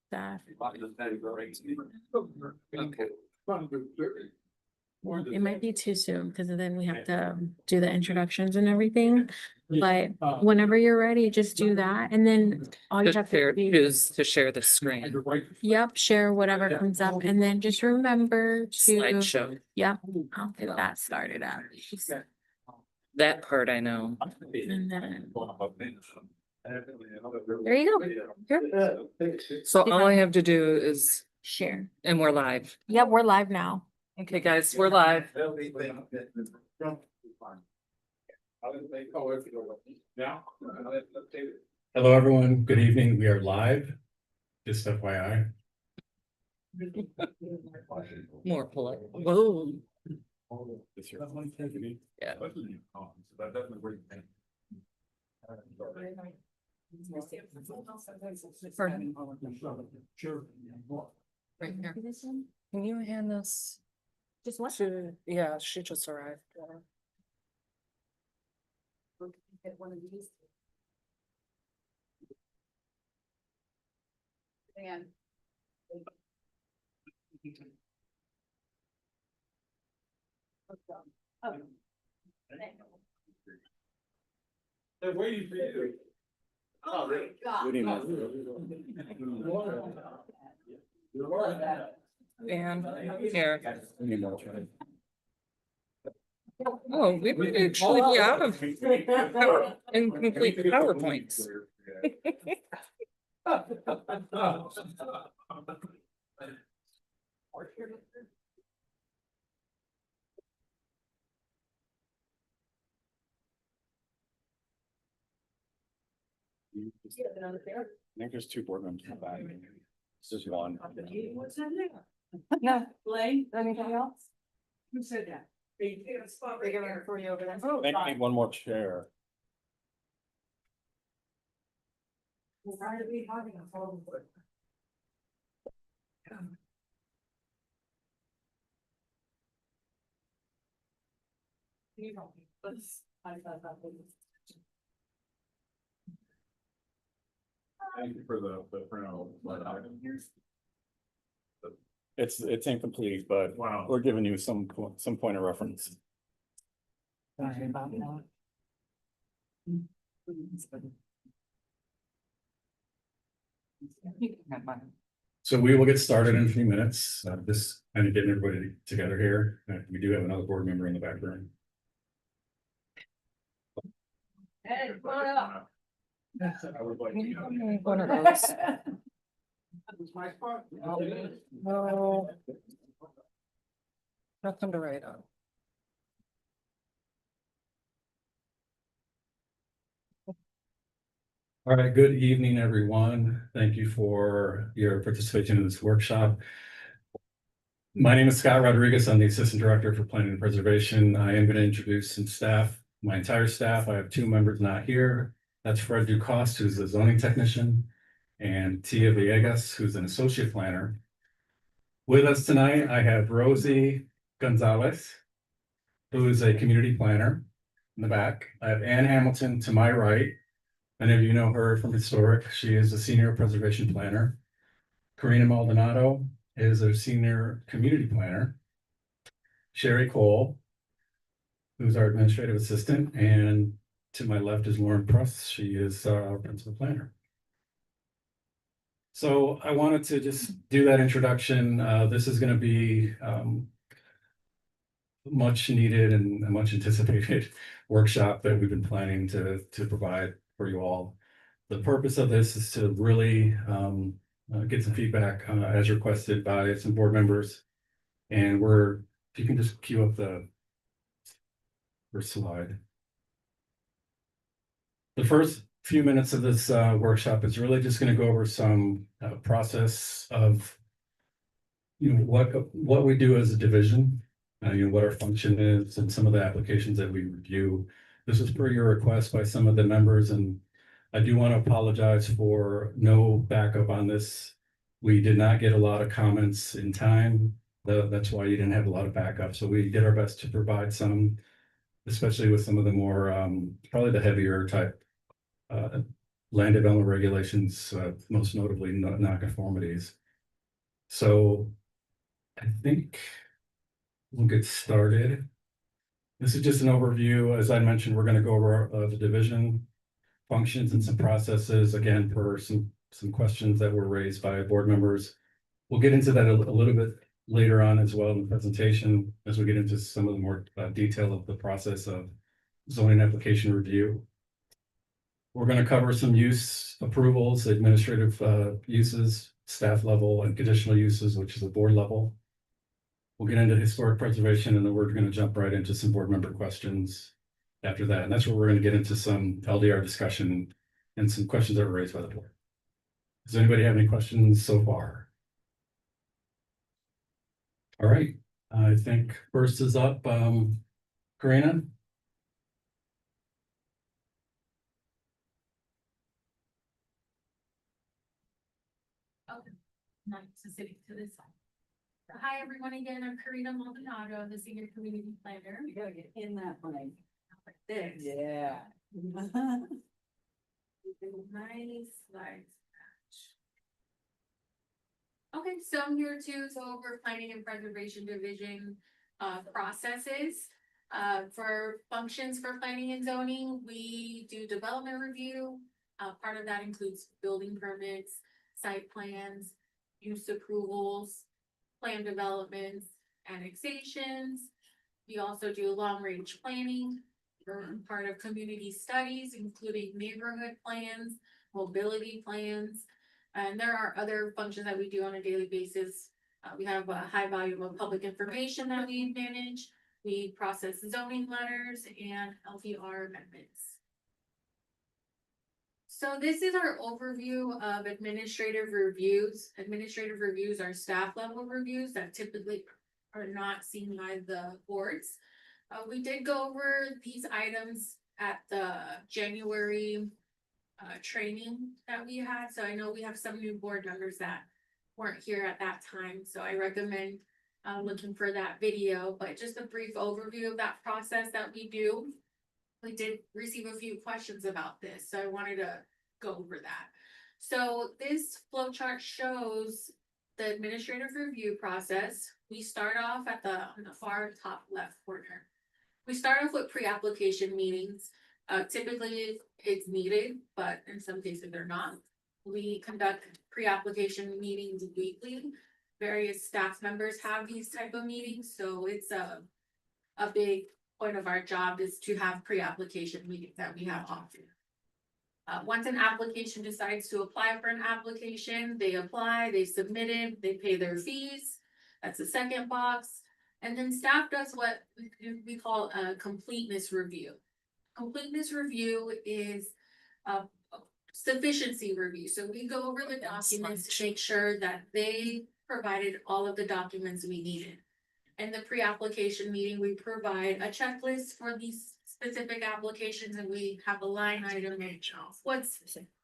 Staff. It might be too soon because then we have to do the introductions and everything. But whenever you're ready, just do that. And then all you have to do Choose to share the screen. Yep, share whatever comes up. And then just remember to, Slideshow. yep, I'll get that started out. That part I know. And then, there you go. Here, So all I have to do is, share. and we're live. Yep, we're live now. Okay, guys, we're live. Hello, everyone. Good evening. We are live. Just FYI. More polite. Whoa. Yeah. Right here. Can you hand this? Just what? Yeah, she just arrived. Get one of these. And. They're waiting for you. Oh my God. And here. Oh, we would actually be out of incomplete PowerPoints. I think there's two board members in the back. This is one. What's in there? No. Blaine, anything else? Who said that? For you over there. Oh, I need one more chair. Why are we having a phone? You know, I thought that was. Thank you for the printout. It's incomplete, but wow, we're giving you some point of reference. Sorry about that. So we will get started in a few minutes. Just kind of getting everybody together here. We do have another board member in the back room. Hey, come on up. One of those. That was my spot. No. Nothing to write on. All right, good evening, everyone. Thank you for your participation in this workshop. My name is Scott Rodriguez. I'm the Assistant Director for Planning and Preservation. I am going to introduce some staff, my entire staff. I have two members not here. That's Fred Ducoste, who's a zoning technician, and Tia Villegas, who's an associate planner. With us tonight, I have Rosie Gonzalez, who is a community planner in the back. I have Ann Hamilton to my right. Many of you know her from Historic. She is a senior preservation planner. Karina Maldonado is a senior community planner. Sherry Cole, who's our administrative assistant, and to my left is Lauren Press. She is our principal planner. So I wanted to just do that introduction. This is going to be much needed and much anticipated workshop that we've been planning to provide for you all. The purpose of this is to really get some feedback as requested by some board members. And if you can just cue up the first slide. The first few minutes of this workshop is really just going to go over some process of, what we do as a division, what our function is, and some of the applications that we review. This is per your request by some of the members, and I do want to apologize for no backup on this. We did not get a lot of comments in time. That's why you didn't have a lot of backup. So we did our best to provide some, especially with some of the more, probably the heavier type land development regulations, most notably nonconformities. So I think we'll get started. This is just an overview. As I mentioned, we're going to go over the division functions and some processes, again, for some questions that were raised by board members. We'll get into that a little bit later on as well in the presentation, as we get into some of the more detail of the process of zoning application review. We're going to cover some use approvals, administrative uses, staff level, and conditional uses, which is the board level. We'll get into historic preservation, and then we're going to jump right into some board member questions after that. And that's where we're going to get into some LDR discussion and some questions that were raised by the board. Does anybody have any questions so far? All right, I think first is up, Karina. Nice to sit to this side. Hi, everyone. Again, I'm Karina Maldonado, the Senior Community Planner. You gotta get in that plane. Like this. Yeah. Nice slides. Okay, so I'm here to go over Planning and Preservation Division processes. For functions for planning and zoning, we do development review. Part of that includes building permits, site plans, use approvals, plan developments, annexations. We also do long-range planning. We're part of community studies, including neighborhood plans, mobility plans, and there are other functions that we do on a daily basis. We have a high volume of public information that we manage. We process zoning letters and LPR amendments. So this is our overview of administrative reviews. Administrative reviews are staff level reviews that typically are not seen by the boards. We did go over these items at the January training that we had. So I know we have some new board members that weren't here at that time. So I recommend looking for that video, but just a brief overview of that process that we do. We did receive a few questions about this, so I wanted to go over that. So this flow chart shows the administrative review process. We start off at on the far top left corner. We start off with pre-application meetings. Typically it's needed, but in some cases they're not. We conduct pre-application meetings weekly. Various staff members have these type of meetings, so it's a big point of our job is to have pre-application meetings that we have often. Once an application decides to apply for an application, they apply, they submit it, they pay their fees. That's the second box. And then staff does what we call a completeness review. Completeness review is a sufficiency review. So we go over the documents to make sure that they provided all of the documents we needed. In the pre-application meeting, we provide a checklist for these specific applications, and we have a line item of what's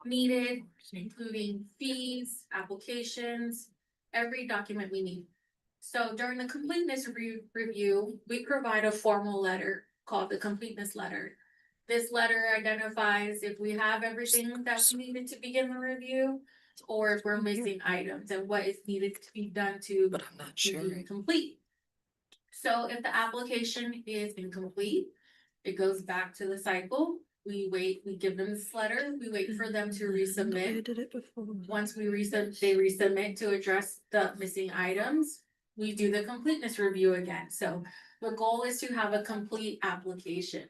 needed, including fees, applications, every document we need. So during the completeness review, we provide a formal letter called the completeness letter. This letter identifies if we have everything that's needed to begin the review, or if we're missing items and what is needed to be done to be complete. So if the application is incomplete, it goes back to the cycle. We wait, we give them this letter, we wait for them to resubmit. Once they resubmit to address the missing items, we do the completeness review again. So the goal is to have a complete application.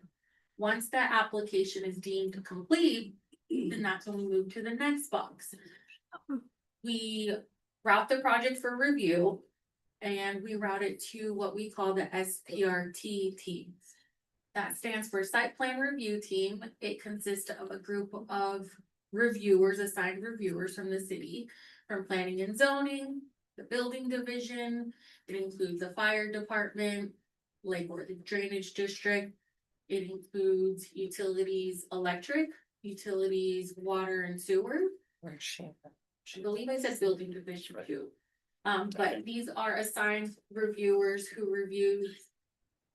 Once that application is deemed complete, then that's when we move to the next box. We route the project for review, and we route it to what we call the SPRT team. That stands for Site Plan Review Team. It consists of a group of reviewers, assigned reviewers from the city, from planning and zoning, the building division. It includes the fire department, Lakewood Drainage District. It includes utilities, electric, utilities, water and sewer. I believe I said building division too. But these are assigned reviewers who review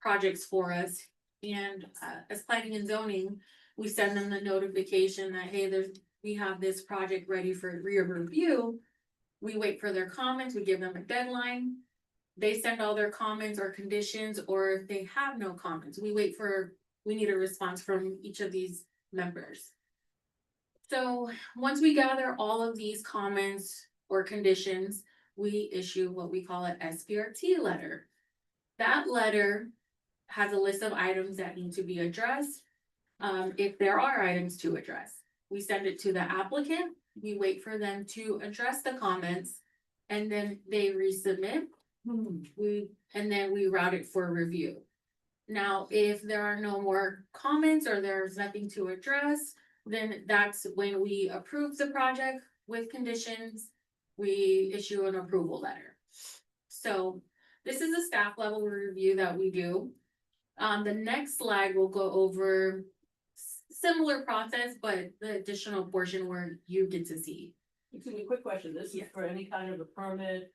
projects for us. And as planning and zoning, we send them the notification that, hey, we have this project ready for rear review. We wait for their comments, we give them a deadline. They send all their comments or conditions, or if they have no comments, we need a response from each of these members. So once we gather all of these comments or conditions, we issue what we call an SPRT letter. That letter has a list of items that need to be addressed. If there are items to address, we send it to the applicant, we wait for them to address the comments, and then they resubmit. And then we route it for review. Now, if there are no more comments or there's nothing to address, then that's when we approve the project with conditions. We issue an approval letter. So this is a staff level review that we do. The next slide will go over similar process, but the additional portion where you get to see. Excuse me, quick question. This is Yes. for any kind of a permit,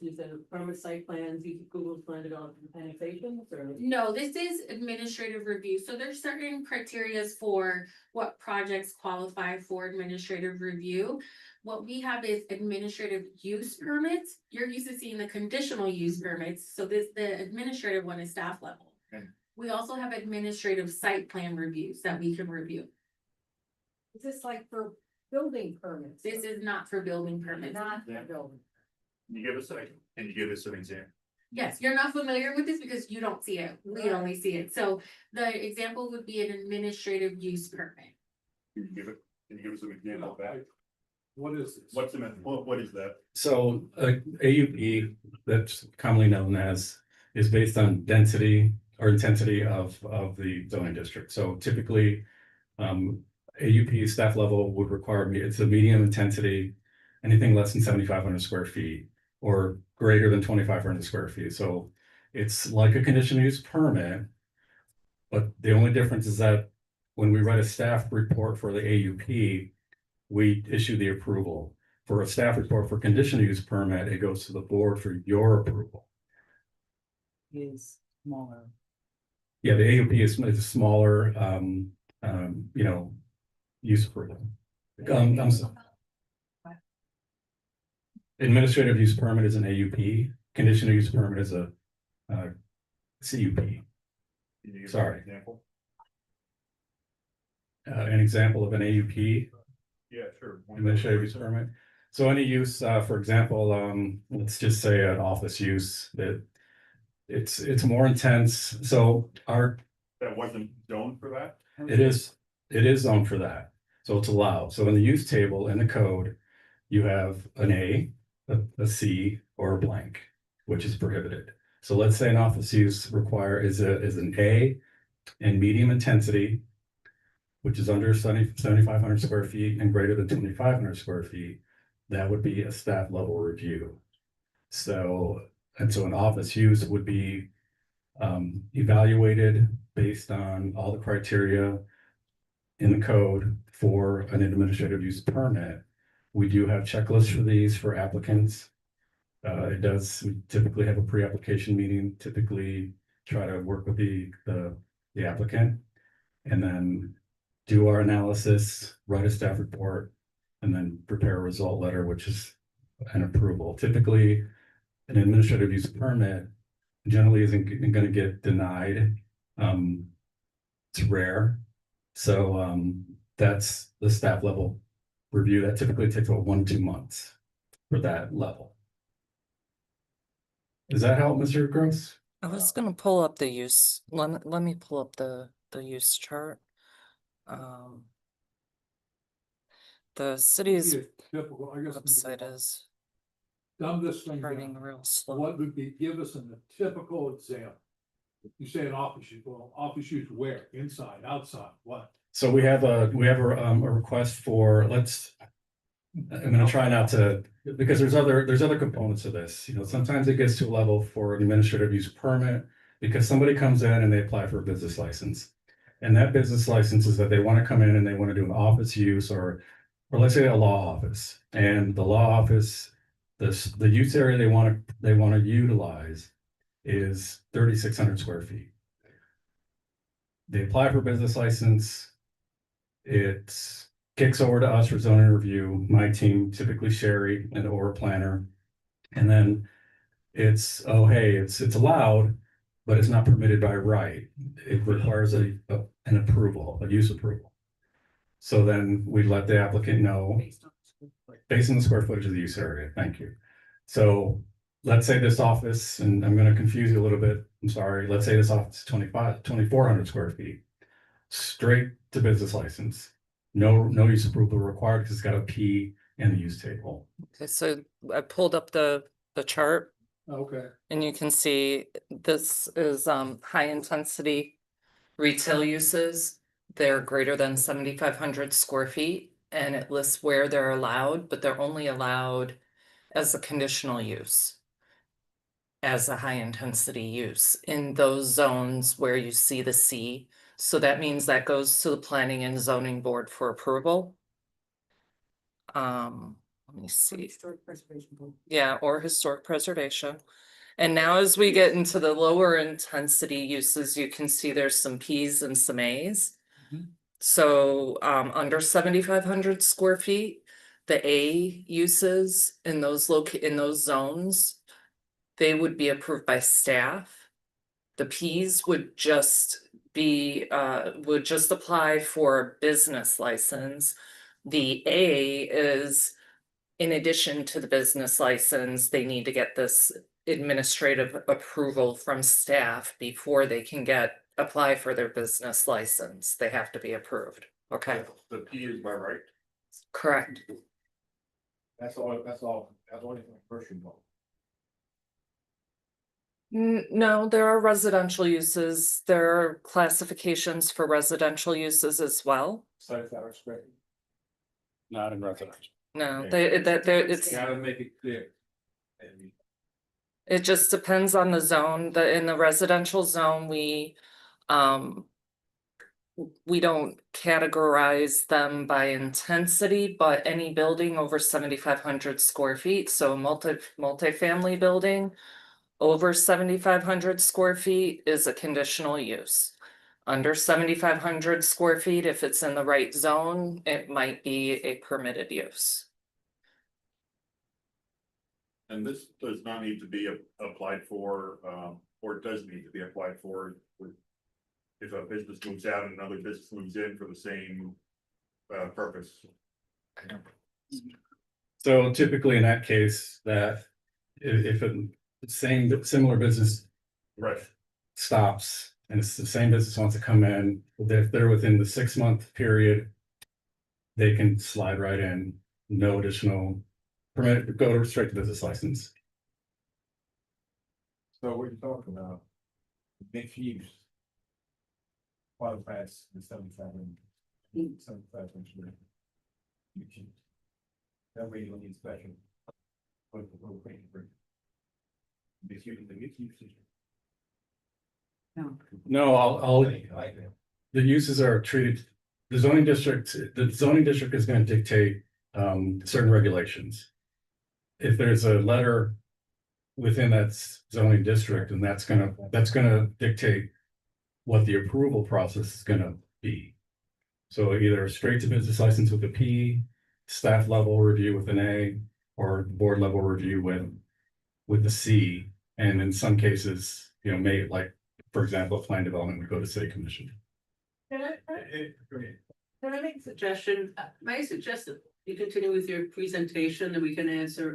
you said a permit site plans, you Google plan development annexations or? No, this is administrative review, so there's certain criterias for what projects qualify for administrative review. What we have is administrative use permits. You're used to seeing the conditional use permits, so the administrative one is staff level. Okay. We also have administrative site plan reviews that we can review. Is this like for building permits? This is not for building permits. Not Yeah. building. Can you give us an example? Yes, you're not familiar with this because you don't see it. We only see it. So the example would be an administrative use permit. Can you give us an example of that? What is this? What is that? So AUP, that's commonly known as, is based on density or intensity of the zoning district. So typically, AUP staff level would require it's a medium intensity, anything less than 7,500 square feet or greater than 2,500 square feet. So it's like a conditional use permit, but the only difference is that when we write a staff report for the AUP, we issue the approval. For a staff report for conditional use permit, it goes to the board for your approval. Is smaller. Yeah, the AUP is a smaller, use approval. Administrative use permit is an AUP, conditional use permit is a CUP. Can you give us an Sorry. example? An example of an AUP, Yeah, sure. administrative use permit. So any use, for example, let's just say an office use that it's more intense. So That wasn't zoned for that? it is zoned for that. So it's allowed. So in the use table in the code, you have an a C, or a blank, which is prohibited. So let's say an office use is an A in medium intensity, which is under 7,500 square feet and greater than 2,500 square feet. That would be a staff level review. So an office use would be evaluated based on all the criteria in the code for an administrative use permit. We do have checklists for these for applicants. We typically have a pre-application meeting, typically try to work with the applicant and then do our analysis, write a staff report, and then prepare a result letter, which is an approval. Typically, an administrative use permit generally isn't going to get denied. It's rare. So that's the staff level review. That typically takes about 1 to 2 months for that level. Does that help, Mr. Gross? I was gonna pull up the use, let me pull up the use chart. The city's Typical, I guess. website is Dumb this thing running down. real slow. What would be, give us a typical example? You say an office use, well, office use where? Inside, outside, what? So we have a request for, I'm gonna try not to, because there's other components to this. Sometimes it gets to a level for an administrative use permit because somebody comes in and they apply for a business license. And that business license is that they want to come in and they want to do an office use or let's say a law office. And the law office, the use area they want to utilize is 3,600 square feet. They apply for business license. It kicks over to us for zoning review, my team, typically Sherry and or planner. And then it's, oh, hey, it's allowed, but it's not permitted by right. It requires an approval, a use approval. So then we let the applicant know, based on the square footage of the use area, thank you. So let's say this office, and I'm gonna confuse you a little bit, I'm sorry, let's say this office is 2,400 square feet. Straight to business license, no use approval required because it's got a P in the use table. Okay, so I pulled up the chart Okay. and you can see this is high intensity retail uses. They're greater than 7,500 square feet and it lists where they're allowed, but they're only allowed as a conditional use. As a high intensity use in those zones where you see the C. So that means that goes to the planning and zoning board for approval. Let me see. Historic preservation board. Yeah, or historic preservation. And now as we get into the lower intensity uses, you can see there's some Ps and some As. Mhm. So under 7,500 square feet, the A uses in those in those zones, they would be approved by staff. The Ps would just would just apply for a business license. The A is, in addition to the business license, they need to get this administrative approval from staff before they can apply for their business license. They have to be approved. Okay, The P is by right. correct. That's only commercial. No, there are residential uses. There are classifications for residential uses as well. Not in residential. No, Okay. it's, Gotta make it clear. it just depends on the zone. In the residential zone, we don't categorize them by intensity, but any building over 7,500 square feet, so a multifamily building over 7,500 square feet is a conditional use. Under 7,500 square feet, if it's in the right zone, it might be a permitted use. And this does not need to be applied for, or it does need to be applied for with. If a business moves out and another business moves in for the same purpose. So typically in that case, that if similar business Right. stops and it's the same business wants to come in, if they're within the 6-month period, they can slide right in, no additional permit, go straight to business license. So what you're talking about, mixed use. Qualifies the 7,500. That way you don't need special. Mixed use, the mixed use. No, the uses are treated, the zoning district is gonna dictate certain regulations. If there's a letter within that zoning district, and that's gonna dictate what the approval process is gonna be. So either straight to business license with a P, staff level review with an A, or board level review with the C. And in some cases, may, like, for example, plan development would go to city commission. Can I make a suggestion? May I suggest that you continue with your presentation and we can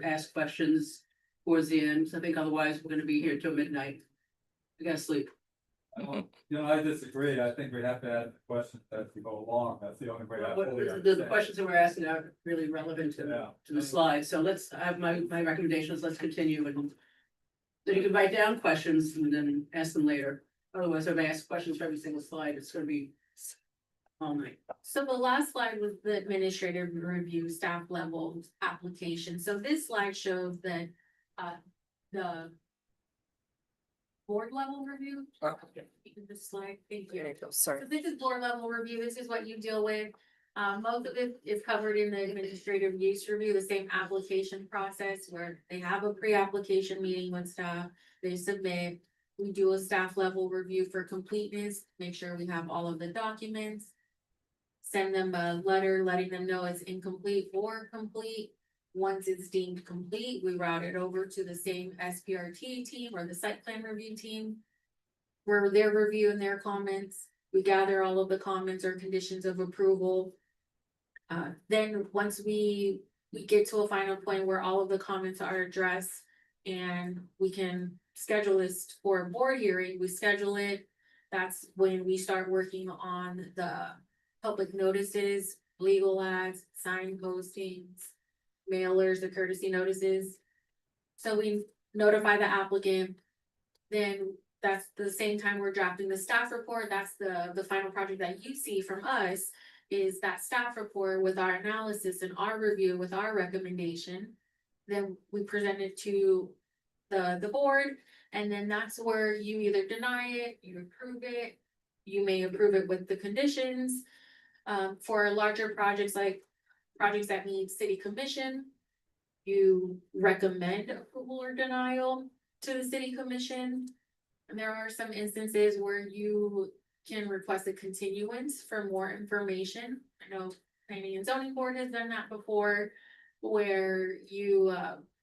ask questions towards the end? I think otherwise we're gonna be here till midnight. I gotta sleep. I disagree. I think we have to add questions as we go along. That's the only way. The questions that we're asking are really relevant to the slide, so let's have my recommendations, let's continue and. So you can write down questions and then ask them later, otherwise if I ask questions for every single slide, it's gonna be. All night. So the last slide was the administrative review staff level application. So this slide shows that the board level review. This slide, thank you. There you go, sorry. So this is board level review. This is what you deal with. Most of it is covered in the administrative use review, the same application process where they have a pre-application meeting with staff, they submit. We do a staff level review for completeness, make sure we have all of the documents. send them a letter letting them know it's incomplete or complete. Once it's deemed complete, we route it over to the same SPRT team or the site plan review team. Where they're reviewing their comments, we gather all of the comments or conditions of approval. Then once we get to a final point where all of the comments are addressed and we can schedule this for a board hearing, we schedule it. That's when we start working on the public notices, legal ads, sign postings, mailers, the courtesy notices. So we notify the applicant. Then that's the same time we're drafting the staff report. That's the final project that you see from us is that staff report with our analysis and our review with our recommendation. Then we present it to the board, and then that's where you either deny it, you approve it. You may approve it with the conditions. For larger projects like projects that need city commission, you recommend approval or denial to the city commission. And there are some instances where you can request a continuance for more information. I know planning and zoning board has done that before, where you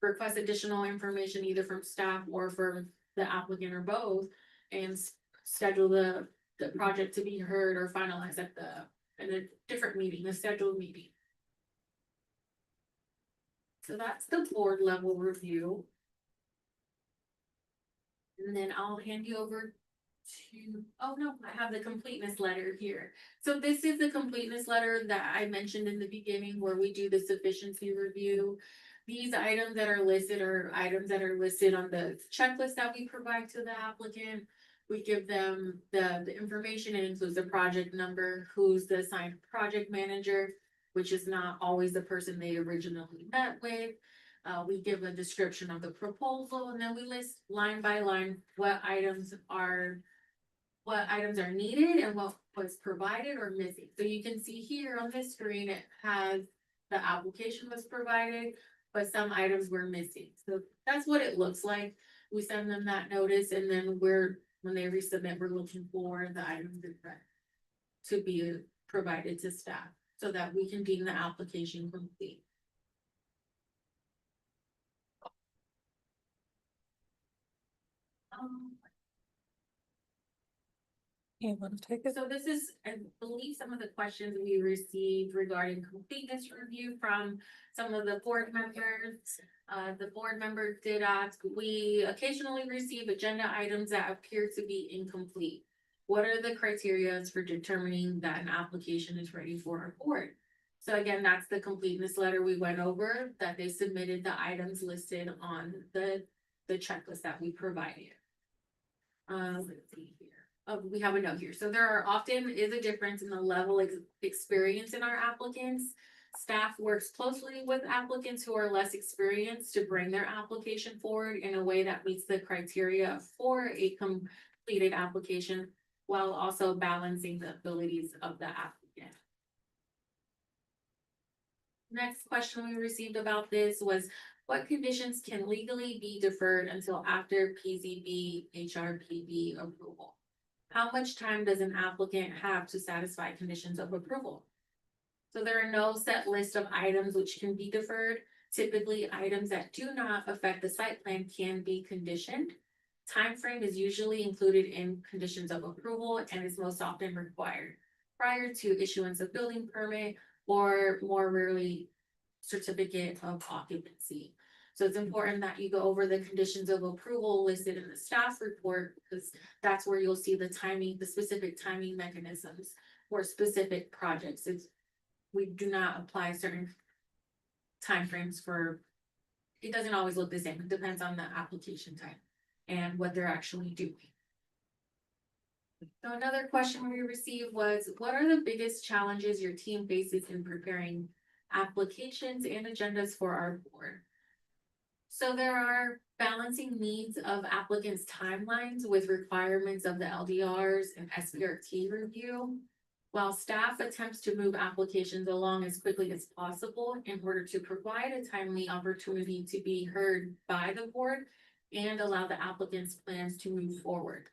request additional information either from staff or from the applicant or both, and schedule the project to be heard or finalized at in a different meeting, a scheduled meeting. So that's the board level review. And then I'll hand you over to, oh no, I have the completeness letter here. So this is the completeness letter that I mentioned in the beginning where we do the sufficiency review. These items that are listed are items that are listed on the checklist that we provide to the applicant. We give them the information. It includes the project number, who's the assigned project manager, which is not always the person they originally met with. We give a description of the proposal, and then we list line by line what items are needed and what was provided or missing. So you can see here on this screen, it has the application was provided, but some items were missing. So that's what it looks like. We send them that notice, and then when they resubmit, we're looking for the items to be provided to staff so that we can deem the application complete. You want to take it? So this is, I believe, some of the questions we received regarding completeness review from some of the board members. The board member did ask, we occasionally receive agenda items that appear to be incomplete. What are the criteria for determining that an application is ready for our board? So again, that's the completeness letter we went over, that they submitted the items listed on the checklist that we provided. Let's see here. Oh, we have a note here. So there are often is a difference in the level of experience in our applicants. Staff works closely with applicants who are less experienced to bring their application forward in a way that meets the criteria for a completed application, while also balancing the abilities of the applicant. Next question we received about this was, what conditions can legally be deferred until after PZB HRPB approval? How much time does an applicant have to satisfy conditions of approval? So there are no set list of items which can be deferred. Typically, items that do not affect the site plan can be conditioned. Timeframe is usually included in conditions of approval and is most often required prior to issuance of building permit, or more rarely certificate of occupancy. So it's important that you go over the conditions of approval listed in the staff report, because that's where you'll see the timing, the specific timing mechanisms for specific projects. We do not apply certain timeframes for, it doesn't always look the same. It depends on the application type and what they're actually doing. So another question we received was, what are the biggest challenges your team faces in preparing applications and agendas for our board? So there are balancing needs of applicants' timelines with requirements of the LDRs and SPRT review. While staff attempts to move applications along as quickly as possible in order to provide a timely opportunity to be heard by the board and allow the applicant's plans to move forward.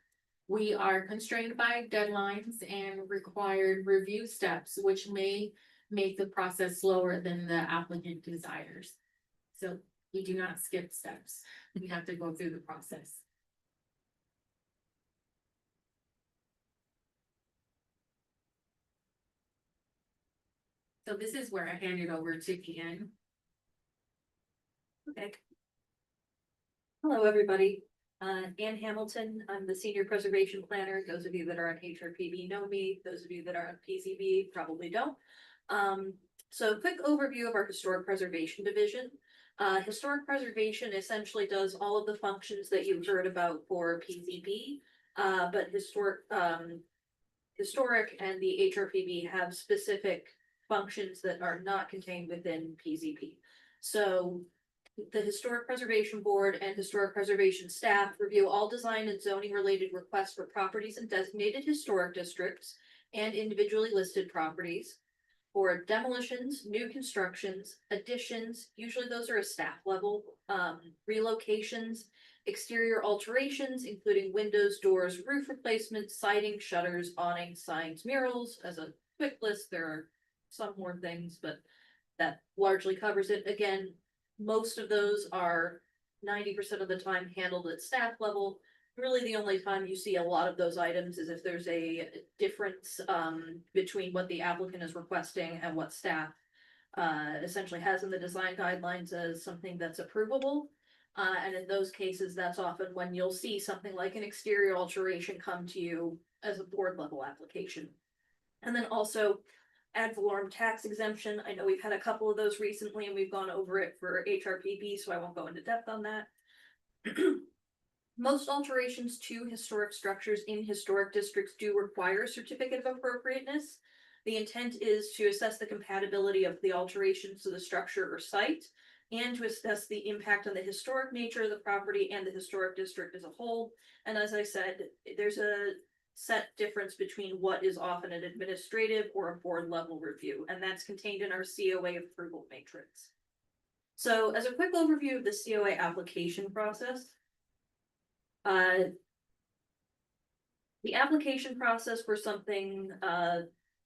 We are constrained by deadlines and required review steps, which may make the process slower than the applicant desires. So we do not skip steps. We have to go through the process. So this is where I hand it over to Ian. Okay. Hello, everybody. Ann Hamilton, I'm the Senior Preservation Planner. Those of you that are on HRPB know me. Those of you that are on PZB probably don't. So quick overview of our Historic Preservation Division. Historic Preservation essentially does all of the functions that you've heard about for PZB. But Historic and the HRPB have specific functions that are not contained within PZB. So the Historic Preservation Board and Historic Preservation staff review all design and zoning related requests for properties in designated historic districts and individually listed properties. For demolitions, new constructions, additions, usually those are a staff level, relocations, exterior alterations, including windows, doors, roof replacements, siding, shutters, awnings, signs, murals. As a quick list, there are some more things, but that largely covers it. Again, most of those are 90% of the time handled at staff level. Really, the only time you see a lot of those items is if there's a difference between what the applicant is requesting and what staff essentially has in the design guidelines as something that's approvable. And in those cases, that's often when you'll see something like an exterior alteration come to you as a board level application. And then also ad valorem tax exemption. I know we've had a couple of those recently and we've gone over it for HRPB, so I won't go into depth on that. Most alterations to historic structures in historic districts do require a certificate of appropriateness. The intent is to assess the compatibility of the alterations to the structure or site and to assess the impact on the historic nature of the property and the historic district as a whole. And as I said, there's a set difference between what is often an administrative or a board level review, and that's contained in our COA approval matrix. So as a quick overview of the COA application process, the application process for something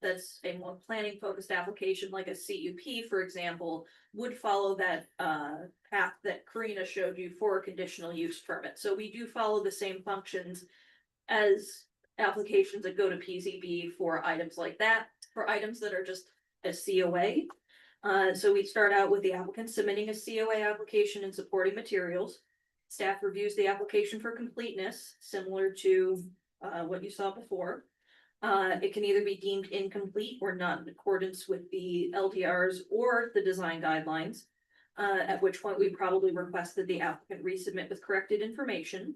that's a more planning focused application like a CUP, for example, would follow that path that Karina showed you for a conditional use permit. So we do follow the same functions as applications that go to PZB for items like that. For items that are just a COA, so we start out with the applicant submitting a COA application and supporting materials. Staff reviews the application for completeness, similar to what you saw before. It can either be deemed incomplete or not in accordance with the LDRs or the design guidelines, at which point we probably request that the applicant resubmit with corrected information.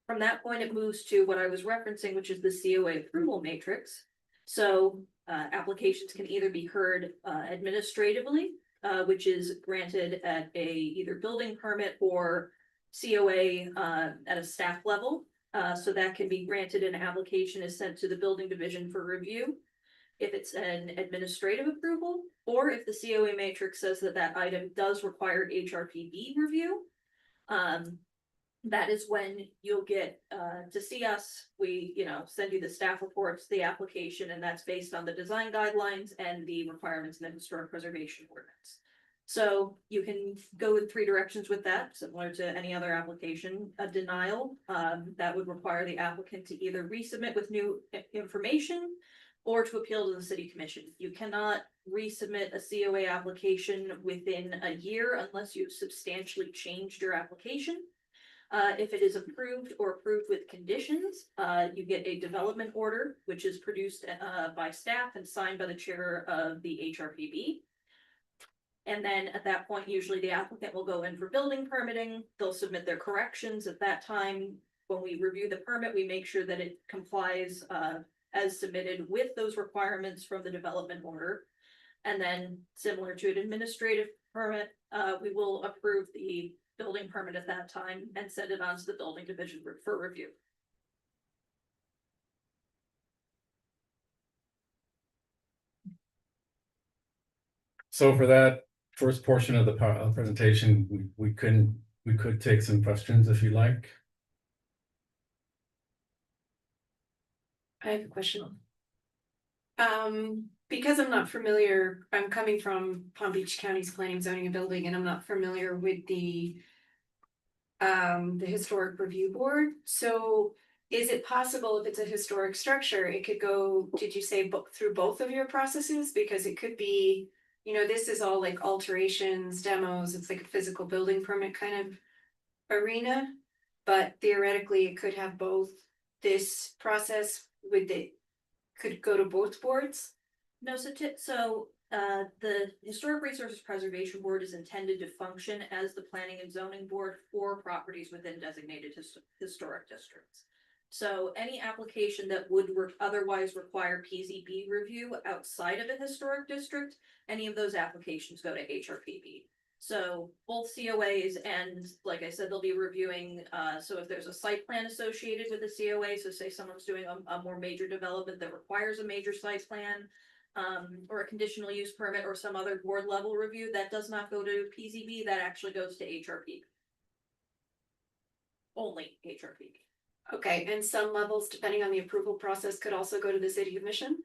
From that point, it moves to what I was referencing, which is the COA approval matrix. So applications can either be heard administratively, which is granted at a either building permit or COA at a staff level. So that can be granted. An application is sent to the building division for review. If it's an administrative approval, or if the COA matrix says that that item does require HRPB review, that is when you'll get to see us. We, send you the staff reports, the application, and that's based on the design guidelines and the requirements in the historic preservation ordinance. So you can go in three directions with that, similar to any other application. A denial, that would require the applicant to either resubmit with new information or to appeal to the city commission. You cannot resubmit a COA application within a year unless you've substantially changed your application. If it is approved or approved with conditions, you get a development order, which is produced by staff and signed by the chair of the HRPB. And then at that point, usually the applicant will go in for building permitting. They'll submit their corrections. At that time, when we review the permit, we make sure that it complies as submitted with those requirements from the development order. And then similar to an administrative permit, we will approve the building permit at that time and send it on to the building division for review. So for that first portion of the presentation, we could take some questions if you like. I have a question. Because I'm not familiar, I'm coming from Palm Beach County's Planning, Zoning and Building, and I'm not familiar with the Historic Review Board, so is it possible if it's a historic structure, it could go, did you say through both of your processes? Because it could be, you know, this is all like alterations, demos, it's like a physical building permit kind of arena. But theoretically, it could have both this process with the, could go to both boards? No, the Historic Resources Preservation Board is intended to function as the planning and zoning board for properties within designated historic districts. So any application that would otherwise require PZB review outside of a historic district, any of those applications go to HRPB. So both COAs and, like I said, they'll be reviewing, so if there's a site plan associated with the COA, so say someone's doing a more major development that requires a major site plan, or a conditional use permit or some other board level review, that does not go to PZB, that actually goes to HRPB. Only HRPB. Okay, and some levels, depending on the approval process, could also go to the city commission?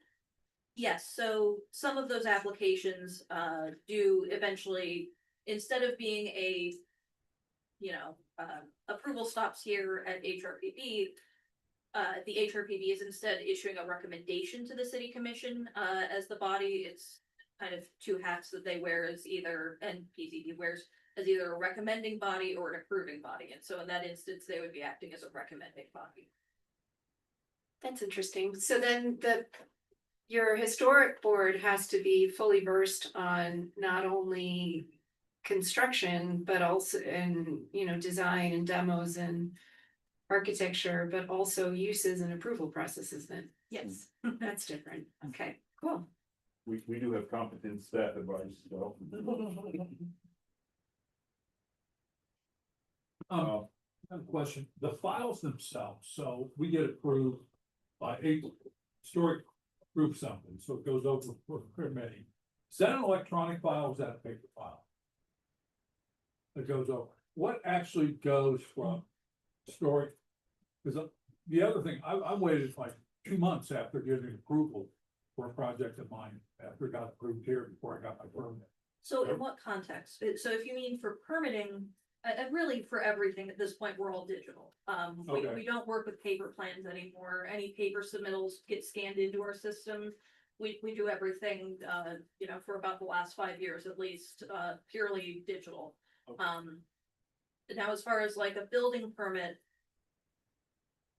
Yes, so some of those applications do eventually, instead of being a, approval stops here at HRPB, the HRPB is instead issuing a recommendation to the city commission as the body. It's kind of two hats that they wear as either, and PZB wears as either a recommending body or an approving body. And so in that instance, they would be acting as a recommending body. That's interesting. So then your historic board has to be fully versed on not only construction, but also in, design and demos and architecture, but also uses and approval processes then. Yes. That's different. Okay, cool. We do have competent staff advice, so. I have a question. The files themselves, so we get approved by a historic group something, so it goes over for permitting. Is that an electronic file or is that a paper file? That goes over. What actually goes from historic? Because the other thing, I waited like 2 months after getting approval for a project of mine, after it got approved here before I got my permit. So in what context? So if you mean for permitting, and really for everything at this point, we're all digital. Okay. We don't work with paper plans anymore. Any paper submittals get scanned into our system. We do everything, for about the last 5 years at least, purely digital. Okay. Now as far as like a building permit,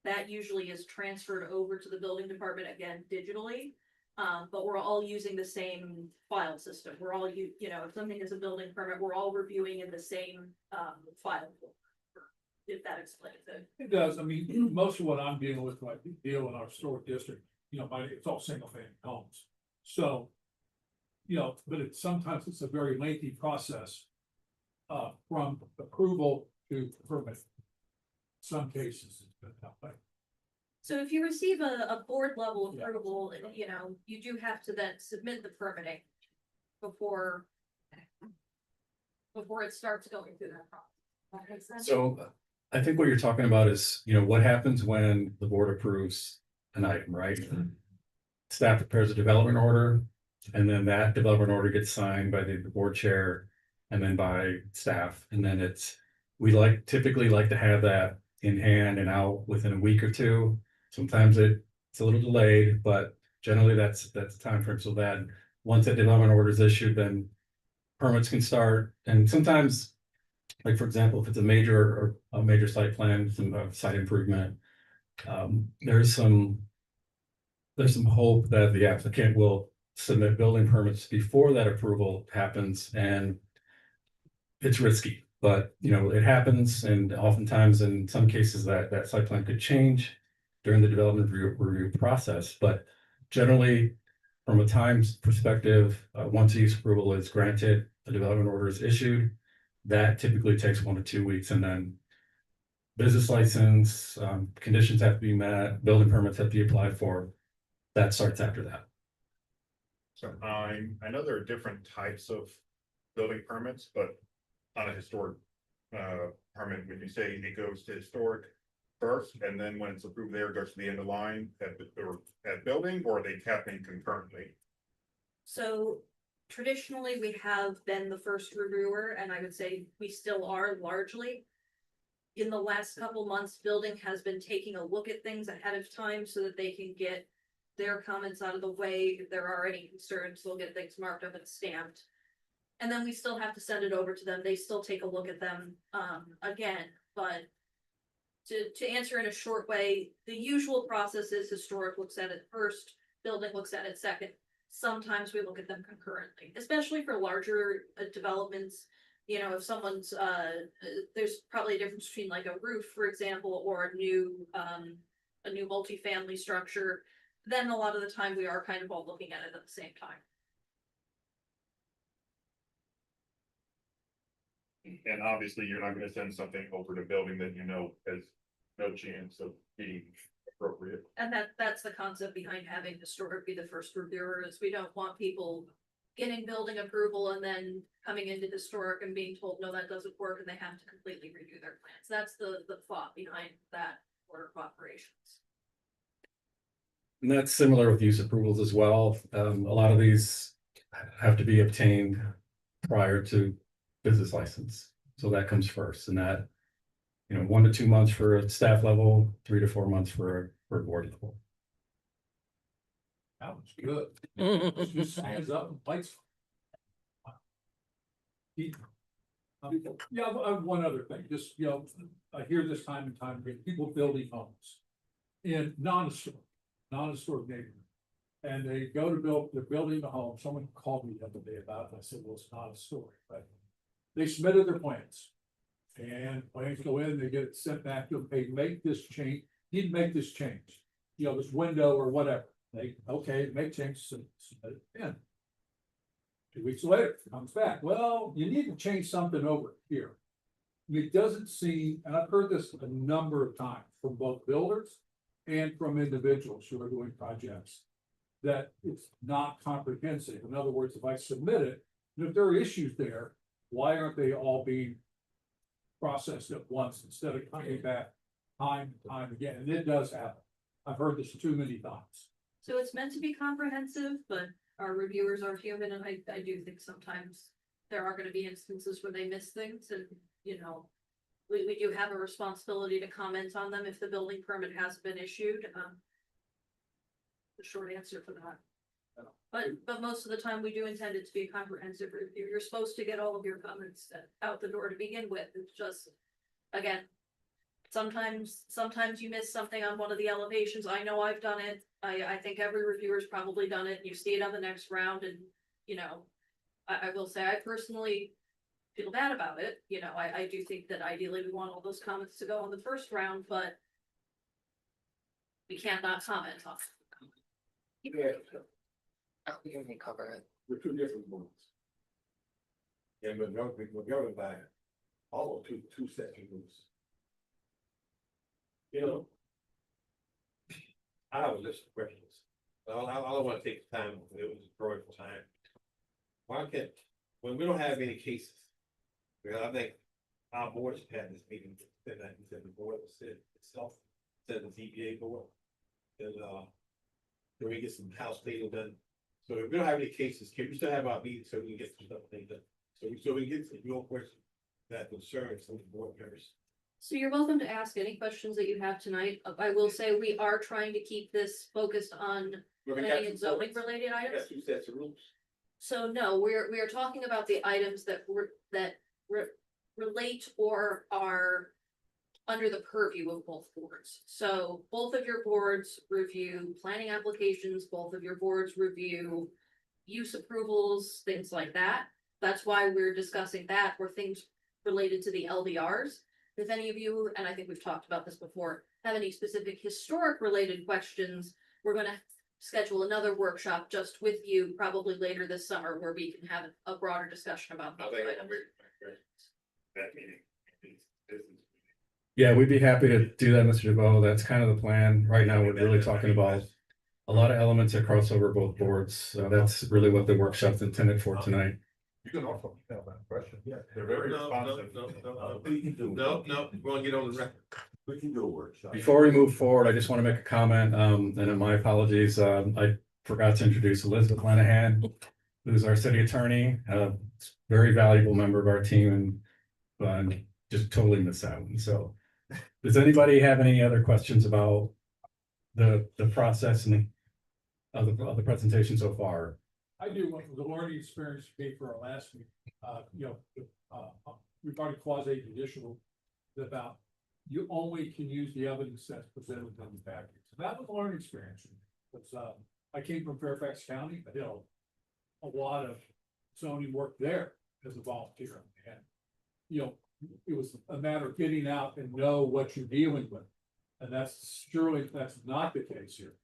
that usually is transferred over to the building department again digitally. But we're all using the same file system. We're all, if something is a building permit, we're all reviewing in the same file. If that explains it. It does. I mean, most of what I'm dealing with, like deal in our historic district, it's all single family homes. So, but sometimes it's a very lengthy process. From approval to permit. Some cases it's been that way. So if you receive a board level approval, you do have to then submit the permitting before it starts going through that process. That makes sense? So I think what you're talking about is, what happens when the board approves an item, right? Staff prepares a development order, and then that development order gets signed by the board chair and then by staff. And then we typically like to have that in hand and out within a week or two. Sometimes it's a little delayed, but generally that's the time frame. So that once that development order is issued, then permits can start. And sometimes, like for example, if it's a major site plan, some site improvement, there's some hope that the applicant will submit building permits before that approval happens, and it's risky, but it happens, and oftentimes in some cases that site plan could change during the development review process. But generally, from a time perspective, once use approval is granted, the development order is issued, that typically takes 1 to 2 weeks, and then business license, conditions have to be met, building permits have to be applied for. That starts after that. So I know there are different types of building permits, but on a historic permit, when you say it goes to historic, first, and then when it's approved there, it goes to the end of line at building, or are they happening concurrently? So traditionally, we have been the first reviewer, and I would say we still are largely. In the last couple months, building has been taking a look at things ahead of time so that they can get their comments out of the way. If there are any concerns, they'll get things marked up and stamped. And then we still have to send it over to them. They still take a look at them again, but to answer in a short way, the usual process is historic looks at it first, building looks at it second. Sometimes we look at them concurrently, especially for larger developments. You know, if someone's there's probably a difference between like a roof, for example, or a new multifamily structure. Then a lot of the time we are kind of all looking at it at the same time. And obviously, you're not gonna send something over to building that you know has no chance of being appropriate. And that's the concept behind having historic be the first reviewer, is we don't want people getting building approval and then coming into historic and being told, no, that doesn't work, and they have to completely redo their plans. That's the thought behind that order of operations. And that's similar with use approvals as well. A lot of these have to be obtained prior to business license. So that comes first, and that, 1 to 2 months for a staff level, 3 to 4 months for a board level. That was good. Just stands up and fights. Yeah, I have one other thing, just, I hear this time and time again, people building homes in non-historic neighborhood. And they go to they're building a home, someone called me the other day about it, and I said, well, it's not a story, but they submitted their plans. And plans go in, they get it sent back to them, hey, make this change, you make this change, this window or whatever. They, okay, make changes, submit it in. 2 weeks later, it comes back, well, you need to change something over here. It doesn't seem, and I've heard this a number of times from both builders and from individuals who are doing projects, that it's not comprehensive. In other words, if I submit it, and if there are issues there, why aren't they all being processed at once instead of coming back time and time again? And it does happen. I've heard this too many times. So it's meant to be comprehensive, but our reviewers are human, and I do think sometimes there are gonna be instances where they miss things, and, we do have a responsibility to comment on them if the building permit has been issued. The short answer for that. But most of the time, we do intend it to be a comprehensive review. You're supposed to get all of your comments out the door to begin with. It's just, again, sometimes you miss something on one of the elevations. I know I've done it. I think every reviewer's probably done it. You see it on the next round, and I will say I personally feel bad about it. I do think that ideally we want all those comments to go on the first round, but we can't not comment on it. We can cover it. We're two different boards. And we're governed by all two sets of rules. I have a list of questions. I don't want to take the time, it was growing for time. Why can't, when we don't have any cases, because I think our board should have this meeting, said the board will sit itself, said the ZBA board. And then we get some house cleaning done. So if we don't have any cases, can we still have our meeting so we can get some stuff done? So we get some your questions that concern some of the board members. So you're welcome to ask any questions that you have tonight. I will say we are trying to keep this focused on planning and zoning related I items. got two sets of rules. So no, we are talking about the items that relate or are under the purview of both boards. So both of your boards review planning applications, both of your boards review use approvals, things like that. That's why we're discussing that, or things related to the LDRs. If any of you, and I think we've talked about this before, have any specific historic related questions, we're gonna schedule another workshop just with you probably later this summer where we can have a broader discussion about those items. That meeting. Yeah, we'd be happy to do that, Mr. DeVoe. That's kind of the plan. Right now, we're really talking about a lot of elements that cross over both boards. So that's really what the workshop's intended for tonight. You can also have that question. They're very responsive. No, we're gonna get on the record. We can do a workshop. Before we move forward, I just want to make a comment, and my apologies, I forgot to introduce Elizabeth Lenahan, who's our city attorney, very valuable member of our team, and just totally missed that one, so. Does anybody have any other questions about the process and of the presentation so far? I do, want the learning experience paid for our last meeting, regarding quasi judicial, about you only can use the evidence that's presented in the package. So that was a learning experience. Because I came from Fairfax County, I did a lot of zoning work there as a volunteer. And, it was a matter of getting out and know what you're dealing with. And that's not the case here,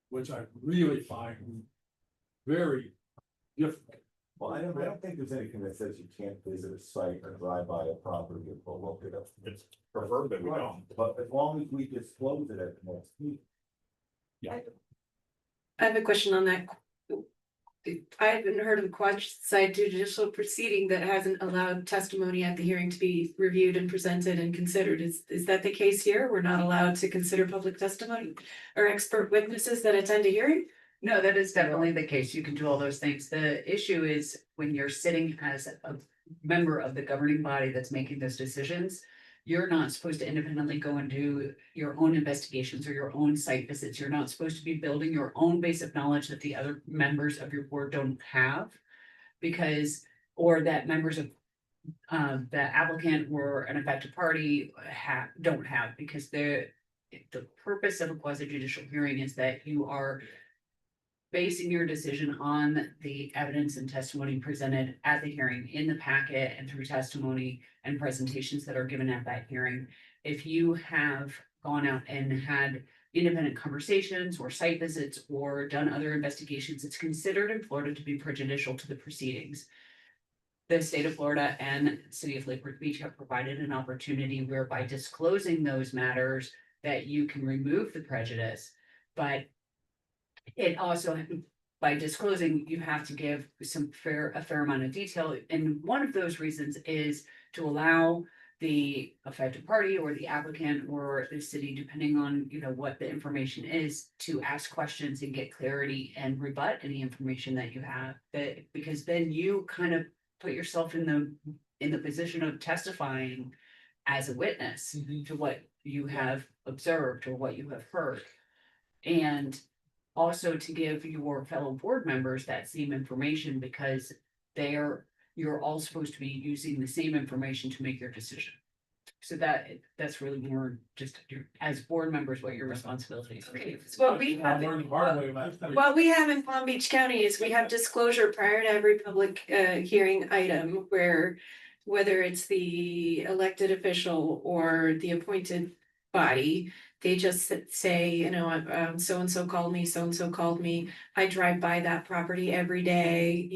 which I really find very difficult. Well, I don't think there's anything that says you can't visit a site or drive by a property or look it up. It's preferred that we don't. But as long as we disclose it at the next meeting. I have a question on that. I haven't heard of a quasi judicial proceeding that hasn't allowed testimony at the hearing to be reviewed and presented and considered. Is that the case here? We're not allowed to consider public testimony or expert witnesses that attend a hearing? No, that is definitely the case. You can do all those things. The issue is when you're sitting as a member of the governing body that's making those decisions, you're not supposed to independently go and do your own investigations or your own site visits. You're not supposed to be building your own base of knowledge that the other members of your board don't have. Or that members of the applicant or an affected party don't have, because the purpose of a quasi judicial hearing is that you are basing your decision on the evidence and testimony presented at the hearing, in the packet and through testimony and presentations that are given at that hearing. If you have gone out and had independent conversations or site visits or done other investigations, it's considered in Florida to be prejudicial to the proceedings. The state of Florida and city of Lake Worth Beach have provided an opportunity where by disclosing those matters that you can remove the prejudice, but it also, by disclosing, you have to give a fair amount of detail. And one of those reasons is to allow the affected party or the applicant or the city, depending on, what the information is, to ask questions and get clarity and rebut any information that you have. Because then you kind of put yourself in the position of testifying as a witness to what you have observed or what you have heard. And also to give your fellow board members that same information, because you're all supposed to be using the same information to make your decision. So that's really more just as board members, what your responsibilities are. What we I have, learned the hard way last time. what we have in Palm Beach County is we have disclosure prior to every public hearing item, where whether it's the elected official or the appointed body, they just say, so-and-so called me, so-and-so called me. I drive by that property every day,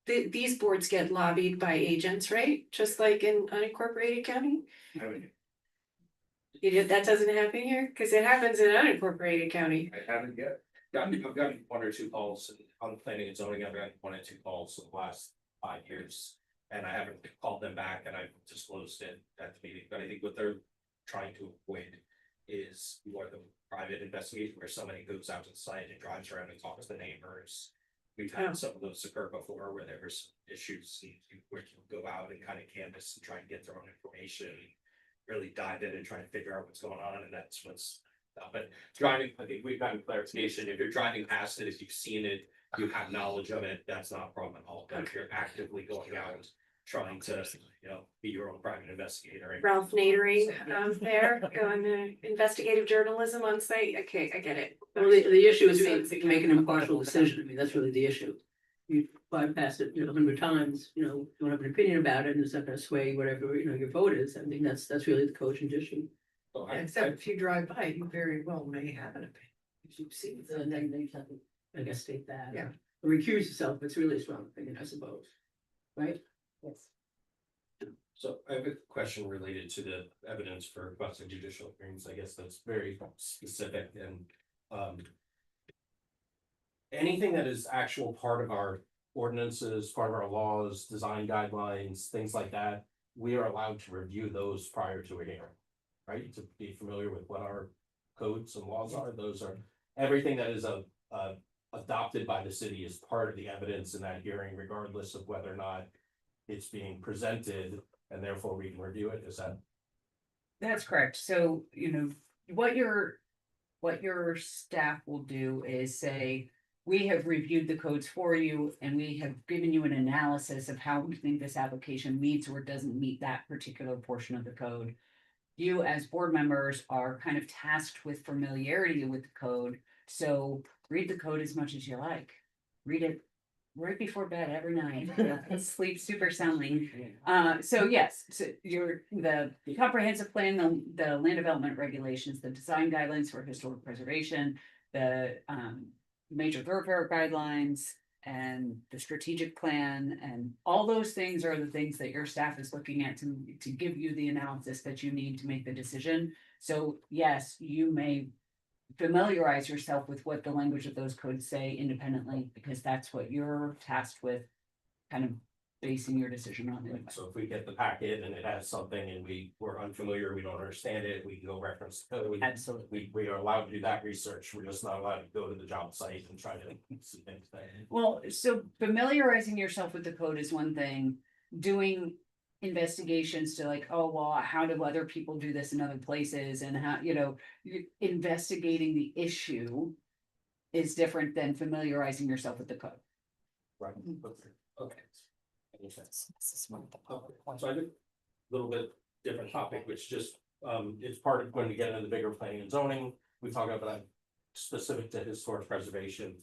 these boards get lobbied by agents, right? Just like in unincorporated county? That doesn't happen here? Cause it happens in unincorporated county. I haven't yet. I've gotten one or two calls on planning and zoning. I've gotten 1 or 2 calls in the last 5 years. And I haven't called them back and I've disclosed it at the meeting, but I think what they're trying to avoid is more the private investigation where somebody goes out to the site and drives around and talks to the neighbors. We've had some of those occur before where there was issues where you go out and kind of canvass and try and get their own information, really dive in and try and figure out what's going on, and that's what's. But driving, I think we've gotten clarification. If you're driving past it, if you've seen it, you have knowledge of it, that's not a problem at all. But if you're actively going out trying to, be your own private investigator. Ralph Nadery there, going to investigative journalism on site. Okay, I get it. Well, the issue is really make an impartial decision. I mean, that's really the issue. You bypass it, 100 times, don't have an opinion about it, and it's not gonna sway whatever, your vote is. I think that's really the cogent issue. So Except if you drive by, you very well may have an opinion. If you've seen it, then you have to, I guess, state that. Yeah. Or recuse yourself, it's really a strong opinion, I suppose. Right? Yes. So I have a question related to the evidence for quasi judicial hearings. I guess that's very specific and anything that is actual part of our ordinances, part of our laws, design guidelines, things like that, we are allowed to review those prior to a hearing. Right, to be familiar with what our codes and laws are, those are, everything that is adopted by the city is part of the evidence in that hearing, regardless of whether or not it's being presented, and therefore we can review it, is that? That's correct. So, what your staff will do is say, we have reviewed the codes for you and we have given you an analysis of how we think this application meets or doesn't meet that particular portion of the code. You as board members are kind of tasked with familiarity with the code. So read the code as much as you like. Read it right before bed every night. Sleep super soundly. So yes, so the comprehensive plan, the land development regulations, the design guidelines for historic preservation, the major thoroughfare guidelines, and the strategic plan, and all those things are the things that your staff is looking at to give you the analysis that you need to make the decision. So yes, you may familiarize yourself with what the language of those codes say independently, because that's what you're tasked with, kind of basing your decision on. Anyway. So if we get the packet and it has something and we're unfamiliar, we don't understand it, we can go reference the code. Absolutely. We are allowed to do that research, we're just not allowed to go to the job site and try to see things there. Well, so familiarizing yourself with the code is one thing. Doing investigations to like, oh, well, how do other people do this in other places, and how, investigating the issue is different than familiarizing yourself with the code. Right, okay. Makes sense. So I did a little bit different topic, which just, it's part of when we get into the bigger planning and zoning, we talk about specific to historic preservation.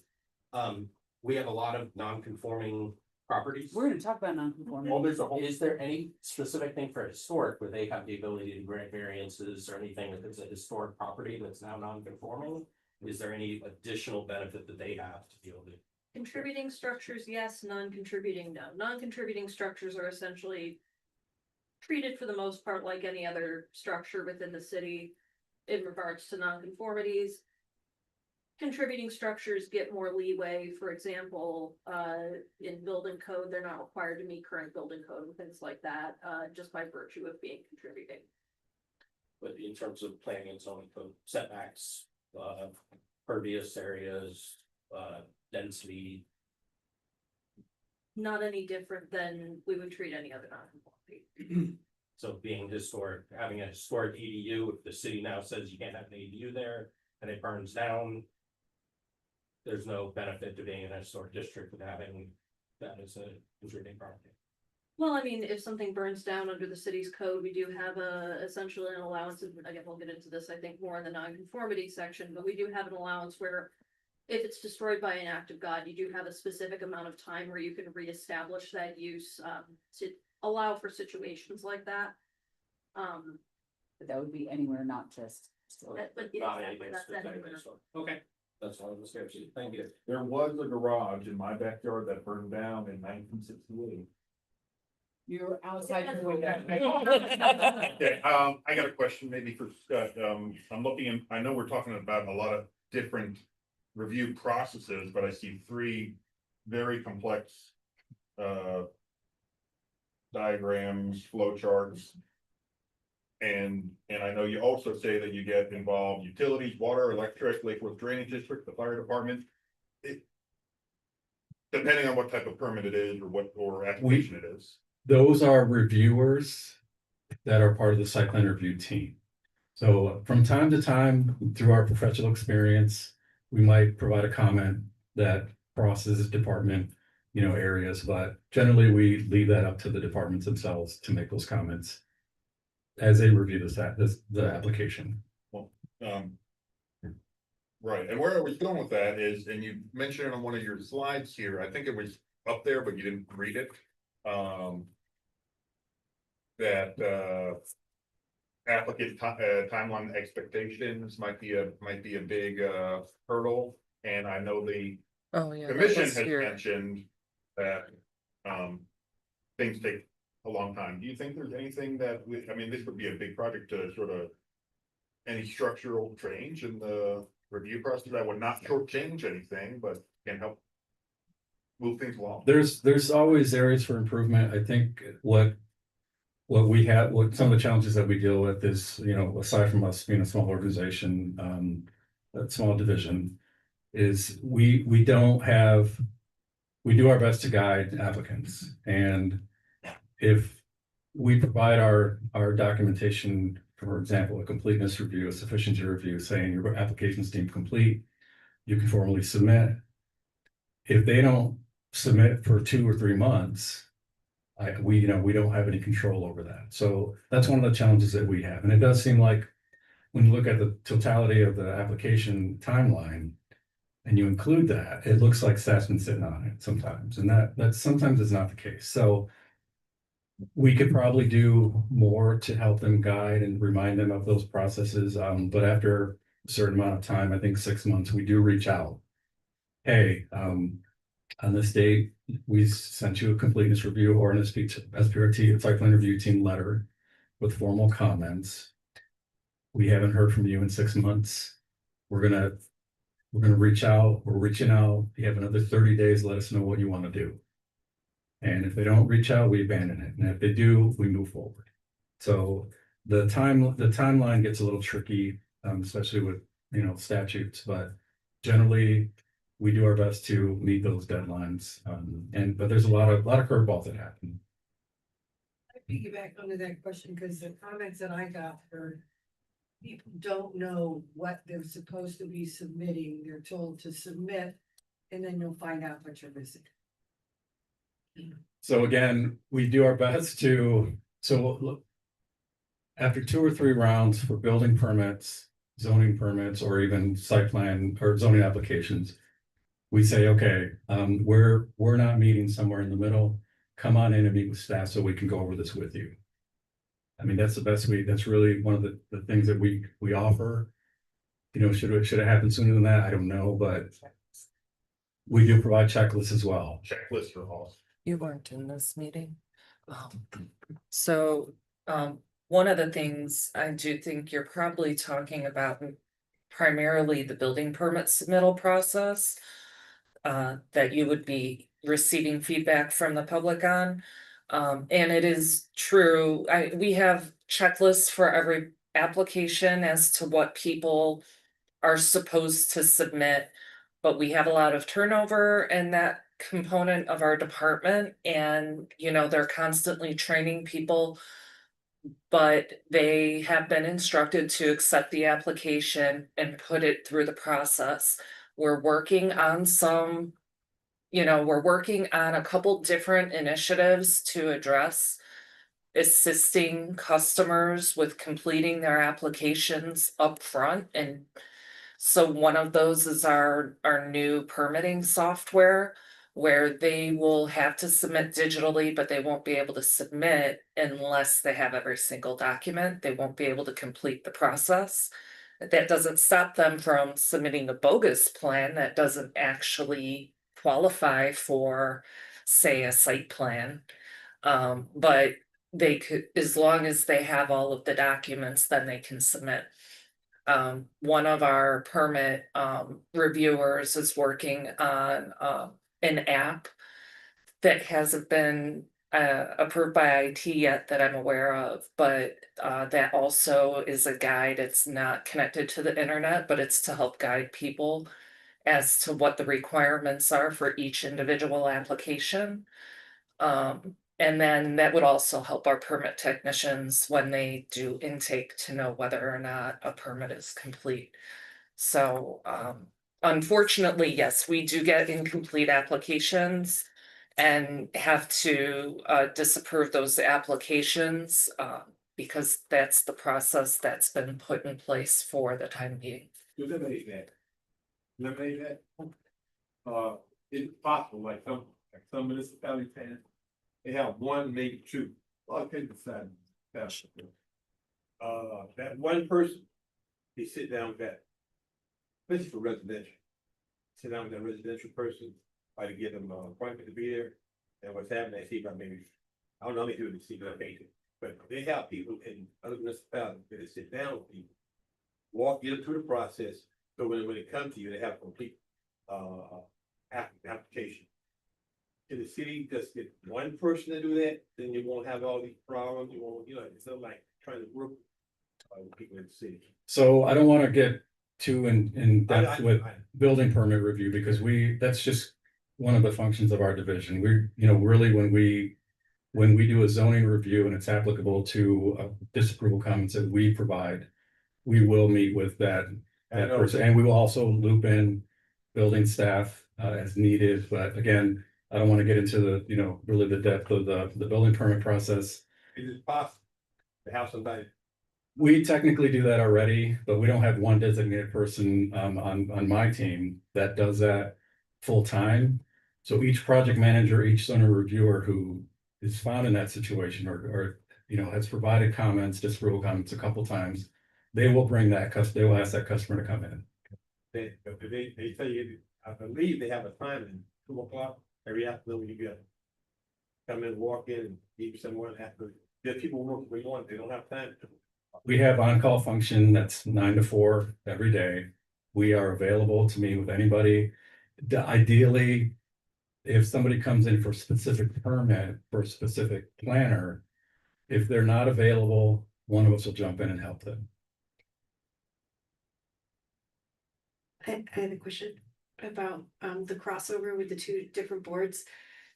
We have a lot of non-conforming properties. We're gonna talk about non-conforming. Well, is there any specific thing for historic where they have the ability to grant variances or anything if it's a historic property that's now non-conforming? Is there any additional benefit that they have to be able to? Contributing structures, yes, non-contributing, no. Non-contributing structures are essentially treated for the most part like any other structure within the city in regards to non-conformities. Contributing structures get more leeway. For example, in building code, they're not required to meet current building code and things like that, just by virtue of being contributing. But in terms of planning and zoning code setbacks, pervious areas, density. Not any different than we would treat any other non-conformity. So being historic, having a historic ADU, if the city now says you can't have an ADU there and it burns down, there's no benefit to being in a historic district with having that as a contributing property. Well, I mean, if something burns down under the city's code, we do have essentially an allowance, and again, we'll get into this, I think, more in the non-conformity section, but we do have an allowance where if it's destroyed by an act of God, you do have a specific amount of time where you can reestablish that use, to allow for situations like that. But that would be anywhere, not just. But yeah, Not exactly, anything that's specific, anywhere. so, okay, that's all I was gonna say, thank you. There was a garage in my backyard that burned down in 1968. You're outside the window. Okay, I got a question maybe for Scott. I'm looking in, I know we're talking about a lot of different review processes, but I see three very complex diagrams, flow charts. And I know you also say that you get involved utilities, water, electric, Lake Worth Drainage District, the fire department. Depending on what type of permit it is or application it is. Those are reviewers that are part of the site plan review team. So from time to time, through our professional experience, we might provide a comment that crosses department, areas, but generally we leave that up to the departments themselves to make those comments as they review the application. Right, and where I was going with that is, and you mentioned it on one of your slides here, I think it was up there, but you didn't read it. That applicant timeline expectations might be a big hurdle, and I know the commission has mentioned that things take a long time. Do you think there's anything that this would be a big project to sort of any structural change in the review process that would not shortchange anything, but can help move things along? There's always areas for improvement. I think what what we have, what some of the challenges that we deal with is, you know, aside from us being a small organization, a small division, is we don't have, we do our best to guide applicants. And if we provide our documentation, for example, a completeness review, a sufficiency review, saying your application is deemed complete, you can formally submit. If they don't submit for 2 or 3 months, we don't have any control over that. So that's one of the challenges that we have. And it does seem like when you look at the totality of the application timeline and you include that, it looks like staff's been sitting on it sometimes. And that sometimes is not the case. So we could probably do more to help them guide and remind them of those processes. But after a certain amount of time, I think 6 months, we do reach out. Hey, on this date, we sent you a completeness review or an SPRT, site plan review team letter with formal comments. We haven't heard from you in 6 months. We're gonna reach out. We're reaching out. You have another 30 days. Let us know what you want to do. And if they don't reach out, we abandon it. And if they do, we move forward. So the timeline gets a little tricky, especially with, you know, statutes, but generally we do our best to meet those deadlines. But there's a lot of curveballs that happen. I piggyback onto that question because the comments that I got were people don't know what they're supposed to be submitting. They're told to submit and then you'll find out what you're missing. So again, we do our best to, so look, after 2 or 3 rounds for building permits, zoning permits, or even site plan or zoning applications, we say, okay, we're not meeting somewhere in the middle. Come on in and meet with staff so we can go over this with you. I mean, that's the best that's really one of the things that we offer. You know, should it happen sooner than that? I don't know, but we do provide checklists as well. Checklist or all. You weren't in this meeting. So, one of the things I do think you're probably talking about primarily the building permit submittal process. That you would be receiving feedback from the public on. And it is true, we have checklists for every application as to what people are supposed to submit. But we have a lot of turnover in that component of our department, and you know, they're constantly training people. But they have been instructed to accept the application and put it through the process. We're working on we're working on a couple different initiatives to address assisting customers with completing their applications up front. And so one of those is our new permitting software, where they will have to submit digitally, but they won't be able to submit unless they have every single document. They won't be able to complete the process. That doesn't stop them from submitting a bogus plan that doesn't actually qualify for, say, a site plan. But they could, as long as they have all of the documents, then they can submit. One of our permit reviewers is working on an app that hasn't been approved by IT yet that I'm aware of, but that also is a guide. It's not connected to the internet, but it's to help guide people as to what the requirements are for each individual application. And then that would also help our permit technicians when they do intake to know whether or not a permit is complete. So unfortunately, yes, we do get incomplete applications and have to disapprove those applications because that's the process that's been put in place for the time being. Eliminate that. It's possible, like some municipalities have, they have 1, maybe 2. I'll take the side. That one person, they sit down with that, especially for residential. Sit down with that residential person, try to get them an appointment to be there. And what's happening, they see about maybe, I don't know how many people they see that painting, but they have people in other municipalities that sit down with people, walk you through the process. So when they come to you, they have complete application. in the city, just get one person to do that, then you won't have all these problems, you won't, you know, it's not like trying to work. People in the city. So I don't want to get too in depth I- with I- building permit review because that's just one of the functions of our division. Really when we do a zoning review and it's applicable to disapproval comments that we provide, we will meet with that know. person, and we will also loop in building staff as needed. But again, I don't want to get into really the depth of the building permit process. Is it possible to have somebody? We technically do that already, but we don't have one designated person on my team that does that full time. So each project manager, each zoning reviewer who is found in that situation or has provided comments, disapproval comments a couple times, they will they will ask that customer to come in. They tell you, I believe they have a time in 2 o'clock every afternoon, you get. Come in, walk in, and meet someone after, there are people working where you want, they don't have time. We have on-call function that's 9 to 4 every day. We are available to meet with anybody. Ideally, if somebody comes in for a specific permit for a specific planner, if they're not available, one of us will jump in and help them. I had a question about the crossover with the two different boards.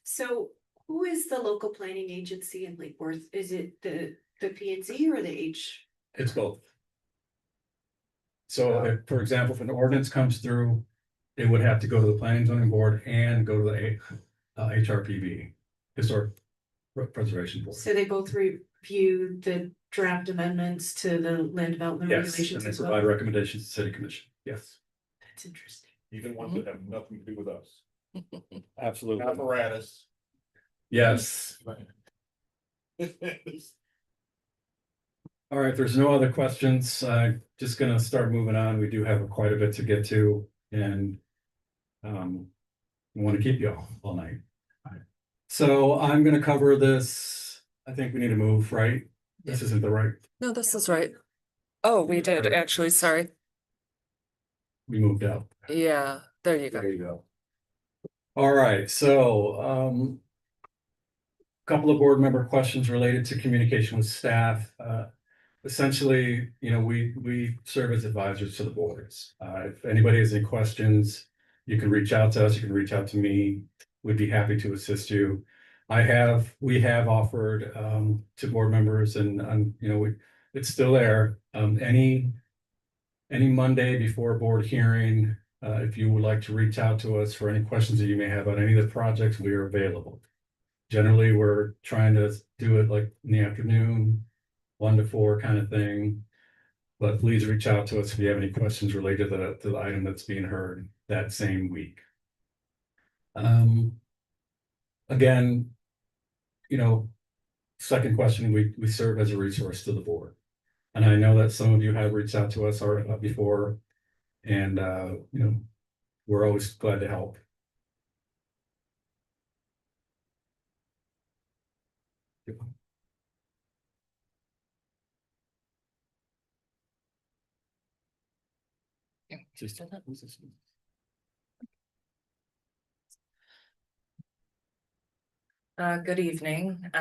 So who is the local planning agency in Lake Worth? Is it the P and Z or the H? It's both. So if, for example, if an ordinance comes through, it would have to go to the planning zoning board and go to the HRPB, Historic Preservation Board. So they both review the draft amendments to the land development Yes, and regulations they as provide well? recommendations to city commission. Yes, That's interesting. Even ones that have nothing to do with us. absolutely. Apparatus. Yes. All right, if there's no other questions, just gonna start moving on. We do have quite a bit to get to and we want to keep you all night. So I'm gonna cover this. I think we need to move, right? This isn't the right, No, this is right. Oh, we did actually, sorry. we moved out. Yeah, there you There go. you go. All right, so couple of board member questions related to communication with staff. Essentially, we serve as advisors to the boards. If anybody has any questions, you can reach out to us, you can reach out to me. We'd be happy to assist you. We have offered to board members and it's still there. Any Monday before a board hearing, if you would like to reach out to us for any questions that you may have on any of the projects, we are available. Generally, we're trying to do it like in the afternoon, 1 to 4 kind of thing. But please reach out to us if you have any questions related to the item that's being heard that same week. Again, second question, we serve as a resource to the board. And I know that some of you have reached out to us before, and we're always glad to help. Good evening.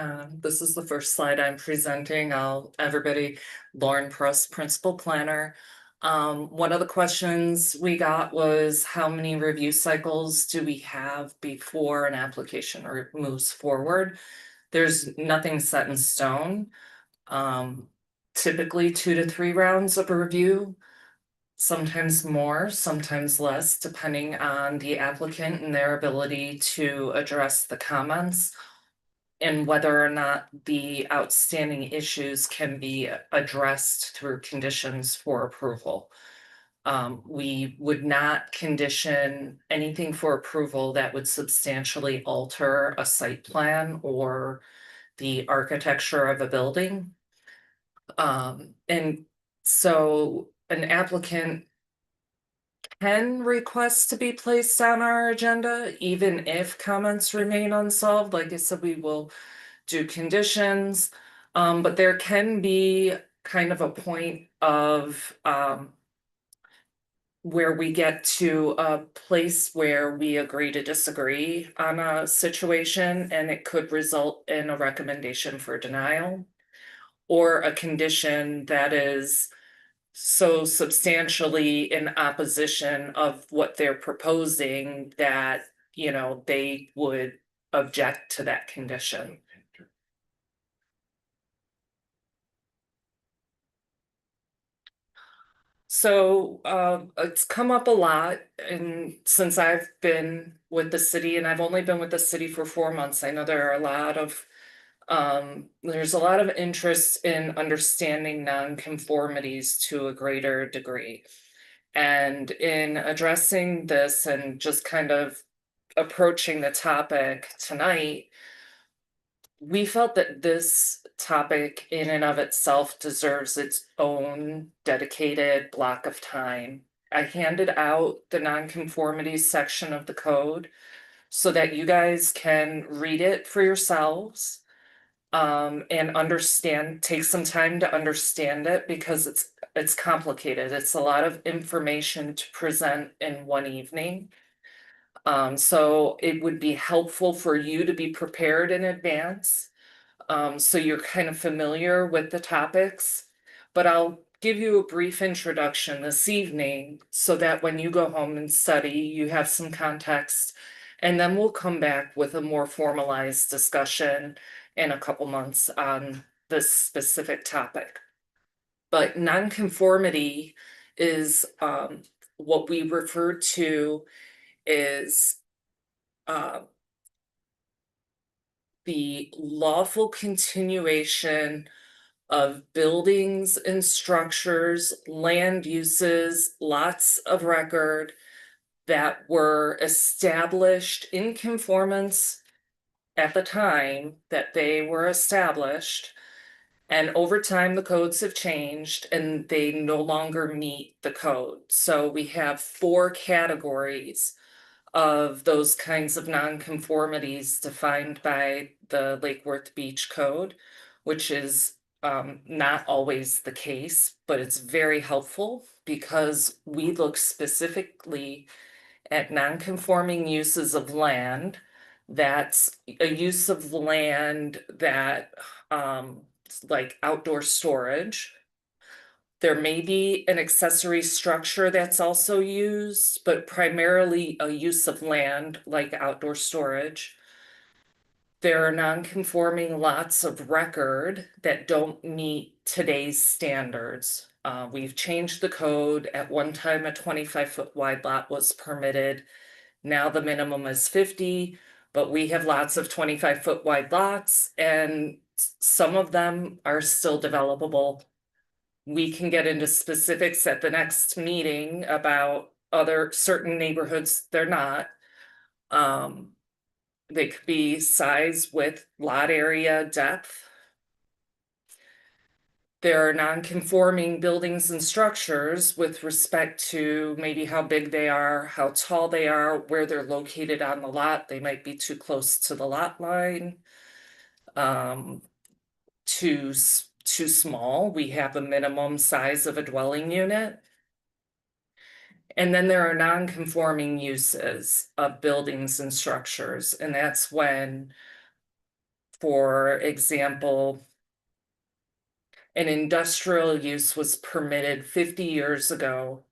This is the first slide I'm presenting. Lauren Press, Principal Planner. One of the questions we got was how many review cycles do we have before an application moves forward? There's nothing set in stone. Typically 2 to 3 rounds of a review. Sometimes more, sometimes less, depending on the applicant and their ability to address the comments and whether or not the outstanding issues can be addressed through conditions for approval. We would not condition anything for approval that would substantially alter a site plan or the architecture of a building. And so an applicant can request to be placed on our agenda, even if comments remain unsolved. Like I said, we will do conditions, but there can be kind of a point of where we get to a place where we agree to disagree on a situation and it could result in a recommendation for denial. Or a condition that is so substantially in opposition of what they're proposing that, you know, they would object to that condition. So it's come up a lot, and since I've been with the city, and I've only been with the city for 4 months, I know there are a lot of there's a lot of interest in understanding nonconformities to a greater degree. And in addressing this and just kind of approaching the topic tonight, we felt that this topic in and of itself deserves its own dedicated block of time. I handed out the nonconformities section of the code so that you guys can read it for yourselves and take some time to understand it because it's complicated. It's a lot of information to present in one evening. So it would be helpful for you to be prepared in advance. So you're kind of familiar with the topics, but I'll give you a brief introduction this evening so that when you go home and study, you have some context. And then we'll come back with a more formalized discussion in a couple months on this specific topic. But nonconformity is what we refer to is the lawful continuation of buildings and structures, land uses, lots of record that were established in conformance at the time that they were established. And over time, the codes have changed and they no longer meet the code. So we have 4 categories of those kinds of nonconformities defined by the Lake Worth Beach Code, which is not always the case, but it's very helpful because we look specifically at nonconforming uses of land. That's a use of land that like outdoor storage. There may be an accessory structure that's also used, but primarily a use of land like outdoor storage. There are non-conforming lots of record that don't meet today's standards. We've changed the code. At one time, a 25-foot wide lot was permitted. Now the minimum is 50, but we have lots of 25-foot wide lots, and some of them are still developable. We can get into specifics at the next meeting about other certain neighborhoods. They're not. They could be size, width, lot area, depth. There are non-conforming buildings and structures with respect to maybe how big they are, how tall they are, where they're located on the lot. They might be too close to the lot line. Too small. We have a minimum size of a dwelling unit. And then there are non-conforming uses of buildings and structures, and that's when, for example, an industrial use was permitted 50 years ago,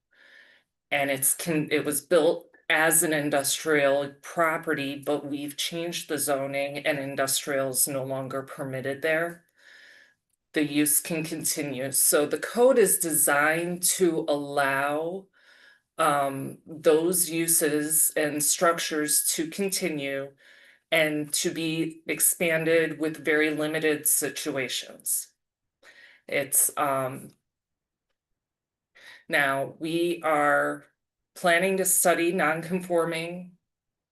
and it was built as an industrial property, but we've changed the zoning and industrial is no longer permitted there. The use can continue. So the code is designed to allow those uses and structures to continue and to be expanded with very limited situations. It's now we are planning to study non-conforming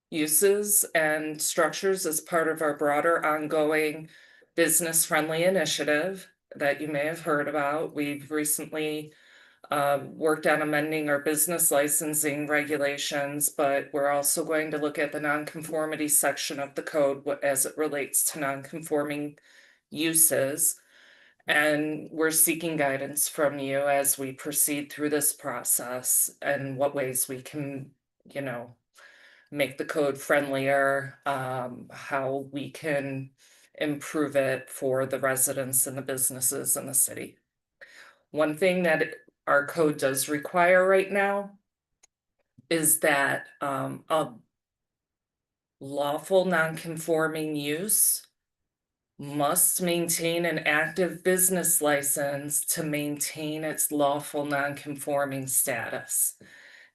uses and structures as part of our broader ongoing business-friendly initiative that you may have heard about. We've recently worked on amending our business licensing regulations, but we're also going to look at the nonconformity section of the code as it relates to nonconforming uses. And we're seeking guidance from you as we proceed through this process and what ways we can, you know, make the code friendlier, how we can improve it for the residents and the businesses in the city. One thing that our code does require right now is that a lawful non-conforming use must maintain an active business license to maintain its lawful non-conforming status.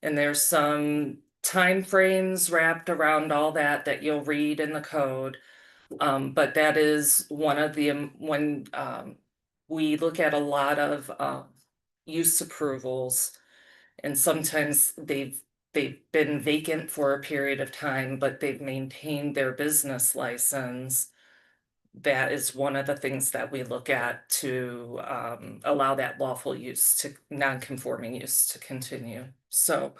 And there's some timeframes wrapped around all that that you'll read in the code. But that is one of the, when we look at a lot of use approvals, and sometimes they've been vacant for a period of time, but they've maintained their business license. That is one of the things that we look at to allow that lawful use to non-conforming use to continue. So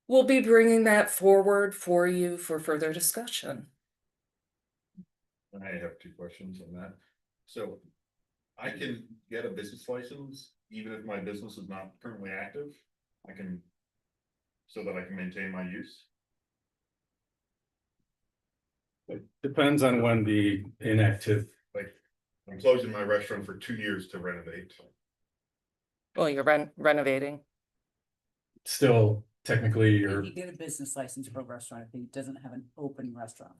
we'll be bringing that forward for you for further discussion. I have two questions on that. So I can get a business license even if my business is not currently active? I can, so that I can maintain my use? It depends on when the inactive, Like, I'm closing my restaurant for 2 years to renovate. Well, you're renovating. still technically If you're, you get a business license for a restaurant, if it doesn't have an open restaurant.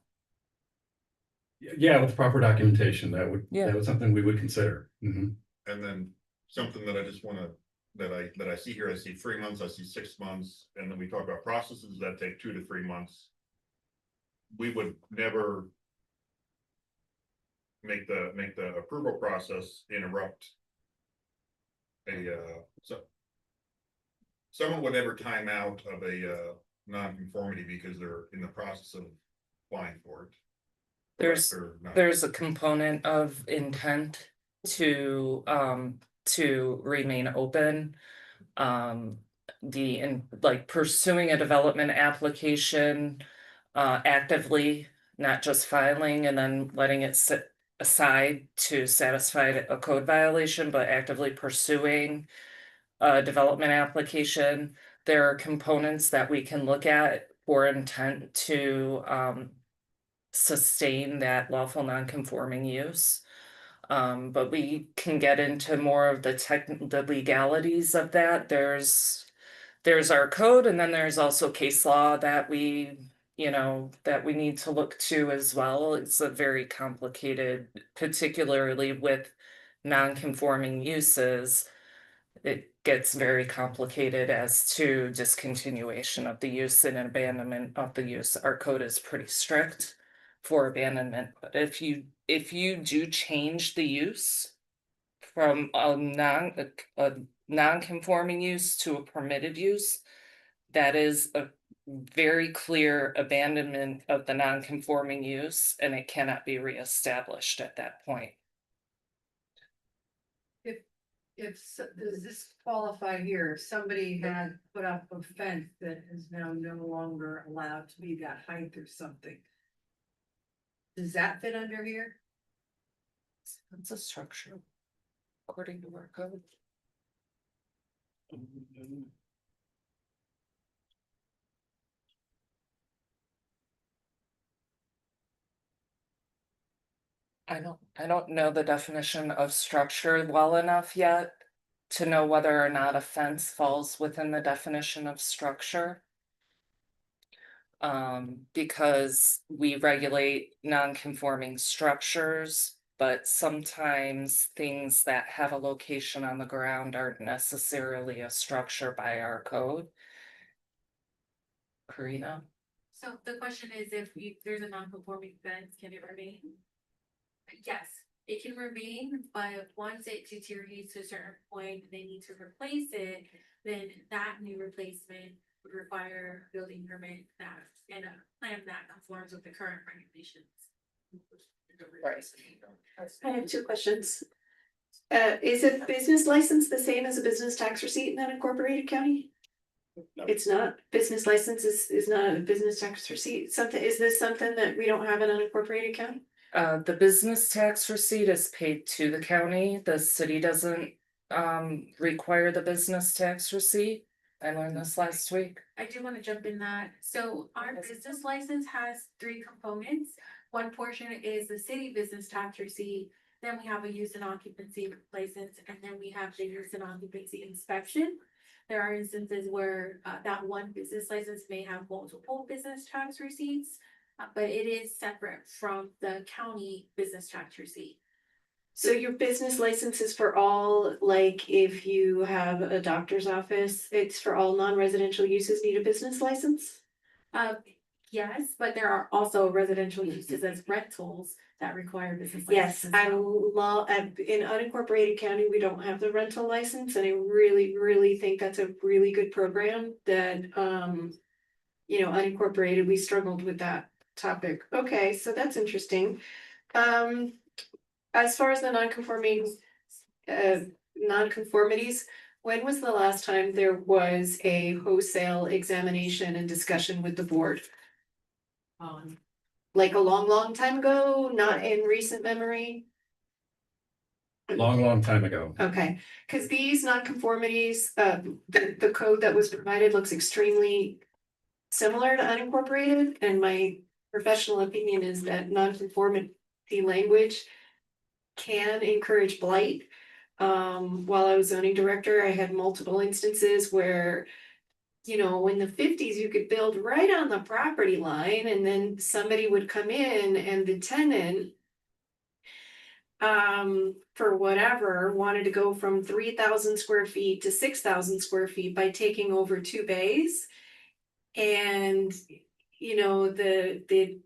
yeah, with proper documentation, that Yeah. was something we would consider. Mhm. And then something that I just wanna, that I see here, I see 3 months, I see 6 months, and then we talk about processes that take 2 to 3 months. We would never make the approval process interrupt someone would never time out of a non-conformity because they're in the process of applying for it. There's Correct or not? there's a component of intent to remain open. Like pursuing a development application actively, not just filing and then letting it sit aside to satisfy a code violation, but actively pursuing a development application. There are components that we can look at for intent to sustain that lawful non-conforming use. But we can get into more of the legalities of that. There's our code, and then there's also case law that we need to look to as well. It's a very complicated, particularly with non-conforming uses. It gets very complicated as to discontinuation of the use and abandonment of the use. Our code is pretty strict for abandonment, but if you do change the use from a non-conforming use to a permitted use, that is a very clear abandonment of the non-conforming use, and it cannot be reestablished at that point. Does this qualify here, if somebody had put up a fence that is now no longer allowed to be that height or something? Does that fit under here? It's a structure according to our code. I don't know the definition of structure well enough yet to know whether or not a fence falls within the definition of structure. Because we regulate non-conforming structures, but sometimes things that have a location on the ground aren't necessarily a structure by our code. Karina? So the question is, if there's a non-conforming fence, can it remain? Yes, it can remain, but once it deteriorates to a certain point, they need to replace it, then that new replacement would require a building permit that and a plan that conforms with the current regulations. Right. I have two questions. Is a business license the same as a business tax receipt in an incorporated county? No. It's not, business license is not a business tax receipt, is this something that we don't have in an unincorporated county? The business tax receipt is paid to the county. The city doesn't require the business tax receipt. I learned this last week. I do wanna jump in that. So our business license has three components. One portion is the city business tax receipt, then we have a use and occupancy license, and then we have the use and occupancy inspection. There are instances where that one business license may have multiple business tax receipts, but it is separate from the county business tax receipt. So your business license is for all, like if you have a doctor's office, it's for all non-residential uses need a business license? Yes, but there are also residential uses as rentals that require business Yes, licenses. in unincorporated county, we don't have the rental license, and I really think that's a really good program that, you know, unincorporated, we struggled with that topic. Okay, so that's interesting. As far as the nonconformities, when was the last time there was a wholesale examination and discussion with the board? Like a long time ago, not in recent memory? Long time ago. Okay, because these nonconformities, the code that was provided looks extremely similar to unincorporated, and my professional opinion is that nonconformity language can encourage blight. While I was zoning director, I had multiple instances where, you know, in the 50s, you could build right on the property line, and then somebody would come in and the tenant, for whatever, wanted to go from 3,000 square feet to 6,000 square feet by taking over 2 bays. And, you know, the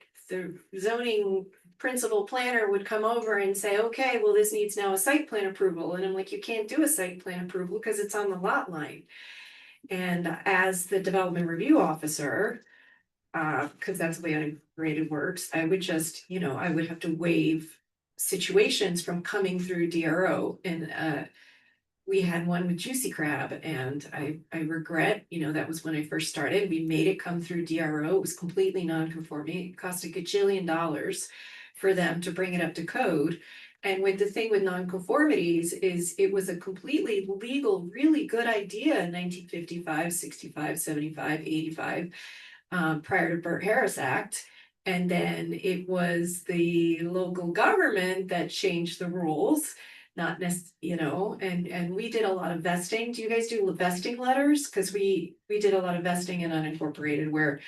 zoning principal planner would come over and say, okay, well, this needs now a site plan approval. And I'm like, you can't do a site plan approval because it's on the lot line. And as the development review officer, because that's the way unincorporated works, I would just, you know, I would have to waive situations from coming through DRO. And we had one with Juicy Crab, and I regret, you know, that was when I first started. We made it come through DRO. It was completely non-conforming. It cost $1 gajillion for them to bring it up to code. And with the thing with nonconformities is it was a completely legal, really good idea in 1955, 65, 75, 85, prior to Burt Harris Act. And then it was the local government that changed the rules, not necessarily, you know, and we did a lot of vesting. Do you guys do vesting letters? Because we did a lot of vesting in unincorporated where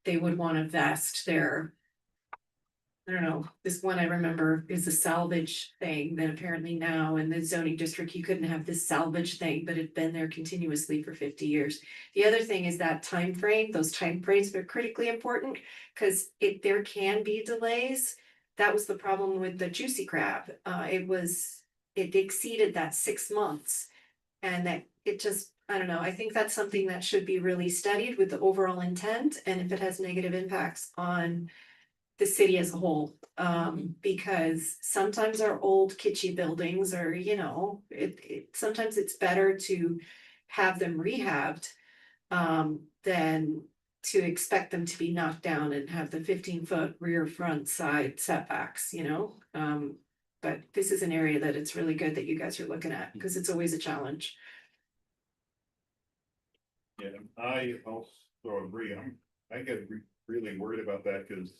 they would want to vest their, I don't know, this one I remember is a salvage thing that apparently now in the zoning district, you couldn't have this salvage thing, but it'd been there continuously for 50 years. The other thing is that time frame. Those time frames are critically important because there can be delays. That was the problem with the Juicy Crab. It exceeded that 6 months, and that it just, I don't know, I think that's something that should be really studied with the overall intent and if it has negative impacts on the city as a whole. Because sometimes our old kitschy buildings are, you know, sometimes it's better to have them rehabbed than to expect them to be knocked down and have the 15-foot rear, front, side setbacks, you know? But this is an area that it's really good that you guys are looking at because it's always a challenge. Yeah, I also agree. I get really worried about that because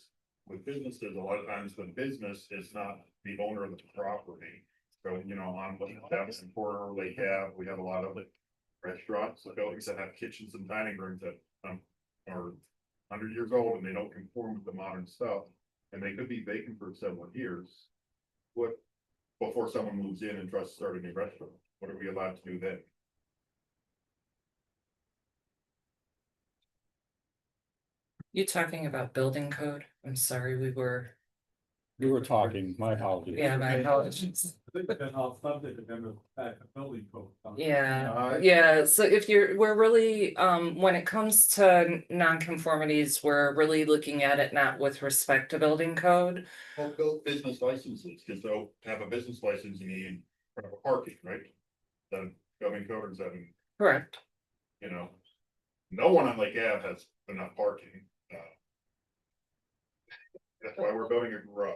with businesses, a lot of times the business is not the owner of the property. So, you know, on the Jackson corner, we have a lot of restaurants, buildings that have kitchens and dining rooms that are 100 years old and they don't conform with the modern stuff. And they could be vacant for several years. What, before someone moves in and tries to start a new restaurant, what are we allowed to do then? You talking about building code? I'm sorry, we were, We were talking, my apologies. yeah, my apologies. I think then I'll subject to them back to building code. Yeah, so we're really, when it comes to nonconformities, we're really looking at it not with respect to building code. Well, build business licenses, because they'll have a business license, you need parking, right? Then building code is that, Correct. you know, no one on Lake Ave has enough parking. That's why we're building a garage.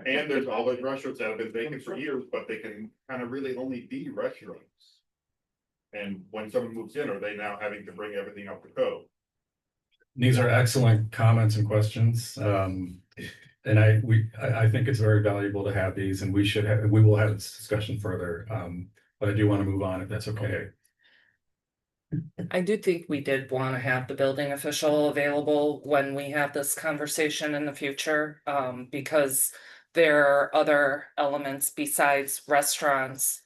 And there's all those restaurants that have been vacant for years, but they can kind of really only be restaurants. And when someone moves in, are they now having to bring everything up to code? These are excellent comments and questions. And I think it's very valuable to have these, and we will have this discussion further. But I do want to move on if that's okay. I do think we did want to have the building official available when we have this conversation in the future, because there are other elements besides restaurants,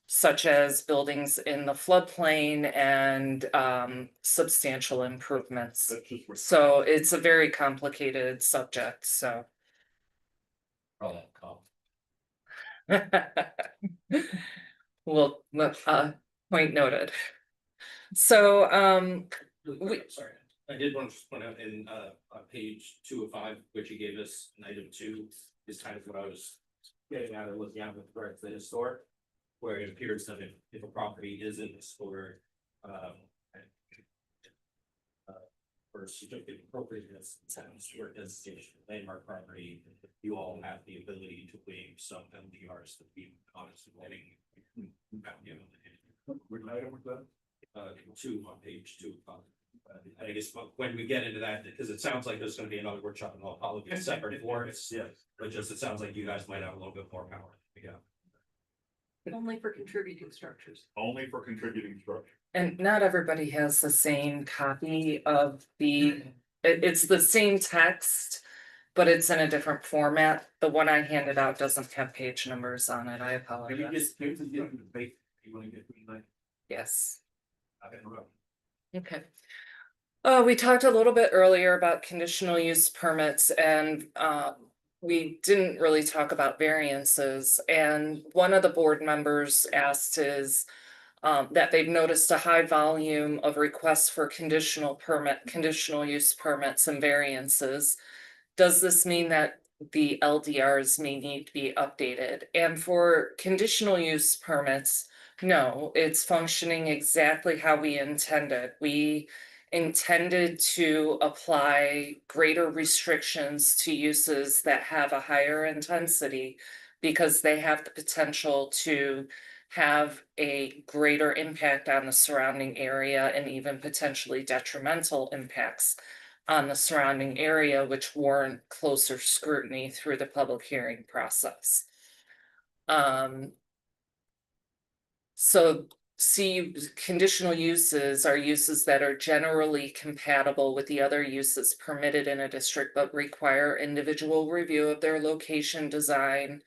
such as buildings in the floodplain and substantial improvements. That's just what. So it's a very complicated subject, so. All that call. Well, point noted. So, Sorry, I did want to just point out in on page 2 of 5, which you gave us in item 2, is kind of what I was getting at or looking at with regards to the historic, where it appears that if a property is in historic, for certificate of appropriateness, it's a historic designation, landmark property, you all have the ability to waive some MDRs that we honestly letting. Which item was that? 2 on page 2. I guess when we get into that, because it sounds like there's gonna be another workshop and I'll probably be separate for it. Yes. But just, it sounds like you guys might have a little bit more power. Yeah. Only for contributing structures. Only for contributing structure. and not everybody has the same copy of it's the same text, but it's in a different format. The one I handed out doesn't have page numbers on it. I apologize. Yes. Okay. We talked a little bit earlier about conditional use permits and we didn't really talk about variances. And one of the board members asked is that they've noticed a high volume of requests for conditional use permits and variances. Does this mean that the LDRs may need to be updated? And for conditional use permits, no, it's functioning exactly how we intended. We intended to apply greater restrictions to uses that have a higher intensity because they have the potential to have a greater impact on the surrounding area and even potentially detrimental impacts on the surrounding area, which warrant closer scrutiny through the public hearing process. So conditional uses are uses that are generally compatible with the other uses permitted in a district, but require individual review of their location, design,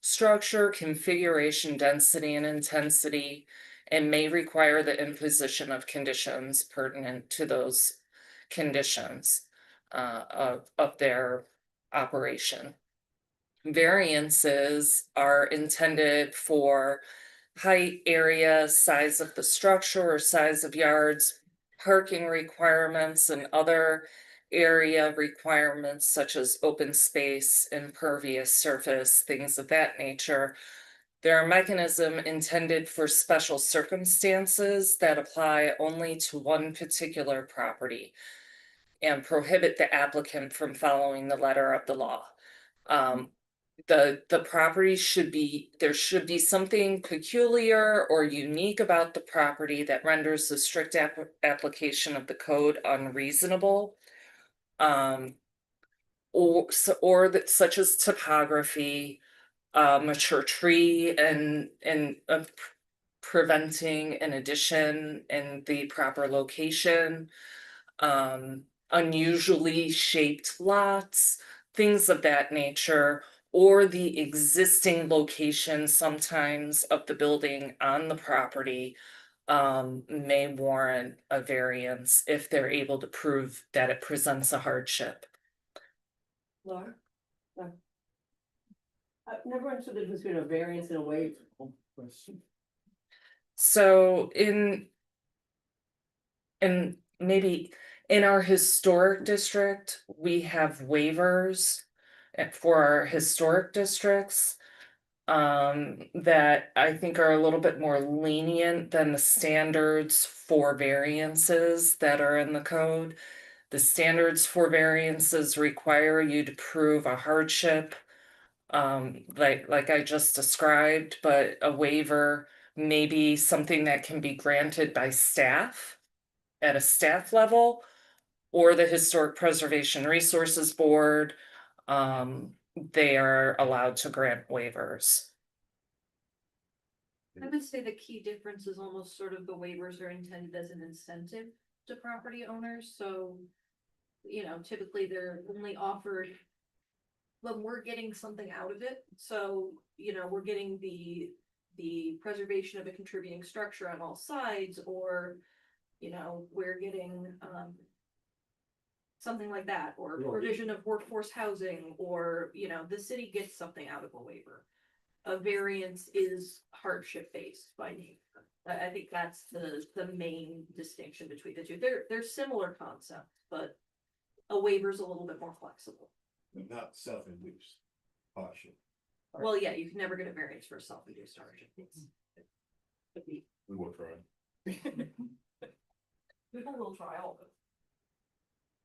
structure, configuration, density, and intensity, and may require the imposition of conditions pertinent to those conditions of their operation. Variances are intended for height, area, size of the structure or size of yards, parking requirements, and other area requirements such as open space, impervious surface, things of that nature. They're a mechanism intended for special circumstances that apply only to one particular property and prohibit the applicant from following the letter of the law. The property there should be something peculiar or unique about the property that renders the strict application of the code unreasonable. Such as topography, mature tree and preventing an addition in the proper location, unusually shaped lots, things of that nature, or the existing location sometimes of the building on the property may warrant a variance if they're able to prove that it presents a hardship. Laura? I've never understood the difference between a variance and a waiver. So maybe in our historic district, we have waivers for our historic districts that I think are a little bit more lenient than the standards for variances that are in the code. The standards for variances require you to prove a hardship. Like I just described, but a waiver may be something that can be granted by staff at a staff level or the Historic Preservation Resources Board. They are allowed to grant waivers. I would say the key difference is almost sort of the waivers are intended as an incentive to property owners, so. Typically they're only offered. When we're getting something out of it, so, we're getting the preservation of a contributing structure on all sides, or. We're getting, something like that, or provision of workforce housing, or, the city gets something out of a waiver. A variance is hardship based by nature. I think that's the main distinction between the two. They're similar concepts, but a waiver is a little bit more flexible. Not self-induced hardship. Well, yeah, you can never get a variance for a self-induced hardship. We will try. We'll try all of it.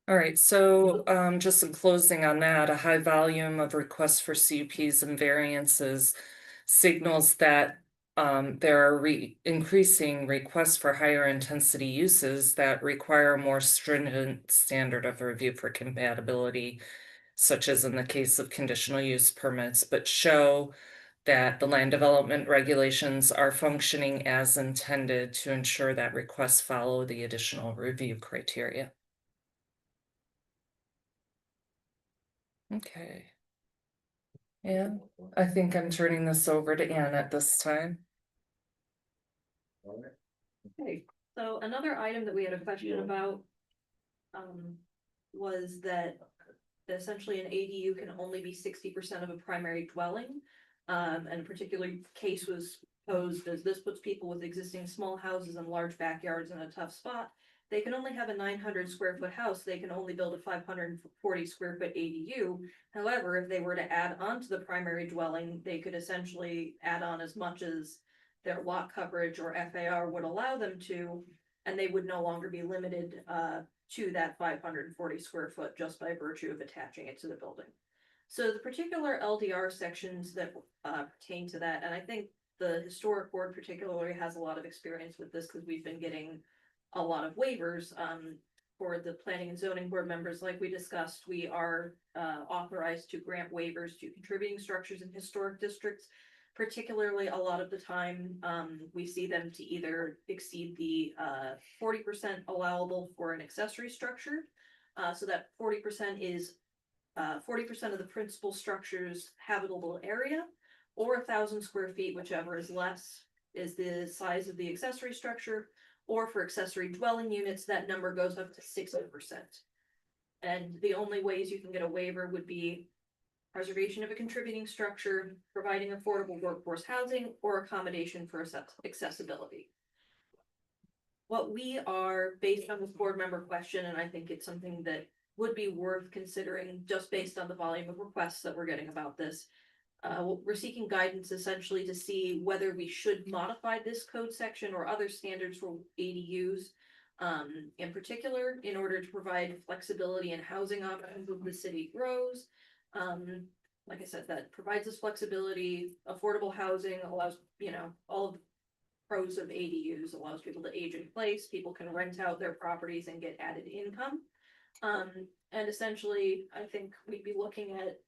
All right, so just in closing on that, a high volume of requests for CUPs and variances signals that there are increasing requests for higher intensity uses that require a more stringent standard of review for compatibility, such as in the case of conditional use permits, but show that the land development regulations are functioning as intended to ensure that requests follow the additional review criteria. Okay. And I think I'm turning this over to Ann at this time. Okay, so another item that we had a question about. Was that essentially an ADU can only be 60% of a primary dwelling. And a particular case was posed as this puts people with existing small houses and large backyards in a tough spot. They can only have a 900 square foot house. They can only build a 540 square foot ADU. However, if they were to add on to the primary dwelling, they could essentially add on as much as their lot coverage or FAR would allow them to, and they would no longer be limited to that 540 square foot just by virtue of attaching it to the building. So the particular LDR sections that pertain to that, and I think the historic board particularly has a lot of experience with this because we've been getting a lot of waivers for the planning and zoning board members. Like we discussed, we are authorized to grant waivers to contributing structures in historic districts. Particularly, a lot of the time, we see them to either exceed the 40% allowable for an accessory structure. So that 40% is 40% of the principal structure's habitable area, or 1,000 square feet, whichever is less, is the size of the accessory structure. Or for accessory dwelling units, that number goes up to 60%. And the only ways you can get a waiver would be preservation of a contributing structure, providing affordable workforce housing, or accommodation for accessibility. What we are, based on this board member question, and I think it's something that would be worth considering just based on the volume of requests that we're getting about this. We're seeking guidance essentially to see whether we should modify this code section or other standards for ADUs. In particular, in order to provide flexibility and housing options as the city grows. Like I said, that provides us flexibility, affordable housing, allows, all of the pros of ADUs, allows people to age in place, people can rent out their properties and get added income. And essentially, I think we'd be looking at,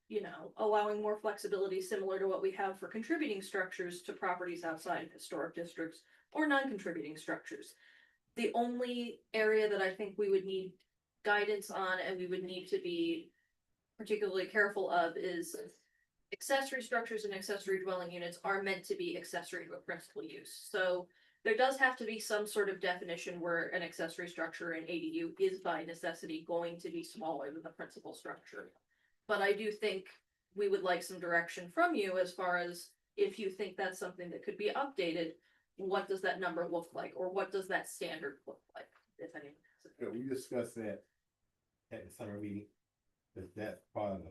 allowing more flexibility similar to what we have for contributing structures to properties outside of historic districts or non-contributing structures. The only area that I think we would need guidance on and we would need to be particularly careful of is accessory structures and accessory dwelling units are meant to be accessory to a principal use. So there does have to be some sort of definition where an accessory structure, an ADU, is by necessity going to be smaller than the principal structure. But I do think we would like some direction from you as far as if you think that's something that could be updated, what does that number look like? Or what does that standard look like, if anyone has it? We discussed that at the summer meeting. That's part of the.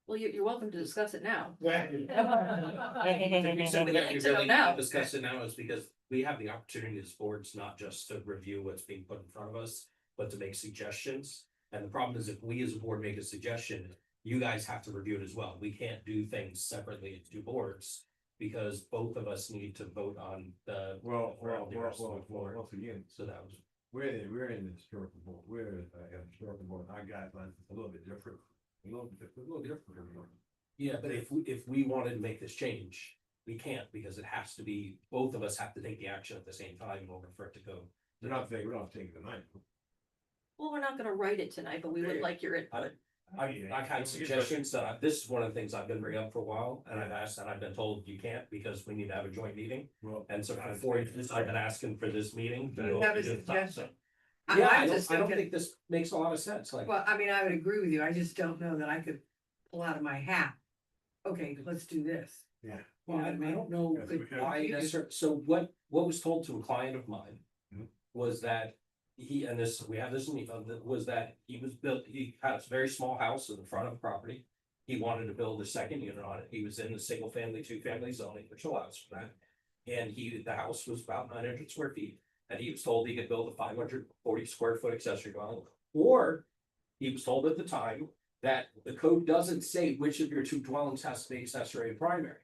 Well, you're welcome to discuss it now. So we really need to discuss it now is because we have the opportunity as boards not just to review what's being put in front of us, but to make suggestions. And the problem is if we as a board make a suggestion, you guys have to review it as well. We can't do things separately as two boards. Because both of us need to vote on the. Once again, So that was. we're in the historical board, we're in the historical board, our guidelines is a little bit different. A little different. from yours. Yeah, but if we wanted to make this change, we can't because it has to be, both of us have to take the action at the same time in order for it to go. We're not saying, we don't take it tonight. Well, we're not gonna write it tonight, but we would like your input. I've had suggestions that this is one of the things I've been bringing up for a while, and I've asked, and I've been told you can't because we need to have a joint meeting. Well, And so before I've been asking for this meeting. You have a suggestion? Yeah, I'm I just don't thinking- think this makes a lot of sense, like. Well, I mean, I would agree with you, I just don't know that I could pull out of my hat. Okay, let's do this. yeah. Well, I don't know Yes, we can. why necessarily, so what was told to a client of mine. Mhm. Was that he, and this, we have this in the, was that he had a very small house in the front of the property. He wanted to build a second unit on it, he was in the single family, 2-family zoning, which allows for that. And the house was about 900 square feet, and he was told he could build a 540 square foot accessory dwelling. Or he was told at the time that the code doesn't say which of your two dwellings has to be accessory and primary.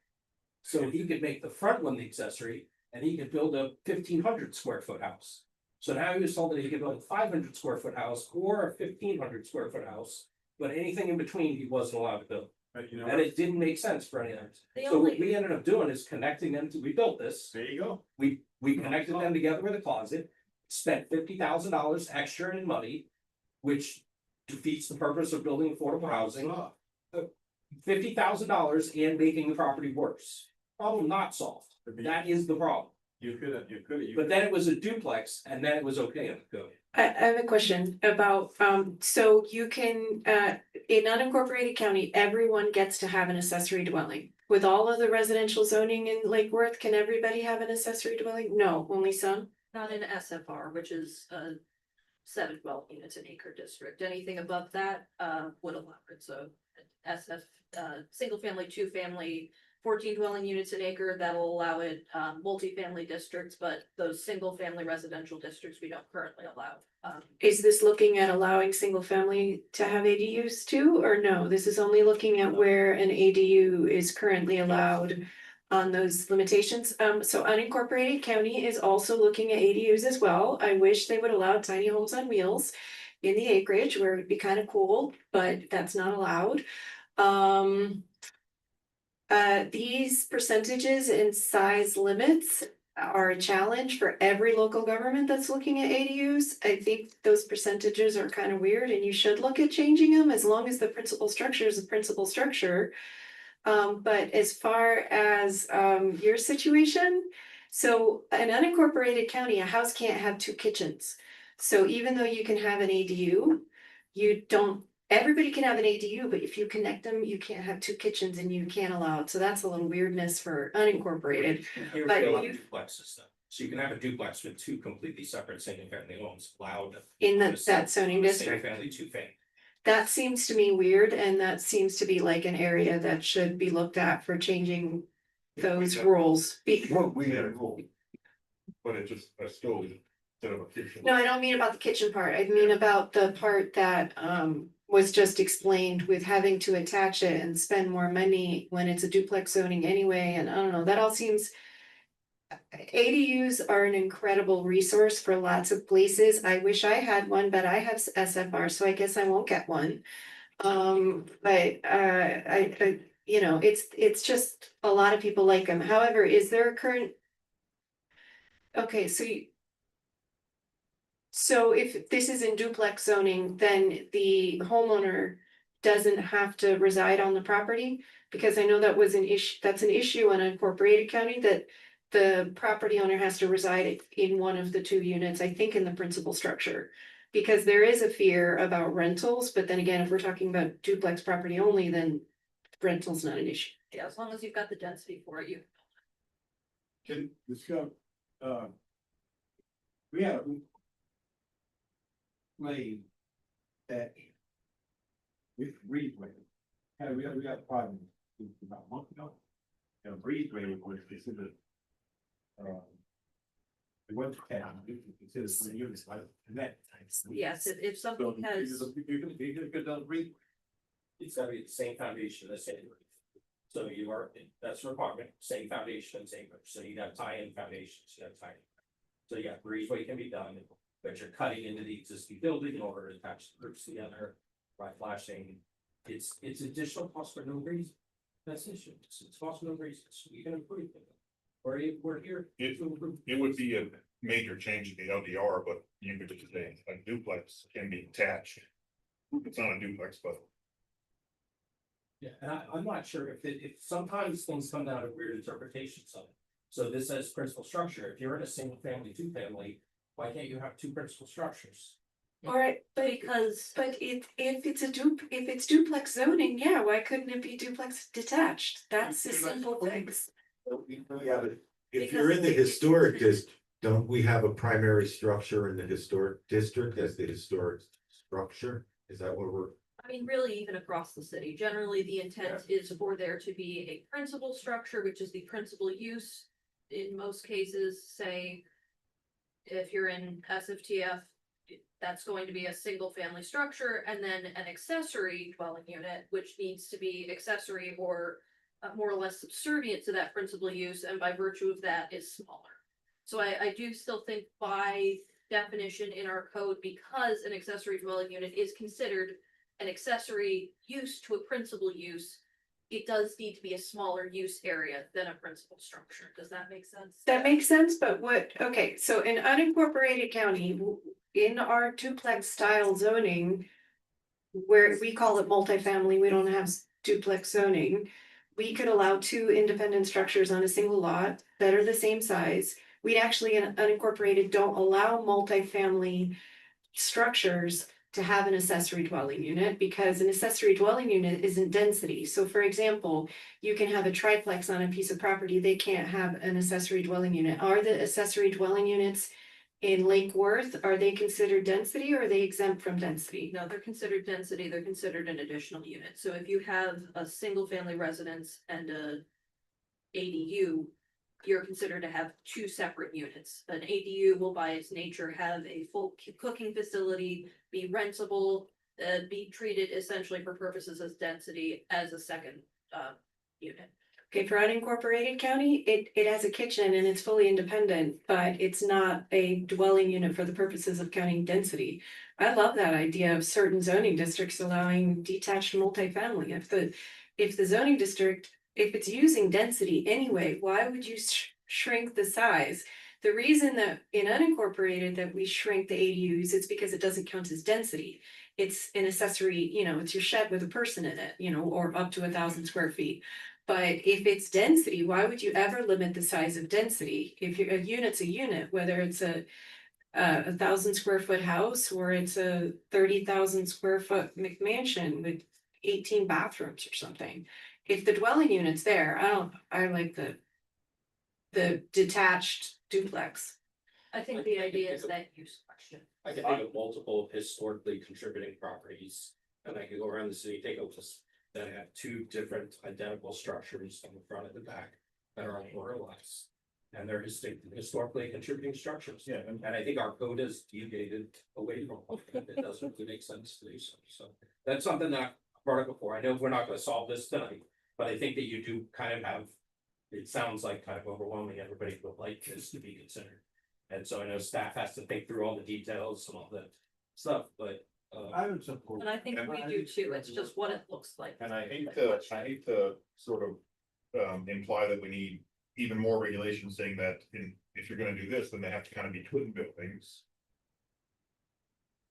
So he could make the front one the accessory, and he could build a 1,500 square foot house. So now he was told that he could build a 500 square foot house or a 1,500 square foot house, but anything in between he wasn't allowed to build. But you know, And it didn't make sense for any of them. The So what only- we ended up doing is connecting them to, we built this, there you go. we connected them together with a closet, spent $50,000 extra in money, which defeats the purpose of building affordable housing. $50,000 and making the property worse. Problem not solved. That is the problem. You could have. But then it was a duplex and then it was okay in the code. I have a question about, so you can, in unincorporated county, everyone gets to have an accessory dwelling. With all of the residential zoning in Lake Worth, can everybody have an accessory dwelling? No, only some? Not in SFR, which is 7 dwelling units an acre district. Anything above that would allow it. So SF, single family, 2-family, 14 dwelling units an acre, that'll allow it, multifamily districts, but those single family residential districts we don't currently allow. Is this looking at allowing single family to have ADUs too, or no? This is only looking at where an ADU is currently allowed on those limitations. So unincorporated county is also looking at ADUs as well. I wish they would allow tiny homes on wheels in the acreage where it'd be kind of cool, but that's not allowed. These percentages and size limits are a challenge for every local government that's looking at ADUs. I think those percentages are kind of weird and you should look at changing them as long as the principal structure is a principal structure. But as far as your situation, so an unincorporated county, a house can't have 2 kitchens. So even though you can have an ADU, you don't, everybody can have an ADU, but if you connect them, you can't have 2 kitchens and you can't allow it. So that's a little weirdness for unincorporated. Here But we allow you- duplexes though. So you can have a duplex with 2 completely separate single family homes allowed. In on a that zoning single district. Family, 2-family. That seems to me weird and that seems to be like an area that should be looked at for changing those rules. We had a rule. But it just, a stove instead of a kitchen. No, I don't mean about the kitchen part. I mean about the part that was just explained with having to attach it and spend more money when it's a duplex zoning anyway, and I don't know, that all seems. ADUs are an incredible resource for lots of places. I wish I had one, but I have SFR, so I guess I won't get one. But I you know, it's just a lot of people like them. However, is there a current? Okay, so if this is in duplex zoning, then the homeowner doesn't have to reside on the property? Because I know that was an issue, that's an issue in unincorporated county, that the property owner has to reside in one of the 2 units, I think in the principal structure. Because there is a fear about rentals, but then again, if we're talking about duplex property only, then rental's not an issue. Yeah, as long as you've got the density for it, you. Can discuss, we had a play that with breezeway. We got a problem about a month ago. And breezeway was considered It went to 10, you can consider 3 units, like, net. Yes, if So something has, you could don't read. It's gotta be the same foundation, the same roof. So you are, that's a requirement, same foundation, same roof, so you got tie-in foundations, you got tie-in. So yeah, breezeway can be done, but you're cutting into the existing building in order to attach the roofs together by flashing. It's additional cost for no reason. That's the issue, it's cost for no reason, so you can improve it. We're here. It would be a major change in the LDR, but you could just say a duplex can be attached. It's not a duplex, but Yeah, and I'm not sure if sometimes things come down to weird interpretations of it. So this says principal structure, if you're in a single family, 2-family, why can't you have 2 principal structures? Alright, because but if it's if it's duplex zoning, yeah, why couldn't it be duplex detached? That's a simple fix. Yeah, but if you're in the historic district, don't we have a primary structure in the historic district as the historic structure? Is that what we're? I mean, really, even across the city, generally the intent is for there to be a principal structure, which is the principal use. In most cases, say, if you're in SFTF, that's going to be a single family structure, and then an accessory dwelling unit, which needs to be accessory or more or less subservient to that principal use, and by virtue of that is smaller. So I do still think by definition in our code, because an accessory dwelling unit is considered an accessory use to a principal use, it does need to be a smaller use area than a principal structure. Does that make sense? That makes sense, but okay, so in unincorporated county, in our duplex style zoning, where we call it multifamily, we don't have duplex zoning. We could allow 2 independent structures on a single lot that are the same size. We actually in unincorporated don't allow multifamily structures to have an accessory dwelling unit because an accessory dwelling unit isn't density. So for example, you can have a triplex on a piece of property, they can't have an accessory dwelling unit. Are the accessory dwelling units in Lake Worth, are they considered density or are they exempt from density? No, they're considered density, they're considered an additional unit. So if you have a single family residence and a ADU, you're considered to have 2 separate units. An ADU will by its nature have a full cooking facility, be rentable, be treated essentially for purposes as density as a second unit. Okay, for unincorporated county, it has a kitchen and it's fully independent, but it's not a dwelling unit for the purposes of counting density. I love that idea of certain zoning districts allowing detached multifamily. If the zoning district, if it's using density anyway, why would you shrink the size? The reason that in unincorporated that we shrink the ADUs, it's because it doesn't count as density. It's an accessory, it's your shed with a person in it, or up to 1,000 square feet. But if it's density, why would you ever limit the size of density? If a unit's a unit, whether it's a 1,000 square foot house or it's a 30,000 square foot McMansion with 18 bathrooms or something. If the dwelling unit's there, I like the detached duplex. I think the idea is that use question. I can think of multiple historically contributing properties, and I could go around the city, take a list that have 2 different identical structures on the front and the back that are more or less. And they're historically contributing structures. Yeah, And I think our code is deviated away from it. It doesn't really make sense to do so. So that's something that I brought up before. I know we're not gonna solve this tonight, but I think that you do kind of have, it sounds like kind of overwhelming. Everybody would like this to be considered. And so I know staff has to think through all the details and all that stuff, but I would support. And I think we do too. It's just what it looks like. And I hate to sort of imply that we need even more regulations saying that if you're gonna do this, then they have to kind of be twin buildings.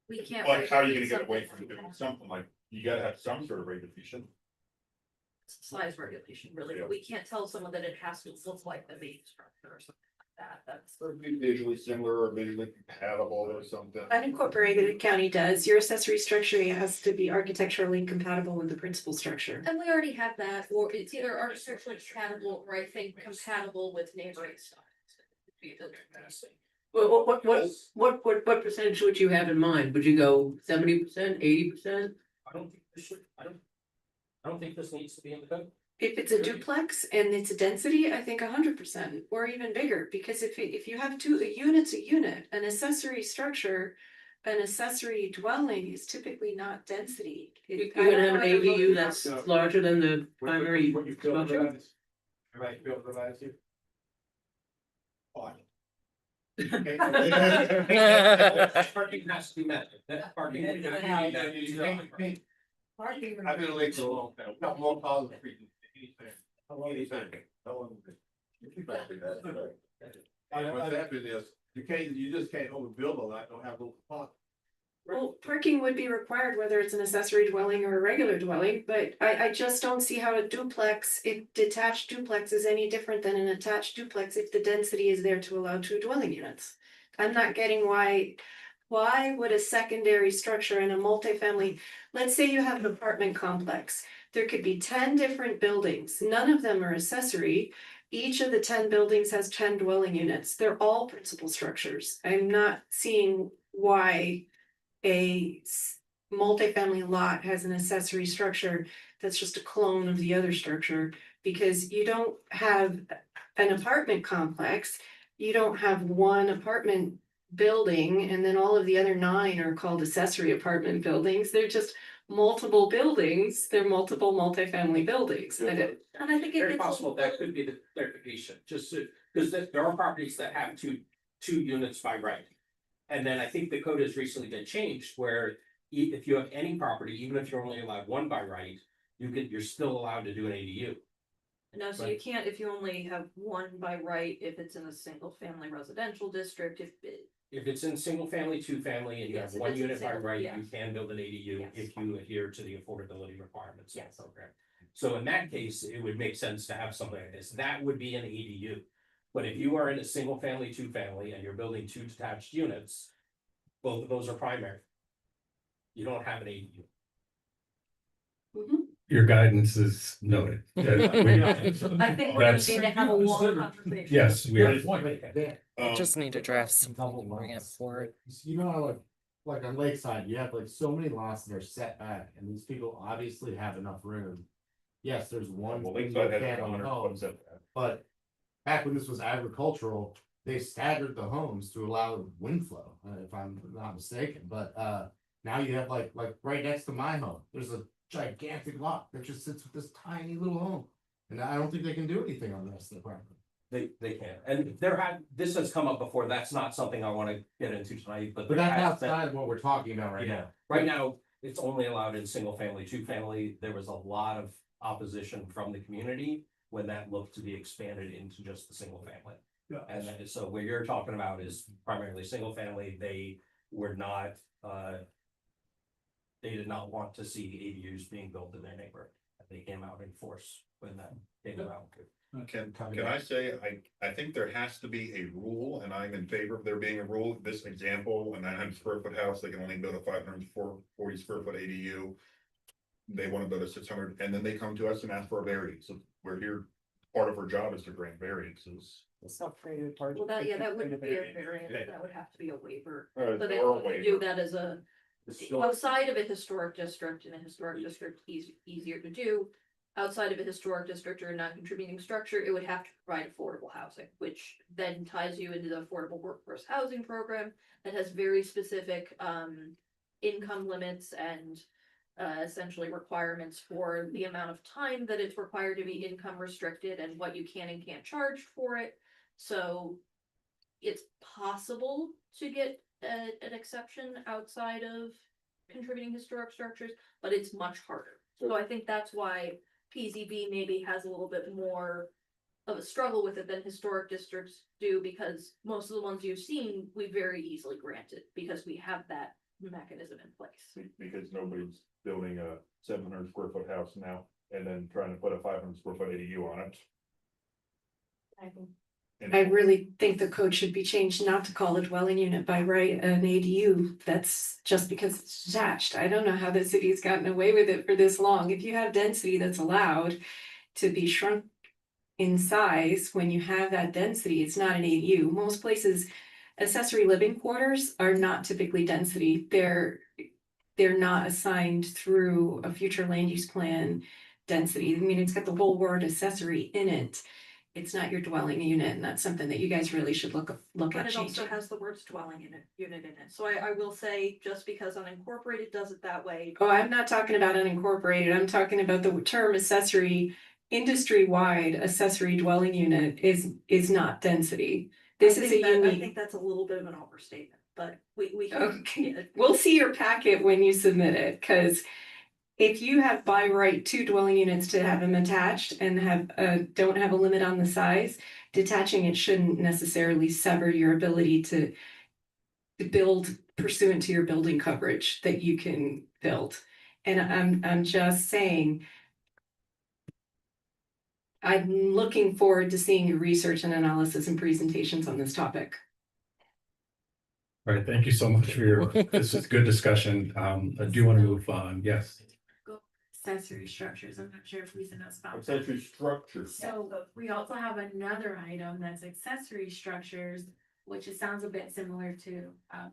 We can't. But how are you gonna regulate get away something from doing something like, you gotta have some sort of regulation. Size regulation, really, Yeah. but we can't tell someone that it has to look like the main structure or something like that. That's. Or be visually similar or visually compatible or something. Unincorporated county does, your accessory structure has to be architecturally compatible with the principal structure. And we already have that, or it's either architecturally compatible or I think compatible with neighboring stuff. Well, what percentage would you have in mind? Would you go 70%, 80%? I don't think this needs to be in the code. If it's a duplex and it's a density, I think 100% or even bigger, because if you have two, a unit's a unit, an accessory structure. An accessory dwelling is typically not density. You I would don't have know an what the ADU road that's costs. larger than the primary What you feel about structure. this? Everybody feel about this here? Fine. Parking has to be met, that parking. I've been awake for a long time, got more calls than freaking anything. What happened is, you just can't overbuild a lot, don't have little park. Well, parking would be required whether it's an accessory dwelling or a regular dwelling, but I just don't see how a duplex, if detached duplex is any different than an attached duplex if the density is there to allow two dwelling units. I'm not getting why would a secondary structure in a multifamily, let's say you have an apartment complex. There could be 10 different buildings, none of them are accessory. Each of the 10 buildings has 10 dwelling units. They're all principal structures. I'm not seeing why a multifamily lot has an accessory structure that's just a clone of the other structure, because you don't have an apartment complex, you don't have one apartment building and then all of the other 9 are called accessory apartment buildings. They're just multiple buildings, they're multiple multifamily buildings. And I think it Very gets. possible that could be the clarification, just because there are properties that have two units by right. And then I think the code has recently been changed where if you have any property, even if you're only allowed one by right, you're still allowed to do an ADU. No, so you can't, if you only have one by right, if it's in a single family residential district, If it's in single family, two family, and you have Yes, if one it's in unit by single, right, yeah. you can build an ADU Yes. if you adhere to the affordability requirements of Yes. the program. So in that case, it would make sense to have something like this. That would be an ADU. But if you are in a single family, two family, and you're building 2 detached units, both of those are primary. You don't have an ADU. Your guidance is noted. I think we're gonna That's- need to have a long conversation. Yes, we are. I just need to draft something and bring it forward. You know how like on Lakeside, you have like so many lots that are set back and these people obviously have enough room. Yes, there's one. Well, thing Lakeside you has can't own 100 homes, foot setback. but back when this was agricultural, they staggered the homes to allow wind flow, if I'm not mistaken, but now you have like right next to my home, there's a gigantic lot that just sits with this tiny little home. And I don't think they can do anything on the rest of the property. They can, and this has come up before, that's not something I wanna get into tonight, but. But there that's has been- outside of what we're talking about right Yeah, now. right now, it's only allowed in single family, two family, there was a lot of opposition from the community. When that looked to be expanded into just the single family. Yeah. And that is, so what you're talking about is primarily single family, they were not, they did not want to see ADUs being built in their neighborhood. They came out in force when that came about. Can I say, I think there has to be a rule, and I'm in favor of there being a rule, this example, a 900 square foot house, they can only build a 540 square foot ADU. They want to build a 600, and then they come to us and ask for a variance, so we're here, part of our job is to grant variances. Well, that wouldn't be a variance, that would have to be a waiver, Or but they a want to do waiver. that as a. Outside of a historic district, in a historic district, easier to do. Outside of a historic district or a non-contributing structure, it would have to provide affordable housing, which then ties you into the affordable workforce housing program. That has very specific income limits and essentially requirements for the amount of time that it's required to be income restricted and what you can and can't charge for it. So it's possible to get an exception outside of contributing historic structures, but it's much harder. So I think that's why PZB maybe has a little bit more of a struggle with it than historic districts do, because most of the ones you've seen, we very easily grant it because we have that mechanism in place. Because nobody's building a 700 square foot house now, and then trying to put a 500 square foot ADU on it. I really think the code should be changed not to call a dwelling unit by right an ADU. That's just because it's detached. I don't know how the city's gotten away with it for this long. If you have density that's allowed to be shrunk in size, when you have that density, it's not an ADU. Most places, accessory living quarters are not typically density. They're not assigned through a future land use plan. density. I mean, it's got the whole word accessory in it. It's not your dwelling unit, and that's something that you guys really should look But at it also changing. has the words dwelling unit in it, so I will say, just because unincorporated does it that way. Oh, I'm not talking about unincorporated, I'm talking about the term accessory. Industry-wide accessory dwelling unit is not density. This is a I unique. think that's a little bit of an overstatement, but we. Okay, we'll see your packet when you submit it, cause if you have by right 2 dwelling units to have them attached and have, don't have a limit on the size, detaching it shouldn't necessarily sever your ability to build pursuant to your building coverage that you can build. And I'm just saying, I'm looking forward to seeing your research and analysis and presentations on this topic. All right, thank you so much for this is good discussion. I do want to move on. Yes. Accessory structures, I'm not sure if Lisa knows about. Accessory structures. So we also have another item that's accessory structures, which it sounds a bit similar to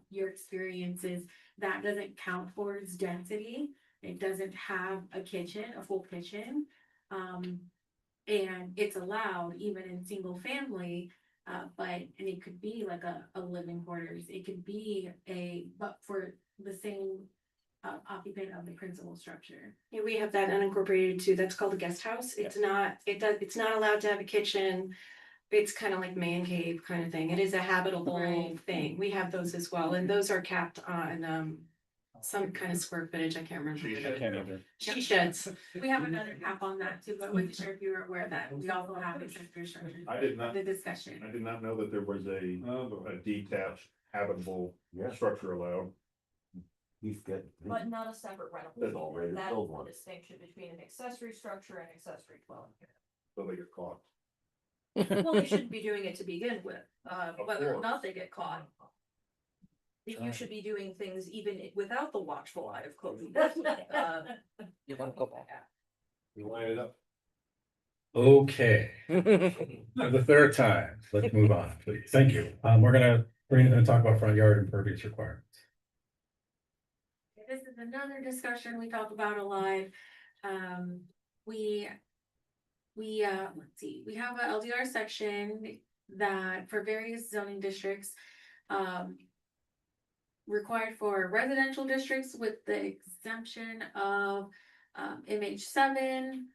your experiences. That doesn't count towards density. It doesn't have a kitchen, a full kitchen. And it's allowed even in single family, and it could be like a living quarters. It could be but for the same occupant of the principal structure. Yeah, we have that unincorporated too. That's called a guest house. It's not, it's not allowed to have a kitchen. It's kind of like man cave kind of thing. It is a habitable Right. thing. We have those as well, and those are capped on some kind of square footage. I can't remember. She sheds. We have another cap on that too, but I wasn't sure if you were aware that we also have accessory structures. I did not, The discussion. I did not know that there was a detached habitable structure allowed. He's good. But not a separate rental. That's all right, That's build the one. distinction between an accessory structure and accessory dwelling So they get caught. unit. Well, they shouldn't be doing it to begin with, whether or course. not they get caught. You should be doing things even without the watchful eye of code. You wanna go back? You line it up. Okay, for the third time, let's move on, please. Thank you. We're gonna talk about front yard impervious requirements. This is another discussion we talk about a lot. We let's see, we have a LDR section that for various zoning districts, required for residential districts with the exemption of, MH7,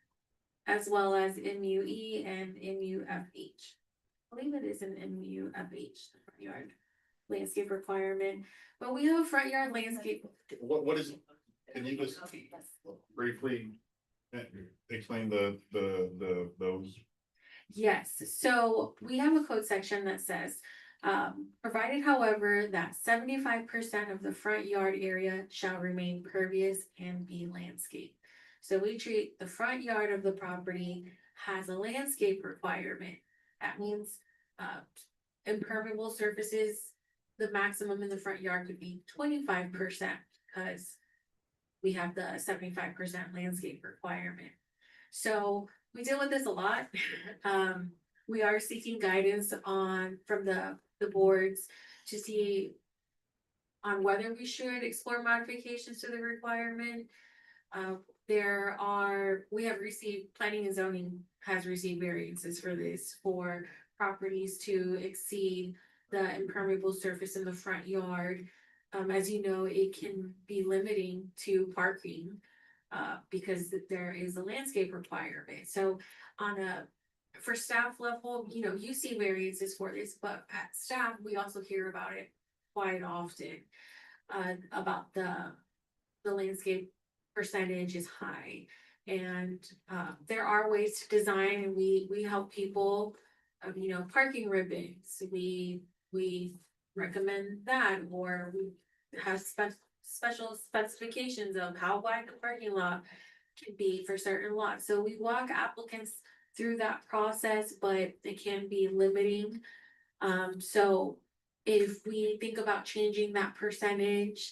as well as MUE and MUFH. I believe it is an MUFH, the front yard landscape requirement, but we have a front yard landscape. What is, can you just briefly explain those? Yes, so we have a code section that says, provided however, that 75% of the front yard area shall remain pervious and be landscaped. So we treat the front yard of the property has a landscape requirement. That means, impermeable surfaces, the maximum in the front yard could be 25%, because we have the 75% landscape requirement. So we deal with this a lot. We are seeking guidance from the boards to see on whether we should explore modifications to the requirement. We have received, planning and zoning has received variances for this, for properties to exceed the impermeable surface in the front yard. As you know, it can be limiting to parking, because there is a landscape requirement. So for staff level, you see variances for this, but at staff, we also hear about it quite often. About the landscape percentage is high, and there are ways to design, and we help people. Parking ribbons, we recommend that, or we have special specifications of how wide the parking lot can be for certain lots. So we walk applicants through that process, but it can be limiting. So if we think about changing that percentage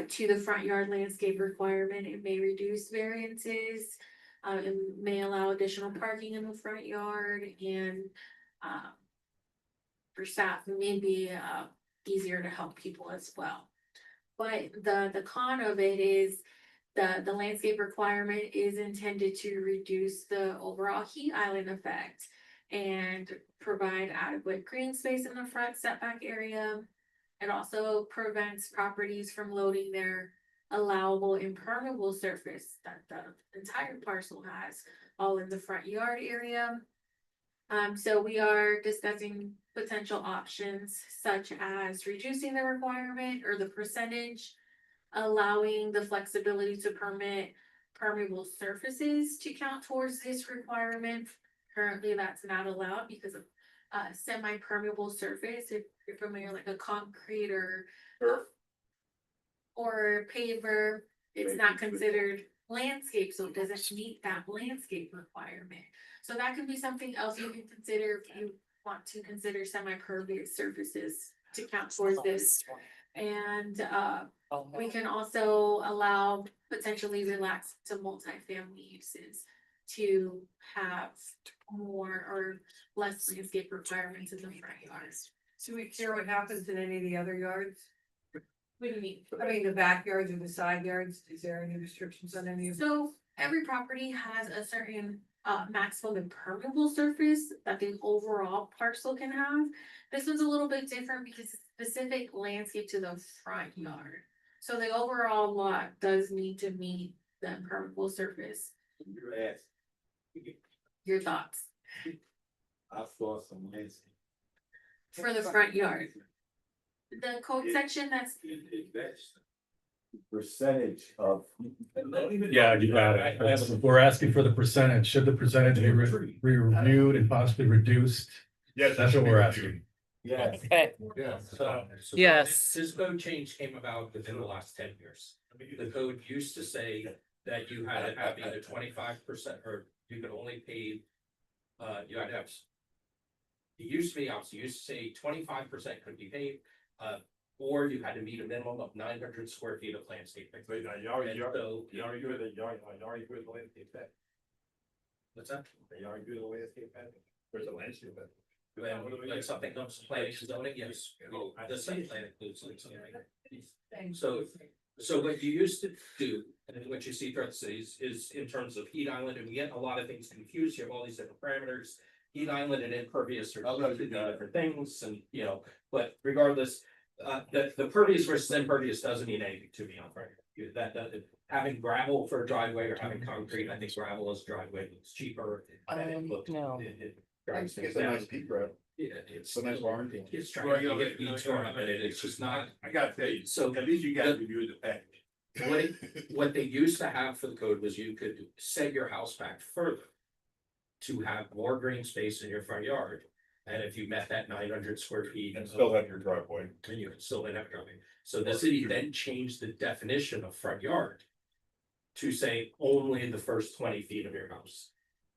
to the front yard landscape requirement, it may reduce variances. It may allow additional parking in the front yard, and for staff, it may be easier to help people as well. But the con of it is The landscape requirement is intended to reduce the overall heat island effect and provide adequate green space in the front setback area. It also prevents properties from loading their allowable impermeable surface that the entire parcel has all in the front yard area. So we are discussing potential options such as reducing the requirement or the percentage, allowing the flexibility to permit permeable surfaces to count towards this requirement. Currently, that's not allowed because of semi-permeable surface, if you're familiar, like a concrete or paver, it's not considered landscape, so it doesn't meet that landscape requirement. So that could be something else you can consider if you want to consider semi-pervious surfaces to count towards this. And we can also allow potentially relax to multifamily uses to have more or less landscape requirements in the front yards. So we care what happens in any of the other yards? What do you mean? I mean, the backyards or the side yards, is there any restrictions on any of? So every property has a certain maximum impermeable surface that the overall parcel can have. This one's a little bit different because it's specific landscape to the front yard. So the overall lot does need to meet the impermeable surface. Your thoughts I saw some landscape. for the front yard? The code section that's Percentage of. Yeah, you got it. We're asking for the percentage. Should the percentage be reviewed and possibly reduced? Yes, That's what we're asking. Yes. Okay, Yeah. So yes. This code change came about within the last 10 years. The code used to say that you had to have either 25% or you could only pay, you had to have. It used to be, obviously, used to say 25% could be paid, or you had to meet a minimum of 900 square feet of landscaping. Wait, now, you already, And you so- already good at, you already good at the landscape plan. What's that? You already good at the landscape plan. Where's the landscape plan? When something comes to planning and zoning, yes, the site plan includes something. So what you used to do, and what you see throughout the cities, is in terms of heat island, and we get a lot of things confused, you have all these different parameters. Heat island and impervious are two different things, and but regardless, the pervious versus impervious doesn't mean anything to me on front. That having gravel for a driveway or having concrete, I think gravel is driveway, it's cheaper. And it looks, No. it drives things It's a down. nice peak road. Yeah, it's a nice barn. It's trying to get weeds torn up in it, it's just not. I gotta tell you, So at least you guys reviewed the package. What they used to have for the code was you could set your house back further. To have more green space in your front yard, and if you met that 900 square feet. And still have your driveway. Then you can still end up driving. So the city then changed the definition of front yard. To say only the first 20 feet of your house.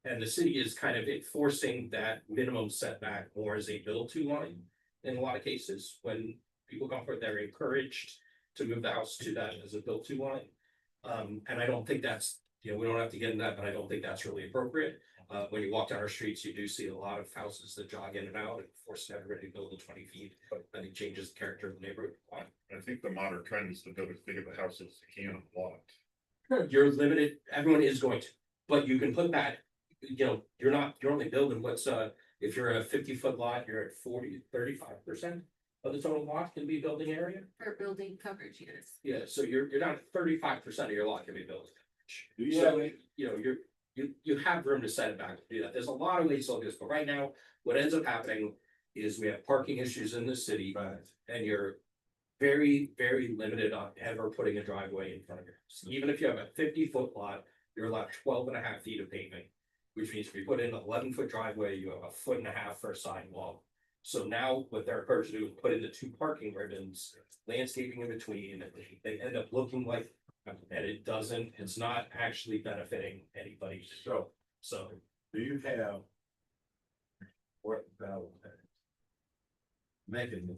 And the city is kind of enforcing that minimum setback more as a build to line. In a lot of cases, when people come forward, they're encouraged to move the house to that as a build to line. And I don't think that's, we don't have to get into that, but I don't think that's really appropriate. When you walk down our streets, you do see a lot of houses that jog in and out and force everybody to build to 20 feet. I think changes the character of the neighborhood. I think the modern trend is to build as big of a house as you can on a lot. You're limited, everyone is going to, but you can put that, you're only building what's, if you're a 50-foot lot, you're at 35% of the total lot can be building area. For building coverage, yes. Yeah, so you're down to 35% of your lot can be building coverage. Do you So, have you have room to set it back to do that. There's a lot of ways to look at this, but right now, what ends up happening is we have parking issues in the city. And you're very, very limited on ever putting a driveway in front of your house. Even if you have a 50-foot lot, you're allowed 12.5 feet of pavement. Which means if you put in an 11-foot driveway, you have 1.5 feet for a sidewalk. So now what they're encouraged to do is put in the 2 parking ribbons, landscaping in between, and they end up looking like, and it doesn't, it's not actually benefiting anybody. So Do you have? What value mechanism?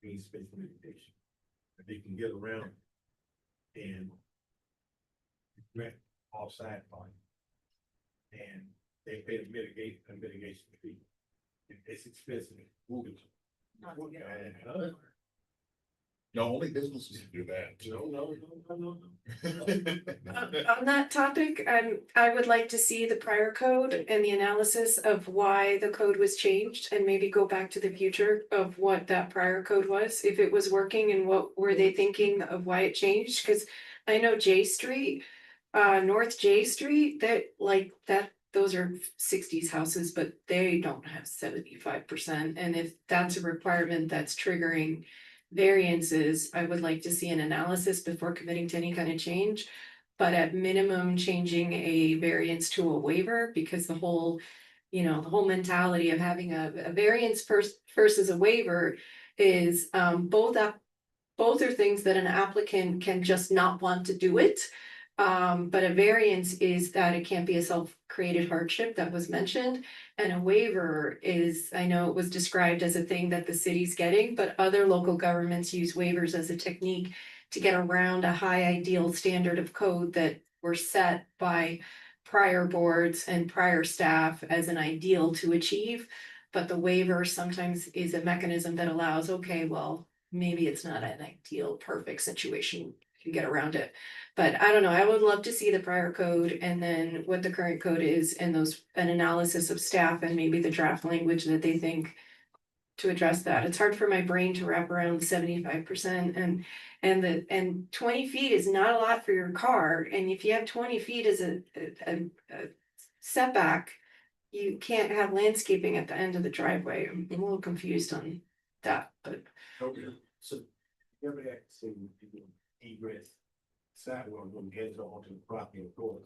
Green space mitigation. That they can get around. And. Rent offside fund. And they pay the mitigation fee. It's expensive, moving. No, only businesses can do that. On that topic, I would like to see the prior code and the analysis of why the code was changed and maybe go back to the future of what that prior code was, if it was working and what were they thinking of why it changed, cause I know J Street, North J Street, those are sixties houses, but they don't have 75%, and if that's a requirement that's triggering variances, I would like to see an analysis before committing to any kind of change. But at minimum, changing a variance to a waiver, because the whole mentality of having a variance versus a waiver is both are things that an applicant can just not want to do it. But a variance is that it can't be a self-created hardship that was mentioned. And a waiver is, I know it was described as a thing that the city's getting, but other local governments use waivers as a technique to get around a high ideal standard of code that were set by prior boards and prior staff as an ideal to achieve. But the waiver sometimes is a mechanism that allows, okay, well, maybe it's not an ideal, perfect situation, you can get around it. But I don't know, I would love to see the prior code and then what the current code is and an analysis of staff and maybe the draft language that they think to address that. It's hard for my brain to wrap around 75% and 20 feet is not a lot for your car. And if you have 20 feet as a setback, you can't have landscaping at the end of the driveway. I'm a little confused on that, but. Okay, so you ever had to egress sidewalk when heads onto the property, of course,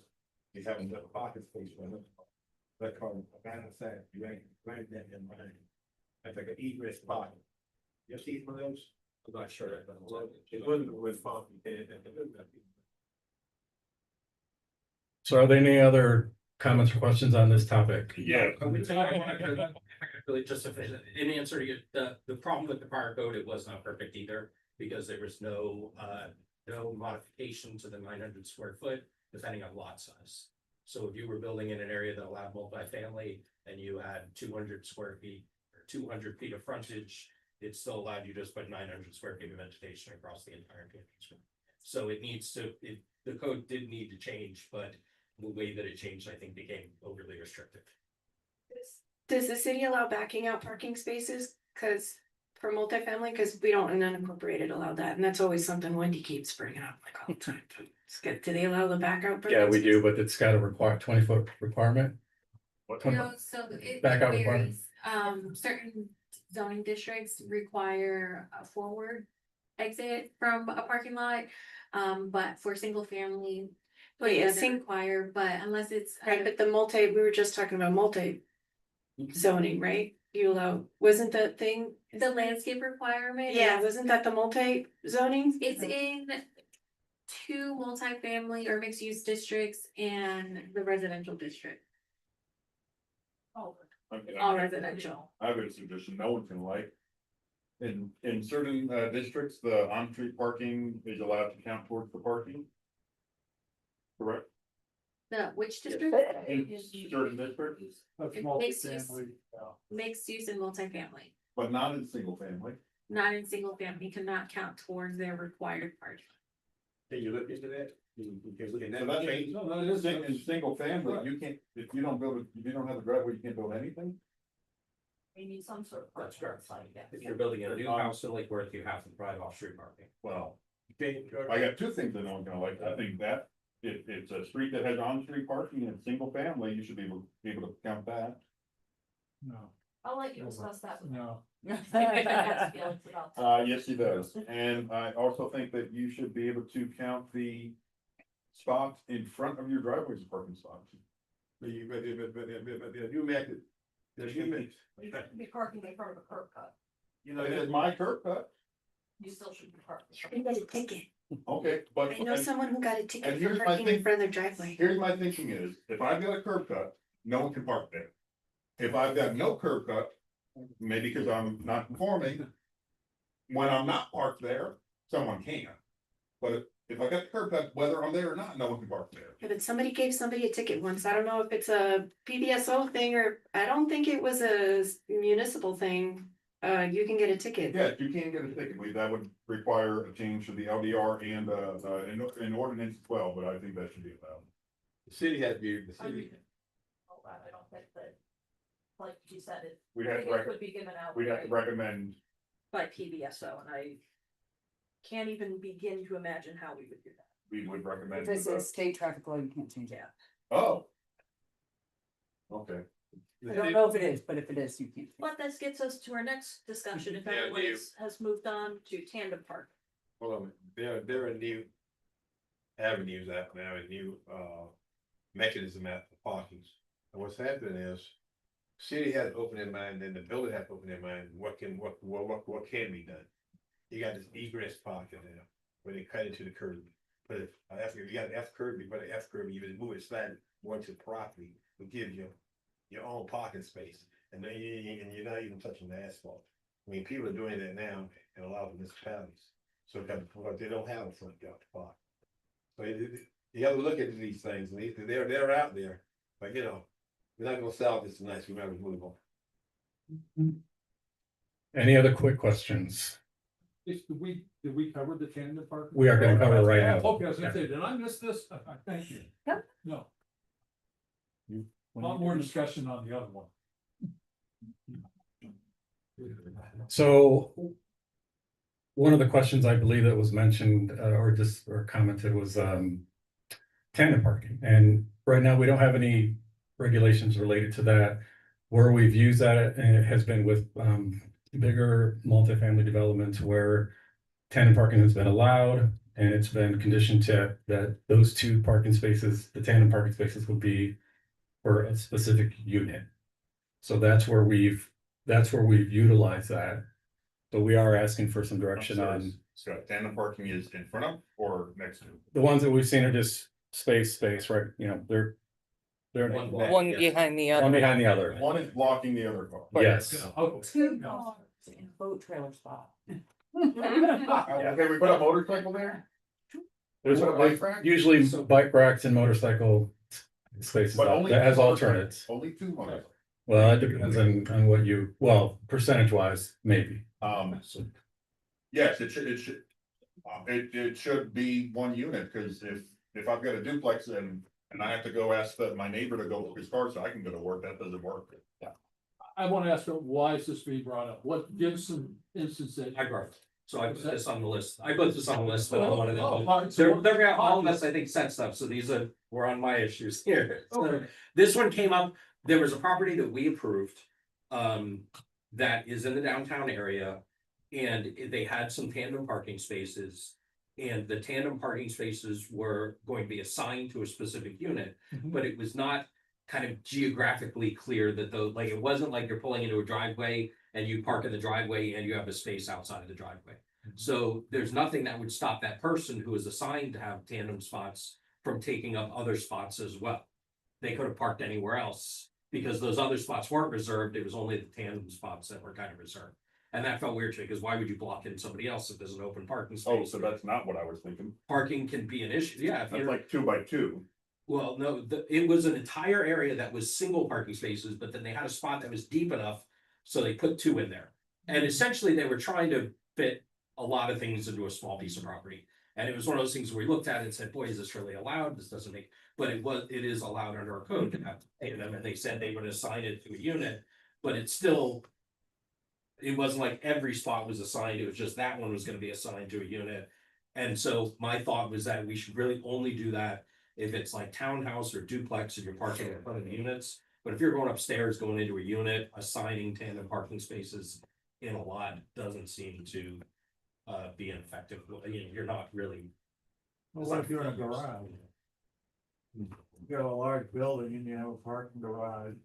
they have enough pocket space for them. That called a balance side, you ain't that in mind. That's like an egress pocket. You see one of those? I'm not sure. It wasn't with property. So are there any other comments or questions on this topic? Yeah. Really just in answer to you, the problem with the prior code, it was not perfect either, because there was no modification to the 900 square foot, depending on lot size. So if you were building in an area that allowed multifamily and you had 200 square feet or 200 feet of frontage, it still allowed you to just put 900 square feet of vegetation across the entire campus. So the code did need to change, but the way that it changed, I think, became overly restrictive. Does the city allow backing out parking spaces? Cause for multifamily, cause we don't in unincorporated allow that, and that's always something Wendy keeps bringing up like all the time. Do they allow the back out? Yeah, we do, but it's got a 20-foot requirement. So it Back out varies. Certain zoning districts require a forward exit from a parking lot. But for single family, Wait, it a doesn't require, but unless it's. Right, but we were just talking about multi zoning, right? You allow, wasn't that thing? The landscape requirement. Yeah, wasn't that the multi zoning? It's in 2 multifamily or mixed use districts and the residential district. All residential. I have a suggestion, no one can like. In certain districts, the on-street parking is allowed to count towards the parking. Correct? Which district? In certain districts, That's Mixed use. multifamily, Mixed use and multifamily, but not in single family. not in single family, cannot count towards their required parking. Can you look into that? Because look at So that that. means, No, that is. in single family, you can't, if you don't have a driveway, you can't build anything? We need some sort of. That's correct. If you're building a new house in Lake Worth, you have to provide off-street parking. Well, I got 2 things that no one can like. I think that if it's a street that has on-street parking and single family, you should be able to count that. No, I'll let you discuss that. no. Yes, he does. And I also think that you should be able to count the spots in front of your driveway as parking spots. But the new method. There's new methods. Be parking in front of a curb cut. You know, It is my curb cut. You still should be parking. You got a ticket. Okay, but. I know someone who got a ticket and for here's my parking in thing- front of their driveway. Here's my thinking is, if I've got a curb cut, no one can park there. If I've got no curb cut, maybe because I'm not conforming. When I'm not parked there, someone can. But if I got the curb cut, whether I'm there or not, no one can park there. Yeah, but somebody gave somebody a ticket once. I don't know if it's a PBSO thing or I don't think it was a municipal thing. you can get a ticket. Yeah, you can get a ticket, that would require a change to the LDR and, an ordinance as well, but I think that should be allowed. The city has to be, the city, I don't think that, like you said, it. We'd have to tickets would be given out. We'd have to recommend, By PBSO, and I can't even begin to imagine how we would do that. we would recommend. If it's a state traffic law, you can't change it. Oh. Okay. I don't know if it is, but if it is, you can't. But this gets us to our next discussion, if Yeah, everyone you- has moved on to tandem park. hold on, there are new avenues out now, a new, mechanism out for parking. And what's happening is, city has to open their mind, and the building has to open their mind, what can be done? You got this egress parking there, where they cut into the curb. But if, after you got an F curb, you put an F curb, you just move it slide more to the property, will give you your own parking space, and then you're not even touching the asphalt. I mean, people are doing that now in a lot of municipalities, so because they don't have a front yard to park. So you have to look at these things, and they're out there, but you know, we're not gonna solve this tonight, so we gotta move on. Any other quick questions? Did we cover the tandem park? We are gonna cover it right now. Okay, I was gonna say, did I miss this? Thank you. Yep. No. A lot more discussion on the other one. So one of the questions I believe that was mentioned or commented was tandem parking. And right now, we don't have any regulations related to that. Where we've used that has been with bigger multifamily developments where tandem parking has been allowed, and it's been conditioned to that those two parking spaces, the tandem parking spaces, would be for a specific unit. So that's where we've utilized that. So we are asking for some direction on So tandem parking is in front of or next to? the ones that we've seen are just space, right? You know, they're One behind the other. one behind the other. One is blocking the other car. Yes. Boat trailer spot. Okay, we put a motorcycle there? There's What, a bike rack? usually bike racks and motorcycle spaces But out only that has two alternates. Only two motorcycles. Well, it depends on what you, well, percentage wise, maybe. Yes, it should be one unit, because if I've got a duplex and I have to go ask my neighbor to go for his car so I can go to work, that doesn't work. I want to ask her, why is this being brought up? What gives some instances? I brought it. So I put this on the list. I put this on the list, but I wanted Oh, to. so They're all of us, I think, said stuff, so these were on my issues here. So Okay. this one came up, there was a property that we approved. That is in the downtown area. And they had some tandem parking spaces. And the tandem parking spaces were going to be assigned to a specific unit, but it was not kind of geographically clear that it wasn't like you're pulling into a driveway and you park in the driveway and you have a space outside of the driveway. So there's nothing that would stop that person who is assigned to have tandem spots from taking up other spots as well. They could have parked anywhere else because those other spots weren't reserved. It was only the tandem spots that were kind of reserved. And that felt weird to me, because why would you block in somebody else if there's an open parking space? Oh, so that's not what I was thinking. Parking can be an issue, yeah. If That's you're, like 2 by 2. well, no, it was an entire area that was single parking spaces, but then they had a spot that was deep enough. So they put 2 in there. And essentially they were trying to fit a lot of things into a small piece of property. And it was one of those things where we looked at it and said, boy, is this really allowed? This doesn't make, but it is allowed under our code to have them. And they said they would assign it to a unit, but it's still. It wasn't like every spot was assigned, it was just that one was gonna be assigned to a unit. And so my thought was that we should really only do that if it's like townhouse or duplex and you're parking in front of the units. But if you're going upstairs, going into a unit, assigning tandem parking spaces in a lot doesn't seem to be an effective, you're not really. Well, what if you're in a garage? You got a large building and you have a parking garage.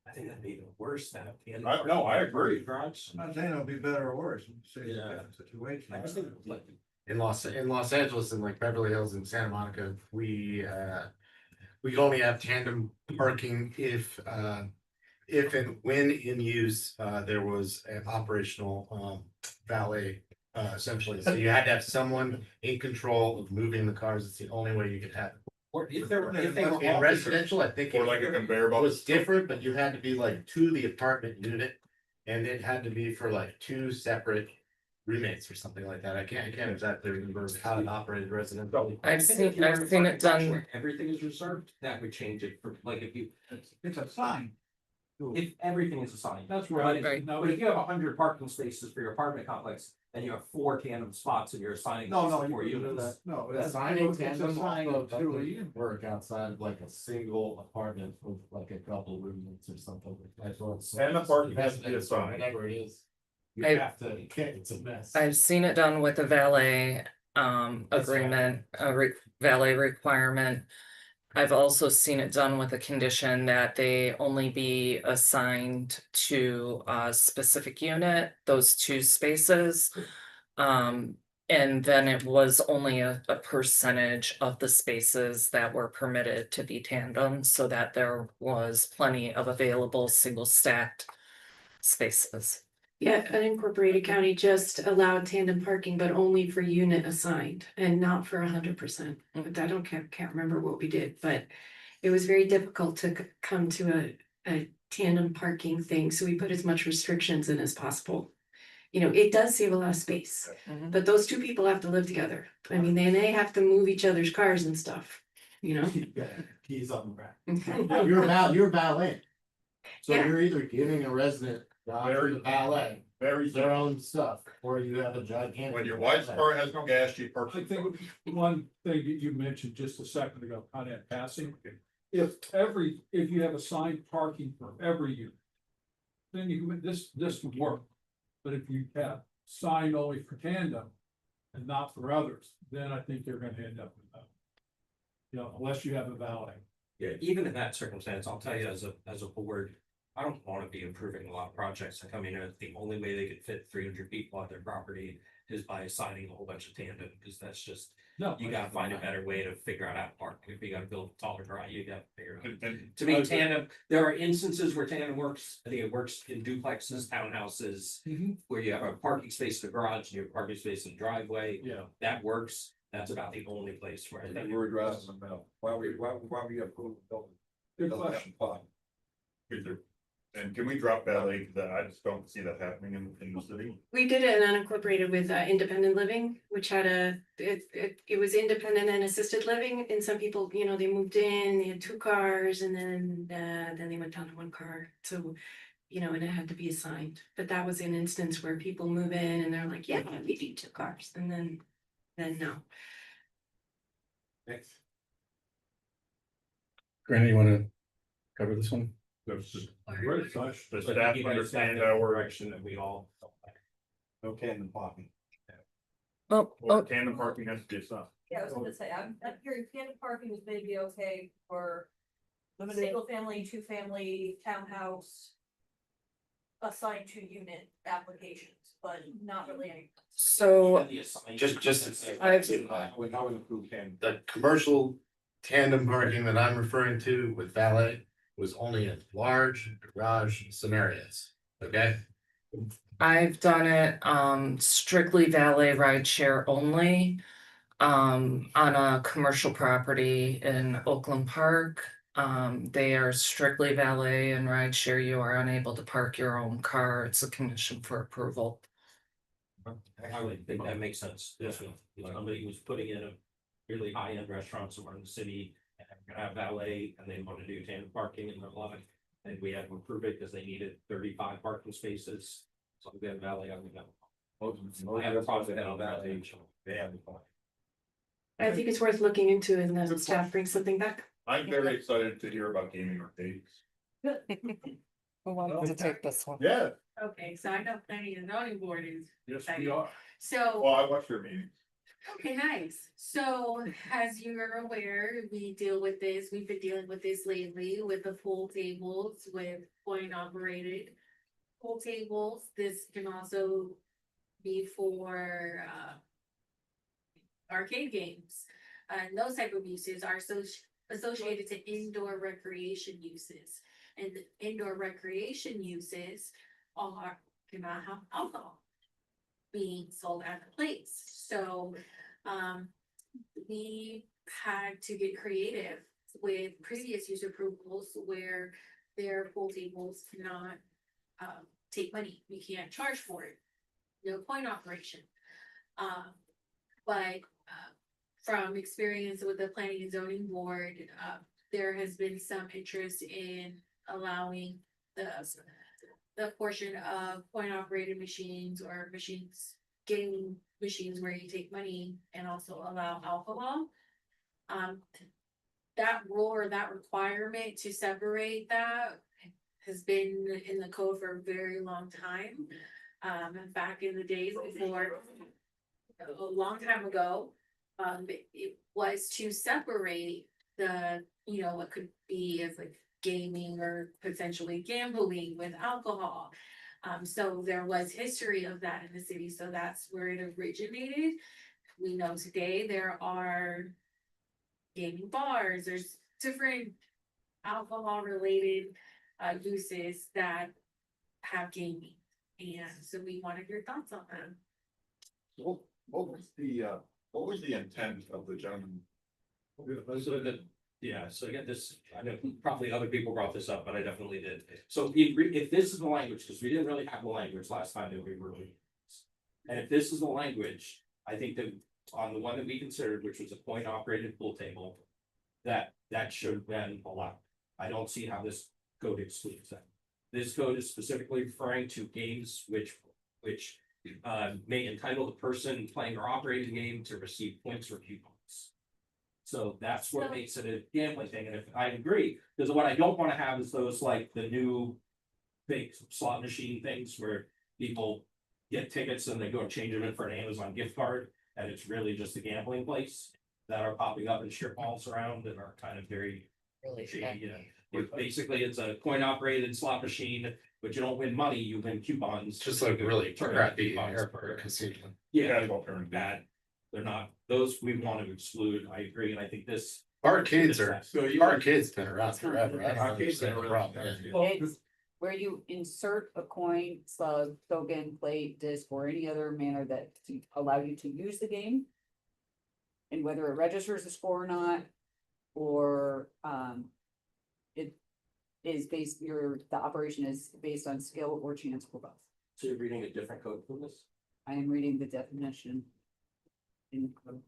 I think that'd be even worse than a tandem. No, I agree. Garage. I'm not saying it'll be better or worse, Yeah. situation. I just think, like, In Los Angeles and like Beverly Hills and Santa Monica, we only have tandem parking if and when in use, there was an operational valet. Essentially, so you had to have someone in control of moving the cars. It's the only way you could have it. or if they were In residential, I think Or like a conveyor belt. was different, but you had to be like to the apartment unit. And it had to be for like 2 separate roommates or something like that. I can't exactly remember how it operated residential. I've seen it done. Everything is reserved, that would change it for, like, if you, It's a sign. if everything is assigned. That's But right. if, but if you have 100 parking spaces for your apartment complex, and you have 4 tandem spots and you're assigning. No, those no, to 4 you do units. that. No, The that's signing it's a tandem sign also of two a doesn't unit. work outside of like a single apartment with like a couple roommates or something. That's what it's. And the parking has to be assigned. Whatever it is. You I- have to, it's a mess. I've seen it done with a valet That's right. agreement, valet requirement. I've also seen it done with a condition that they only be assigned to a specific unit, those 2 spaces. And then it was only a percentage of the spaces that were permitted to be tandem, so that there was plenty of available single stacked spaces. Yeah, unincorporated county just allowed tandem parking, but only for unit assigned and not for 100%. But I can't remember what we did, but it was very difficult to come to a tandem parking thing, so we put as much restrictions in as possible. You know, it does save a lot of space, but those 2 people have to live together. I mean, they have to move each other's cars and stuff, you know? Keys on the rack. You're valet. So Yeah. you're either giving a resident the valet Very, their own stuff, or you have a gigantic. when your wife's car has no gas, she parks. I think one thing that you mentioned just a second ago, kind of passing. If you have assigned parking for every unit, then this would work. But if you have signed only for tandem and not for others, then I think you're gonna end up with that. You know, unless you have a valet. Yeah, even in that circumstance, I'll tell you as a board, I don't wanna be improving a lot of projects that come in, and the only way they could fit 300 people on their property is by assigning a whole bunch of tandem, because that's just, No. you gotta find a better way to figure out how to park. If you gotta build a taller garage, you gotta figure out. And To me, tandem, there are instances where tandem works, I think it works in duplexes, townhouses, where you have a parking space in the garage, and you have a parking space in the driveway, Yeah. that works. That's about the only place where I think. We're addressing them now. Why we approve the building? Good question. And can we drop valet? That I just don't see that happening in the city. We did it in unincorporated with independent living, which had it was independent and assisted living, and some people, you know, they moved in, they had 2 cars, and then they went down to 1 car. So, you know, and it had to be assigned. But that was an instance where people move in and they're like, yeah, we need 2 cars, and then no. Next. Granny, you wanna cover this one? Great, Josh. The But staff you guys understand have the our direction that we all. No tandem parking. tandem parking has to be assigned. Yeah, I was gonna say, I'm hearing tandem parking is maybe okay for single family, 2-family townhouse. Assigned to unit applications, but not really any. So Just I've We how we approve tandem. the commercial tandem parking that I'm referring to with valet was only in large garage scenarios, okay? I've done it strictly valet ride share only. On a commercial property in Oakland Park. They are strictly valet and ride share. You are unable to park your own car. It's a condition for approval. I would think that makes sense. If somebody who's putting in a really high-end restaurant somewhere in the city, and they're gonna have valet, and they want to do tandem parking in their lot, and we have to approve it because they needed 35 parking spaces. So we have valet, I think that. I have a problem with that on valet. They have the point. I think it's worth looking into and then staff brings something back. I'm very excited to hear about gaming arcades. Who wants to take this one? Yeah, Okay, so I know planning and zoning board is, yes, we are. so. Well, I watch your meetings. Okay, nice. So as you're aware, we've been dealing with this lately with the pool tables, with coin operated pool tables. This can also be for arcade games. And those type of uses are associated to indoor recreation uses. And the indoor recreation uses cannot have alcohol being sold at the place. So we had to get creative with previous use approvals where their pool tables cannot take money, we can't charge for it. No point operation. But from experience with the planning and zoning board, there has been some interest in allowing the portion of point operated machines or machines, gaming machines where you take money and also allow alcohol. That rule or that requirement to separate that has been in the code for a very long time. Back in the days before, a long time ago, it was to separate the, you know, what could be as like gaming or potentially gambling with alcohol. So there was history of that in the city, so that's where it originated. We know today there are gaming bars, there's different alcohol related uses that have gaming. And so we wanted your thoughts on that. What was the intent of the gentleman? So again, this, I know probably other people brought this up, but I definitely did. So if this is the language, because we didn't really have the language last time that we were reading this. And if this is the language, I think that on the one that we considered, which was a point operated pool table, that should have been allowed. I don't see how this code excludes that. This code is specifically referring to games which may entitle the person playing or operating the game to receive points or coupons. So that's what makes it a gambling thing, and if I agree, because what I don't want to have is those like the new big slot machine things where people get tickets and they go and change them in for an Amazon gift card, and it's really just a gambling place that are popping up in strip malls around and are kind of very Really shady. Basically, it's a coin operated slot machine, but you don't win money, you win coupons. Just like really crappy airport casino. Yeah, bad. They're not, those we want to exclude, I agree, and I think this. Arcades been around forever. I don't Arcades been understand the around problem. forever. It's where you insert a coin, slug, token, plate, disc, or any other manner that to allow you to use the game. And whether it registers a score or not, or it is based, the operation is based on skill or chance or both. So you're reading a different code from this? I am reading the definition. In code.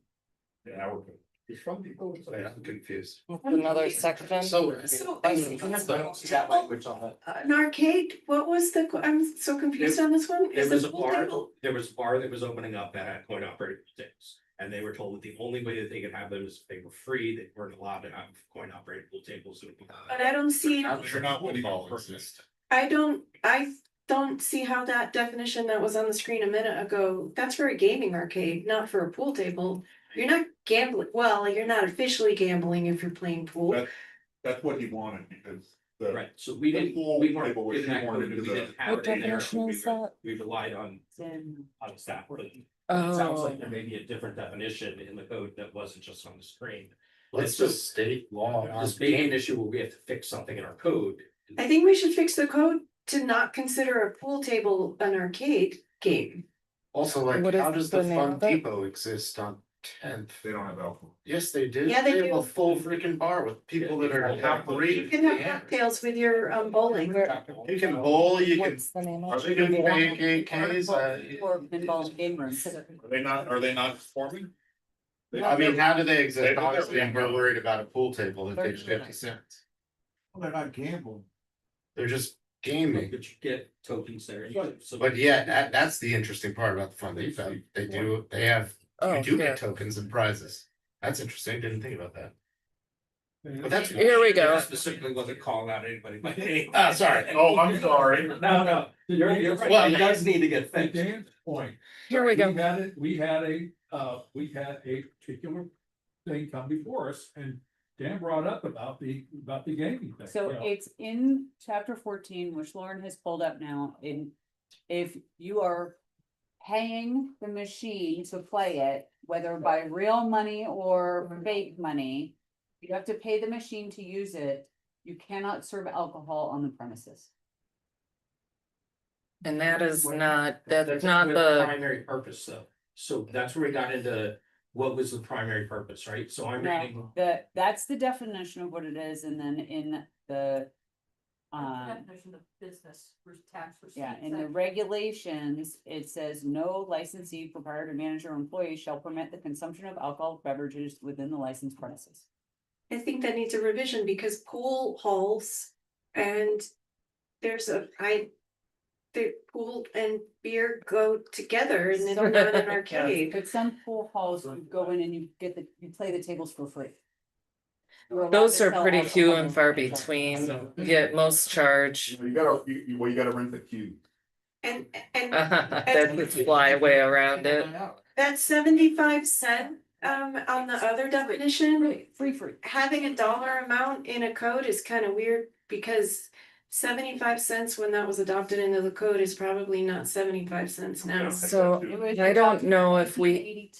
Yeah, we're good. It's from the code. I'm confused. Another section. So. That language on it. An arcade, what was I'm so confused on this one. There Is was it a pool bar, table? there was a bar that was opening up that had coin operated tables. And they were told that the only way that they could have them is if they were free, they weren't allowed to have coin operated pool tables. But I don't see, They're not what all exist. I don't see how that definition that was on the screen a minute ago, that's for a gaming arcade, not for a pool table. You're not gambling, well, you're not officially gambling if you're playing pool. That's what he wanted because the. Right, so we didn't, pool we weren't table was given that shoehorned code, because into we the- didn't have What it in there, definition so is that? we relied on staff. It sounds Oh, like there may be a different definition in the code that wasn't just on the screen. Let's just state law. This may be an issue where we have to fix something in our code. I think we should fix the code to not consider a pool table an arcade game. Also, like, What is how does the the name Fun of it? Depot exist on 10th? They don't have alcohol. Yes, they do. Yeah, they have do. a full freaking bar with people that are You operating. can have cocktails with your bowling. You can bowl, you can, what's the name Are of they it? gonna make AKs, Or pinball game rooms. Are they not performing? I mean, how do they They- exist? they're Honestly, being we're held. worried about a pool table that They're takes sure. 50 cents. They're not gambling. They're just gaming. But you get tokens there. So. But yeah, that's the interesting part about the Fun Depot. They have, Oh, you do yeah. get tokens and prizes. That's interesting. Didn't think about that. But that's. Here we go. I specifically wasn't calling out anybody by name. Ah, sorry. Oh, I'm sorry. No, you're right, Well, it does need to get To fixed. Dan's point, Here we go. we had a particular thing come before us, and Dan brought up about the gaming thing. So you know. it's in chapter 14, which Lauren has pulled up now, if you are paying the machine to play it, whether by real money or fake money, you have to pay the machine to use it. You cannot serve alcohol on the premises. And that is not, That's that's not the the, primary purpose though. So that's where we got into what was the primary purpose, right? So I'm reading. That's the definition of what it is, and then in the definition of business for tax receipts. Yeah, in the regulations, it says no licensee, proprietor, manager, or employee shall permit the consumption of alcoholic beverages within the licensed premises. I think that needs a revision because pool halls and the pool and beer go together and they're not an arcade. But some pool halls, you go in and you play the tables for free. You're allowed Those to are sell pretty few alcohol and far in- between, yet most charge. You gotta rent the queue. And That would fly way around it. that 75 cent on the other definition, Free. having a dollar amount in a code is kind of weird because 75 cents when that was adopted into the code is probably not 75 cents now. So I don't know if we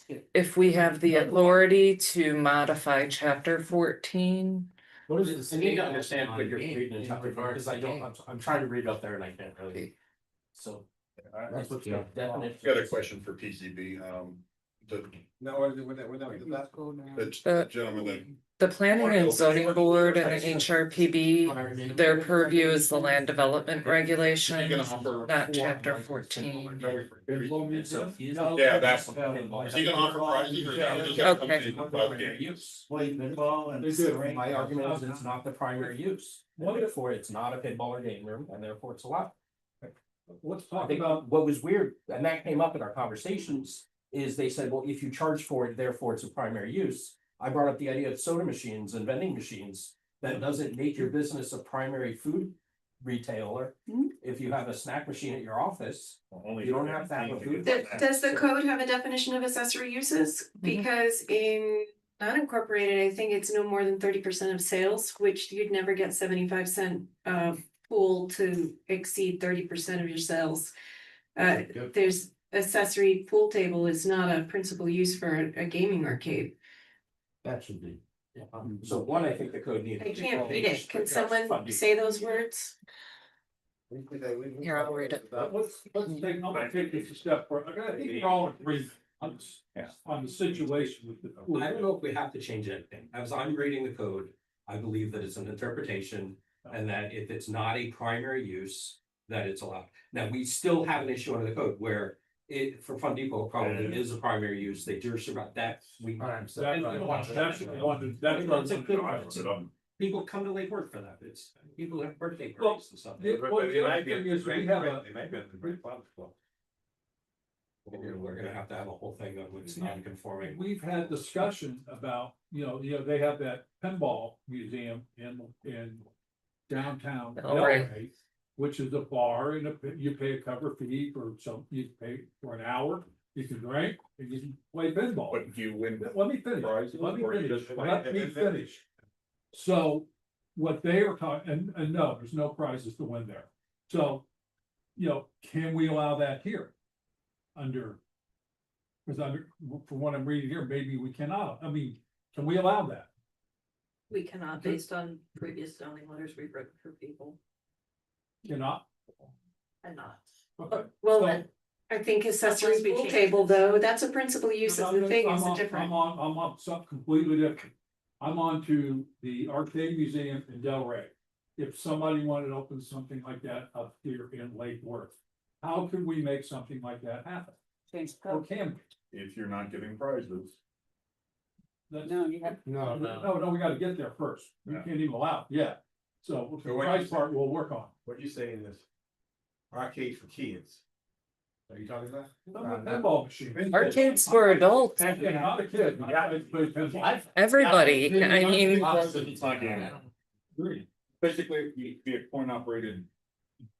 have the authority to modify chapter 14. What is I need to understand what you're reading in chapter four, because I don't, I'm trying to read up there and I can't really. So. That's what's Yeah, I've got a question for PCB, No, the gentleman that. The planning and zoning board and HRPB, their purview is the land development regulation, not chapter 14. Yeah, that's. Is he gonna offer prizes or is that just gonna come Okay. in and buy the game? Use. My argument is it's not the primary use, therefore it's not a pinball or game room, and therefore it's allowed. Let's I talk think about, what was weird, and that came up in our conversations, is they said, well, if you charge for it, therefore it's a primary use. I brought up the idea of soda machines and vending machines, that doesn't make your business a primary food retailer. If you have a snack machine at your office, you don't have to have a food. Does the code have a definition of accessory uses? Because in non-incorporated, I think it's no more than 30% of sales, which you'd never get 75 cent pool to exceed 30% of your sales. There's accessory pool table is not a principal use for a gaming arcade. That should be. So one, I think the code needs. I can't read it. Can someone say those words? Here, I'll read it. let's take, I'm gonna take this a step further. I think we all agree on the situation with the. pool. I don't know if we have to change anything. As I'm reading the code, I believe that it's an interpretation. And that if it's not a primary use, that it's allowed. Now, we still have an issue under the code where it, for Fun Depot, probably is a primary use. They do about that. That's People come to Lake Worth for that. It's, people have birthday Well, parties and stuff. the other thing is we have a- We're gonna have to have a whole thing of it's non-conforming. We've had discussion about, they have that pinball museum in downtown Delray. Delray, which is a bar and you pay a cover fee you pay for an hour, you can drink and you can play pinball. But do you win? Let me finish, prizes let me or you finish, just play? let me finish. So what they are talking, and no, there's no prizes to win there. So, can we allow that here? Because from what I'm reading here, maybe we cannot. I mean, can we allow that? We cannot, based on previous zoning letters we've written for people, Cannot? and not. Okay. Well, I think accessory pool table though, that's a principal use of the thing, it's a different. I'm on something completely different. I'm on to the arcade museum in Delray. If somebody wanted to open something like that up here in Lake Worth, how can we make something like that happen? Change the Or code. can we? If you're not giving prizes. That's- No, you have. No, we gotta get there first. We Yeah. can't even allow, yeah. So the So what price you- part we'll work on. What you saying is arcade for kids. Are you talking about? Pinball machine. Arcades for adults, And not a kid. I play pinball. everybody, I mean, It's not gaming. Basically, you'd be a coin operated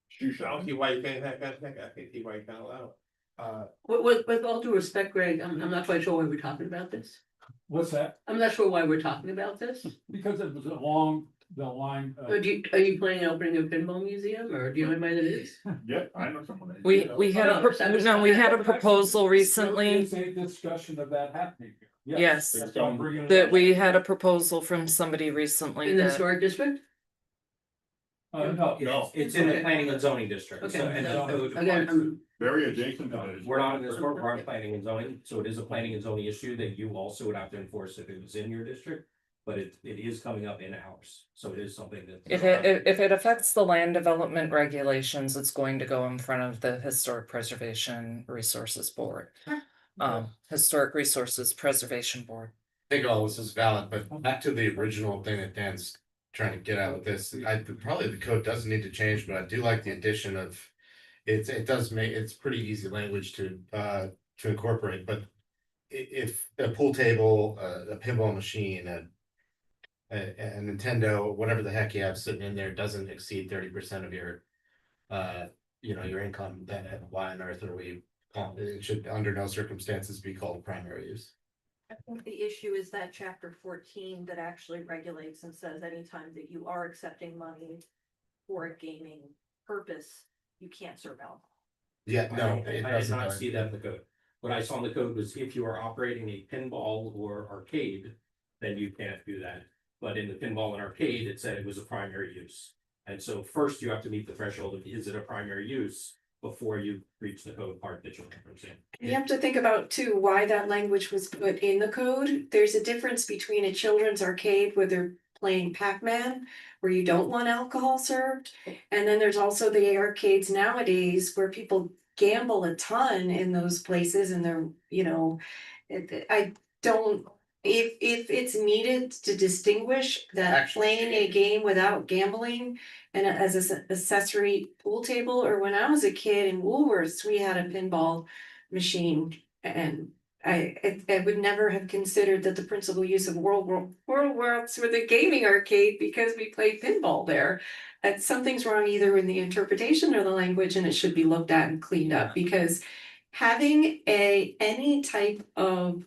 shoe I shop. don't see why you can't have, I can't see why you can't allow it. With all due respect, Greg, I'm not quite sure why we're talking about this. What's that? I'm not sure why we're talking about this. Because it was along the line. Are you planning on opening a pinball museum or do you know anybody that is? Yeah, I know someone. that- we had a proposal recently. There's a discussion of that happening here. Yes. That's why I'm bringing it That up. we had a proposal from somebody recently In the that, historic district? No. No. It's in the planning and zoning district. so- Okay. and that code Again, applies. Very adjacent to that. We're not in this, we're on planning and zoning, so it is a planning and zoning issue that you also would have to enforce if it was in your district. but it is coming up in ours, so it is something that. If it affects the land development regulations, it's going to go in front of the Historic Preservation Resources Board. Historic Resources Preservation Board. I think all this is valid, but back to the original thing that Dan's trying to get out with this, probably the code doesn't need to change, but I do like the addition of. It does make, it's pretty easy language to incorporate, but if a pool table, a pinball machine, a Nintendo, whatever the heck you have sitting in there doesn't exceed 30% of your your income, then why on earth are we, it should under no circumstances be called primary use. I think the issue is that chapter 14 that actually regulates and says anytime that you are accepting money for a gaming purpose, you can't serve alcohol. Yeah, no, I it did doesn't. not see that in the code. What I saw in the code was if you are operating a pinball or arcade, then you can't do that. But in the pinball and arcade, it said it was a primary use. And so first you have to meet the threshold of, is it a primary use, before you reach the code part that you're referencing. You have to think about too, why that language was put in the code. There's a difference between a children's arcade where they're playing Pac-Man, where you don't want alcohol served. And then there's also the arcades nowadays where people gamble a ton in those places and they're, I don't, if it's needed to distinguish that playing a game without gambling and as an accessory pool table, or when I was a kid in Woolworths, we had a pinball machine and I would never have considered that the principal use of Worlds were the gaming arcade because we played pinball there. Something's wrong either in the interpretation or the language, and it should be looked at and cleaned up, because having any type of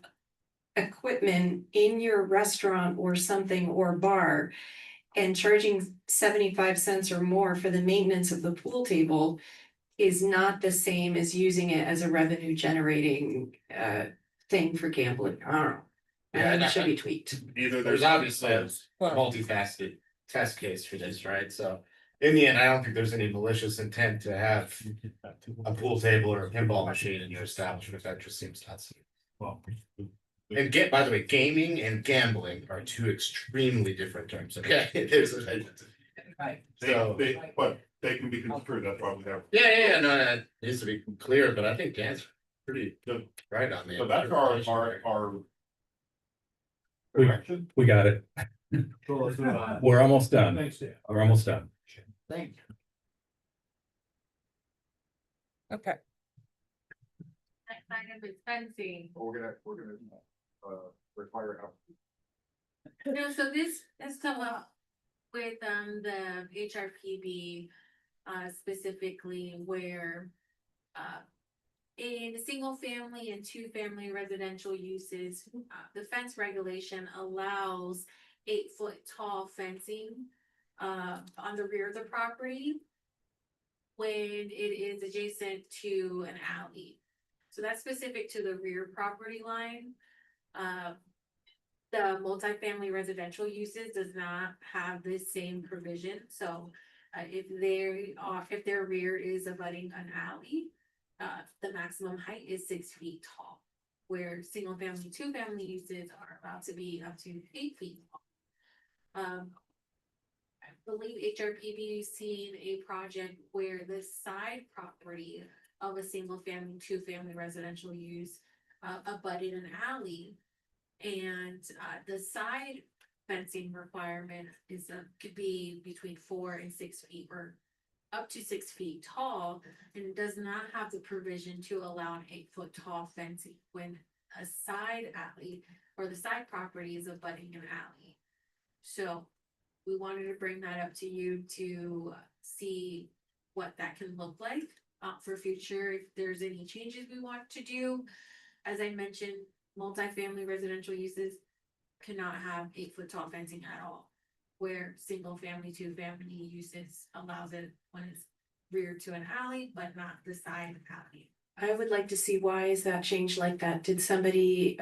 equipment in your restaurant or something or bar and charging 75 cents or more for the maintenance of the pool table is not the same as using it as a revenue generating thing for gambling. I don't know. Yeah, It should be tweaked. Either There's obviously a multifaceted test case for this, right? So in the end, I don't think there's any malicious intent to have a pool table or a pinball machine in your establishment. That just seems nuts. Well, And by the way, gaming and gambling are two extremely different terms. Okay, there's a Right. But they can be construed, that's why we have. yeah, no, that needs to be clear, but I think Dan's pretty good right on the. So that's our. We got it. so let's move on. We're almost done. Thanks, Dan. We're almost done. Thank you. Okay. Next item is fencing. We're gonna require help. No, so this has come up with the HRPB specifically where in single family and two family residential uses, the fence regulation allows 8-foot tall fencing on the rear of the property when it is adjacent to an alley. So that's specific to the rear property line. The multifamily residential uses does not have this same provision, so if their rear is abutting an alley, the maximum height is 6 feet tall. Where single family, two family uses are allowed to be up to 8 feet tall. I believe HRPB is seeing a project where the side property of a single family, two family residential use abutted an alley. And the side fencing requirement could be between 4 and 6 feet or up to 6 feet tall, and does not have the provision to allow an 8-foot tall fencing when a side alley or the side property is abutting an alley. So we wanted to bring that up to you to see what that can look like for future, if there's any changes we want to do. As I mentioned, multifamily residential uses cannot have 8-foot tall fencing at all, where single family, two family uses allows it when it's rear to an alley, but not the side alley. I would like to see, why is that changed like that? Did somebody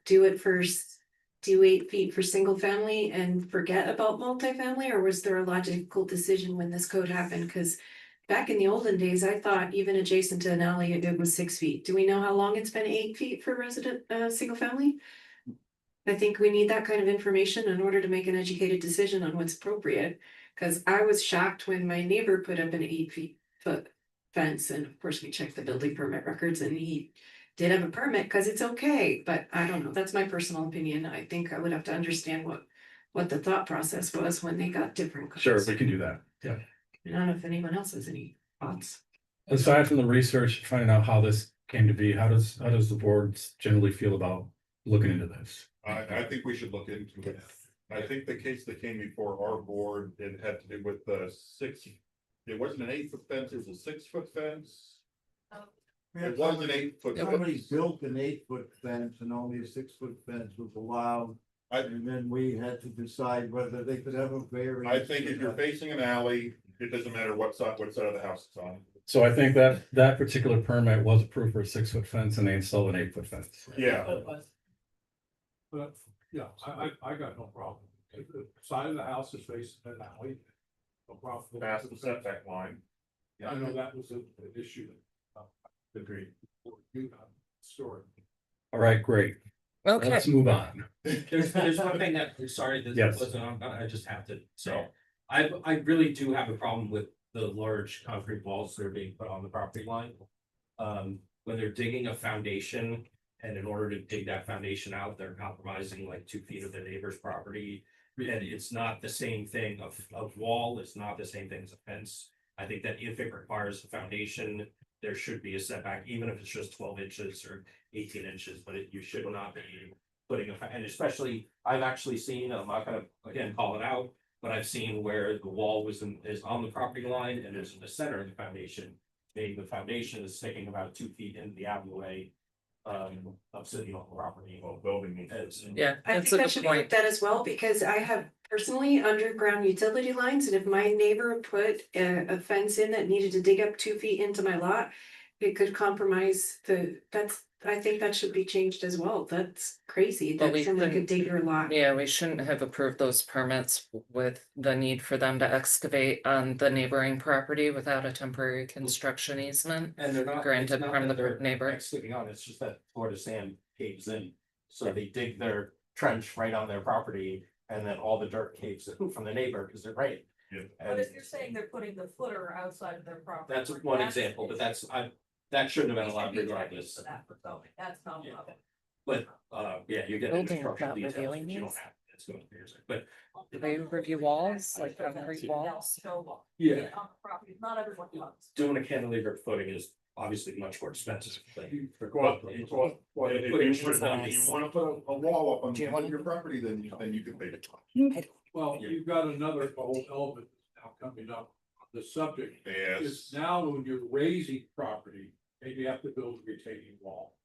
do 8 feet for single family and forget about multifamily, or was there a logical decision when this code happened? Because back in the olden days, I thought even adjacent to an alley, it was 6 feet. Do we know how long it's been 8 feet for single family? I think we need that kind of information in order to make an educated decision on what's appropriate. Cause I was shocked when my neighbor put up an 8 foot fence, and of course we checked the building permit records, and he did have a permit, cause it's okay, but I don't know, that's my personal opinion. I think I would have to understand what the thought process was when they got different. codes. Sure, we can do that. Yeah. I don't know if anyone else has any thoughts. Aside from the research, finding out how this came to be, how does the board generally feel about looking into this? I think we should look into it. I think the case that came before our board, it had to do with the it wasn't an 8 foot fence, it was a 6 foot fence. It was an 8 foot. Somebody built an 8 foot fence and only a 6 foot fence was allowed. And then we had to decide whether they could have a variance. I think if you're facing an alley, it doesn't matter what side of the house it's on. So I think that particular permit was approved for a 6 foot fence and they installed an 8 foot fence. Yeah. But, yeah, I got no problem. If the side of the house is facing an alley, no problem. Past the setback line. I know that was an issue. Agreed. Story. All right, great. Okay, Let's move on. There's one thing that, sorry, Yes. this wasn't on, I just have to, so. I really do have a problem with the large concrete walls that are being put on the property line. When they're digging a foundation, and in order to dig that foundation out, they're compromising like 2 feet of the neighbor's property. And it's not the same thing of wall, it's not the same thing as a fence. I think that if it requires a foundation, there should be a setback, even if it's just 12 inches or 18 inches, but you should not be putting and especially, I've actually seen, I'm not gonna, again, call it out, but I've seen where the wall is on the property line and it's in the center of the foundation. Maybe the foundation is sticking about 2 feet into the alleyway, of city on the property. Well, building. yeah, I that's think a that good should be looked point. at as well, because I have personally underground utility lines, and if my neighbor put a fence in that needed to dig up 2 feet into my lot, it could compromise I think that should be changed as well. That's crazy But that we someone could couldn't- dig your lot. Yeah, we shouldn't have approved those permits with the need for them to excavate on the neighboring property without a temporary construction easement. And they're not. Granted it's not from that the they're neighbor. Sticking on, it's just that Florida sand caves in, so they dig their trench right on their property. And then all the dirt caves in from the neighbor, because they're right. Yeah. And you're saying they're putting the footer outside of their property. that's one example, but that shouldn't have been allowed regardless. That's not. Yeah. But, yeah, you get into Building structural not details, reviewing which you don't these? have, it's going to be, but. Do they review walls, like concrete walls? Yeah. On the property, not everyone does. Doing a cantilever footing is obviously much more expensive. But Well, But if putting you shit down- you wanna put a wall up on Do you want- your property, then you can pay it. Well, you've got another whole element now coming up on the subject. Yes. Is now when you're raising property, and you have to build a retaining wall.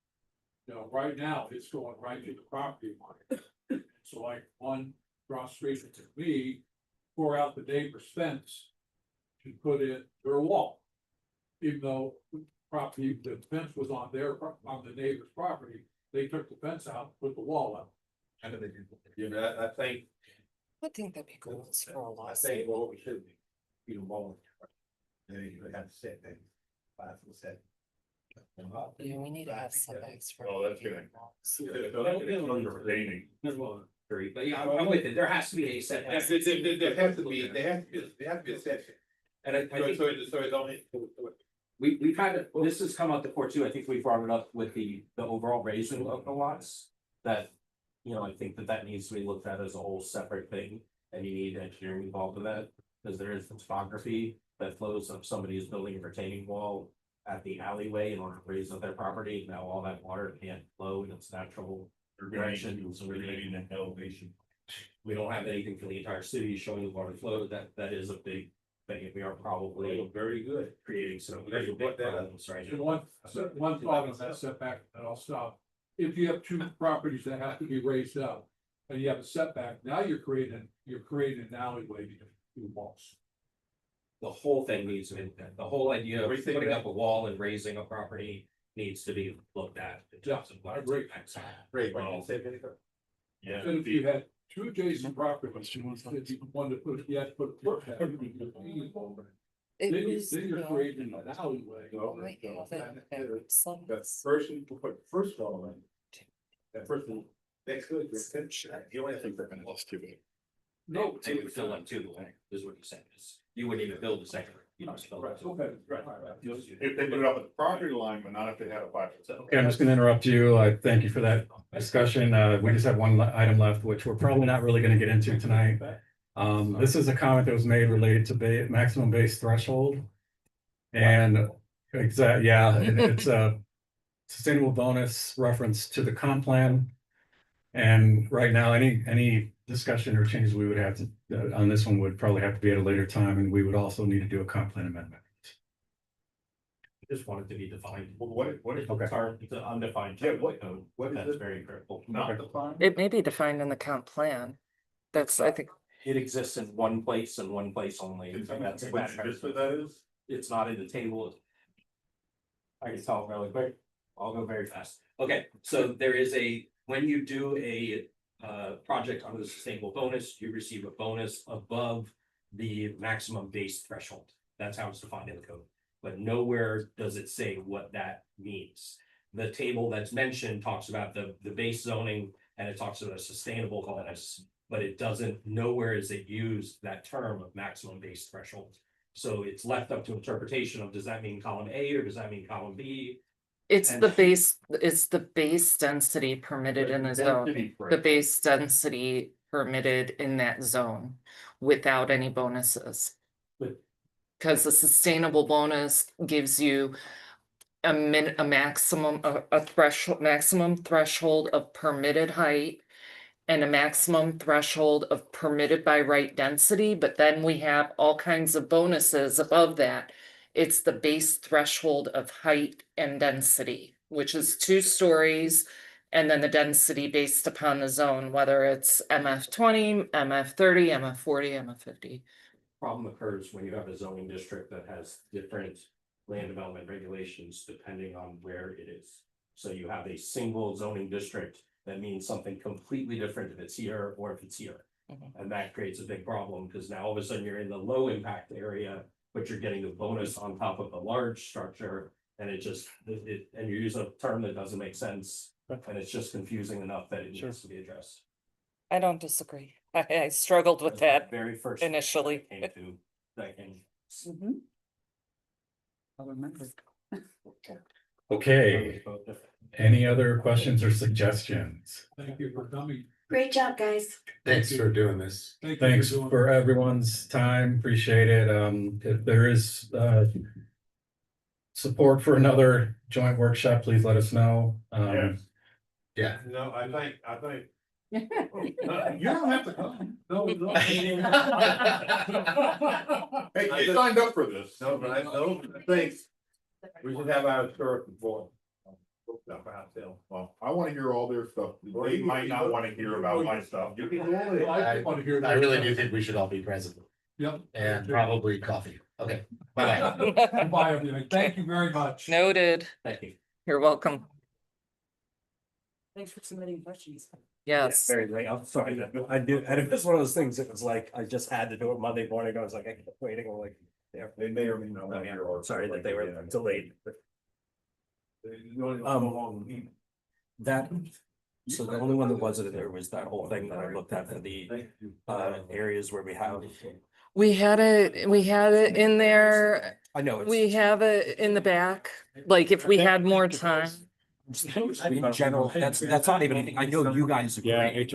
You know, right now, it's going right to the property line. So like one frustration to me, pour out the neighbor's fence to put in their wall. Even though the fence was on on the neighbor's property, they took the fence out, put the wall up. And then I think, I think that'd be cool for a I lawsuit. think what we should be, more. Then you would have to set things. 5%. Yeah, we need to have setbacks for. Oh, that's good. Retaining. But yeah, I'm with it, there has to be a setback. There has to be, a setback. And I think So it's only. we've had, this has come up before too, I think we brought it up with the overall raising of the lots. That, I think that needs to be looked at as a whole separate thing, and you need engineering involved in that. Because there is topography that flows if somebody is building a retaining wall at the alleyway in order to raise up their property, now all that water can't flow in its natural direction, so we're gonna need an elevation. We don't have anything for the entire city showing the water flow, that is a big thing, we are probably very good creating some very big problems, right? And one thought on that setback, and I'll stop. If you have 2 properties that have to be raised up, and you have a setback, now you're creating an alleyway between 2 walls. The whole thing needs to be, the whole idea of putting up a wall and raising a property needs to be looked at. In terms of what I it's agree. impacts. Great, Well, Yeah. And if you had 2 adjacent properties, that you wanted to put, you had to put a footpath. Then you're creating an alleyway. Might have it backwards. That first of all, that first one, That's good. You only think they're gonna list two. No, they would fill in two, is what you're saying, is you wouldn't even build a second, you know, fill it. Okay, right. If they put it up at the property line, but not if they had a five. Okay, I'm just gonna interrupt you. I thank you for that discussion. We just have one item left, which we're probably not really gonna get into tonight. This is a comment that was made related to maximum base threshold. And it's a sustainable bonus reference to the comp plan. And right now, any discussion or changes we would have to, on this one would probably have to be at a later time, and we would also need to do a comp plan amendment. Just wanted to be defined. What is Okay. the term, the undefined Yeah, term, what- code, what is that's it? very critical. Not defined? It may be defined in the comp plan. That's, I think, It exists in one place and one place only. That's Which district that is? It's not in the table. I can talk really quick. I'll go very fast. Okay, so there is when you do a project under the sustainable bonus, you receive a bonus above the maximum base threshold. That's how it's defined in the code. But nowhere does it say what that means. The table that's mentioned talks about the base zoning and it talks about a sustainable bonus. But it doesn't, nowhere is it used that term of maximum base threshold. So it's left up to interpretation of, does that mean column A or does that mean column B? it's And- the base density permitted in the zone. The base density permitted in that zone without any bonuses. But- Cause the sustainable bonus gives you a maximum, a threshold, maximum threshold of permitted height. And a maximum threshold of permitted by right density, but then we have all kinds of bonuses above that. It's the base threshold of height and density, which is 2 stories. And then the density based upon the zone, whether it's MF20, MF30, MF40, MF50. Problem occurs when you have a zoning district that has different land development regulations depending on where it is. So you have a single zoning district that means something completely different if it's here or if it's here. Mhm. And that creates a big problem because now all of a sudden you're in the low impact area, but you're getting the bonus on top of the large structure. And it just, and you're using a term that doesn't make sense. And it's just confusing enough that it needs to be addressed. I don't disagree. I struggled with that Very first. initially. Came to that came. Mhm. I'll remember. Okay, any other questions or suggestions? Thank you for coming. Great job, guys. Thanks for doing this. Thank you Thanks doing for everyone's time, appreciate it. If there is support for another joint workshop, please let us know. Yes. Yeah. No, I think. You don't have to come. No, no. Hey, you signed up for this. No, but I think we should have our historic report. Well, I wanna hear all their stuff. They might not wanna hear about my stuff. I want to hear. I really do think we should all be present Yep. and probably coffee. Okay. Bye. Bye, everything. Thank you very much. Noted. Thank you. You're welcome. Thanks for submitting questions. Yes. Very late, I'm sorry, I did, and it was one of those things, it was like, I just had to do it Monday morning, I was like, I kept waiting, I'm like. They may or may not wanna hear our. Sorry that they were delayed, but that, so the only one that wasn't in there was that whole thing that I looked at for the areas where we have. We had it in there. I know. We have it in the back, like if we had more time. In general, that's not even, I know you guys agree. Yeah,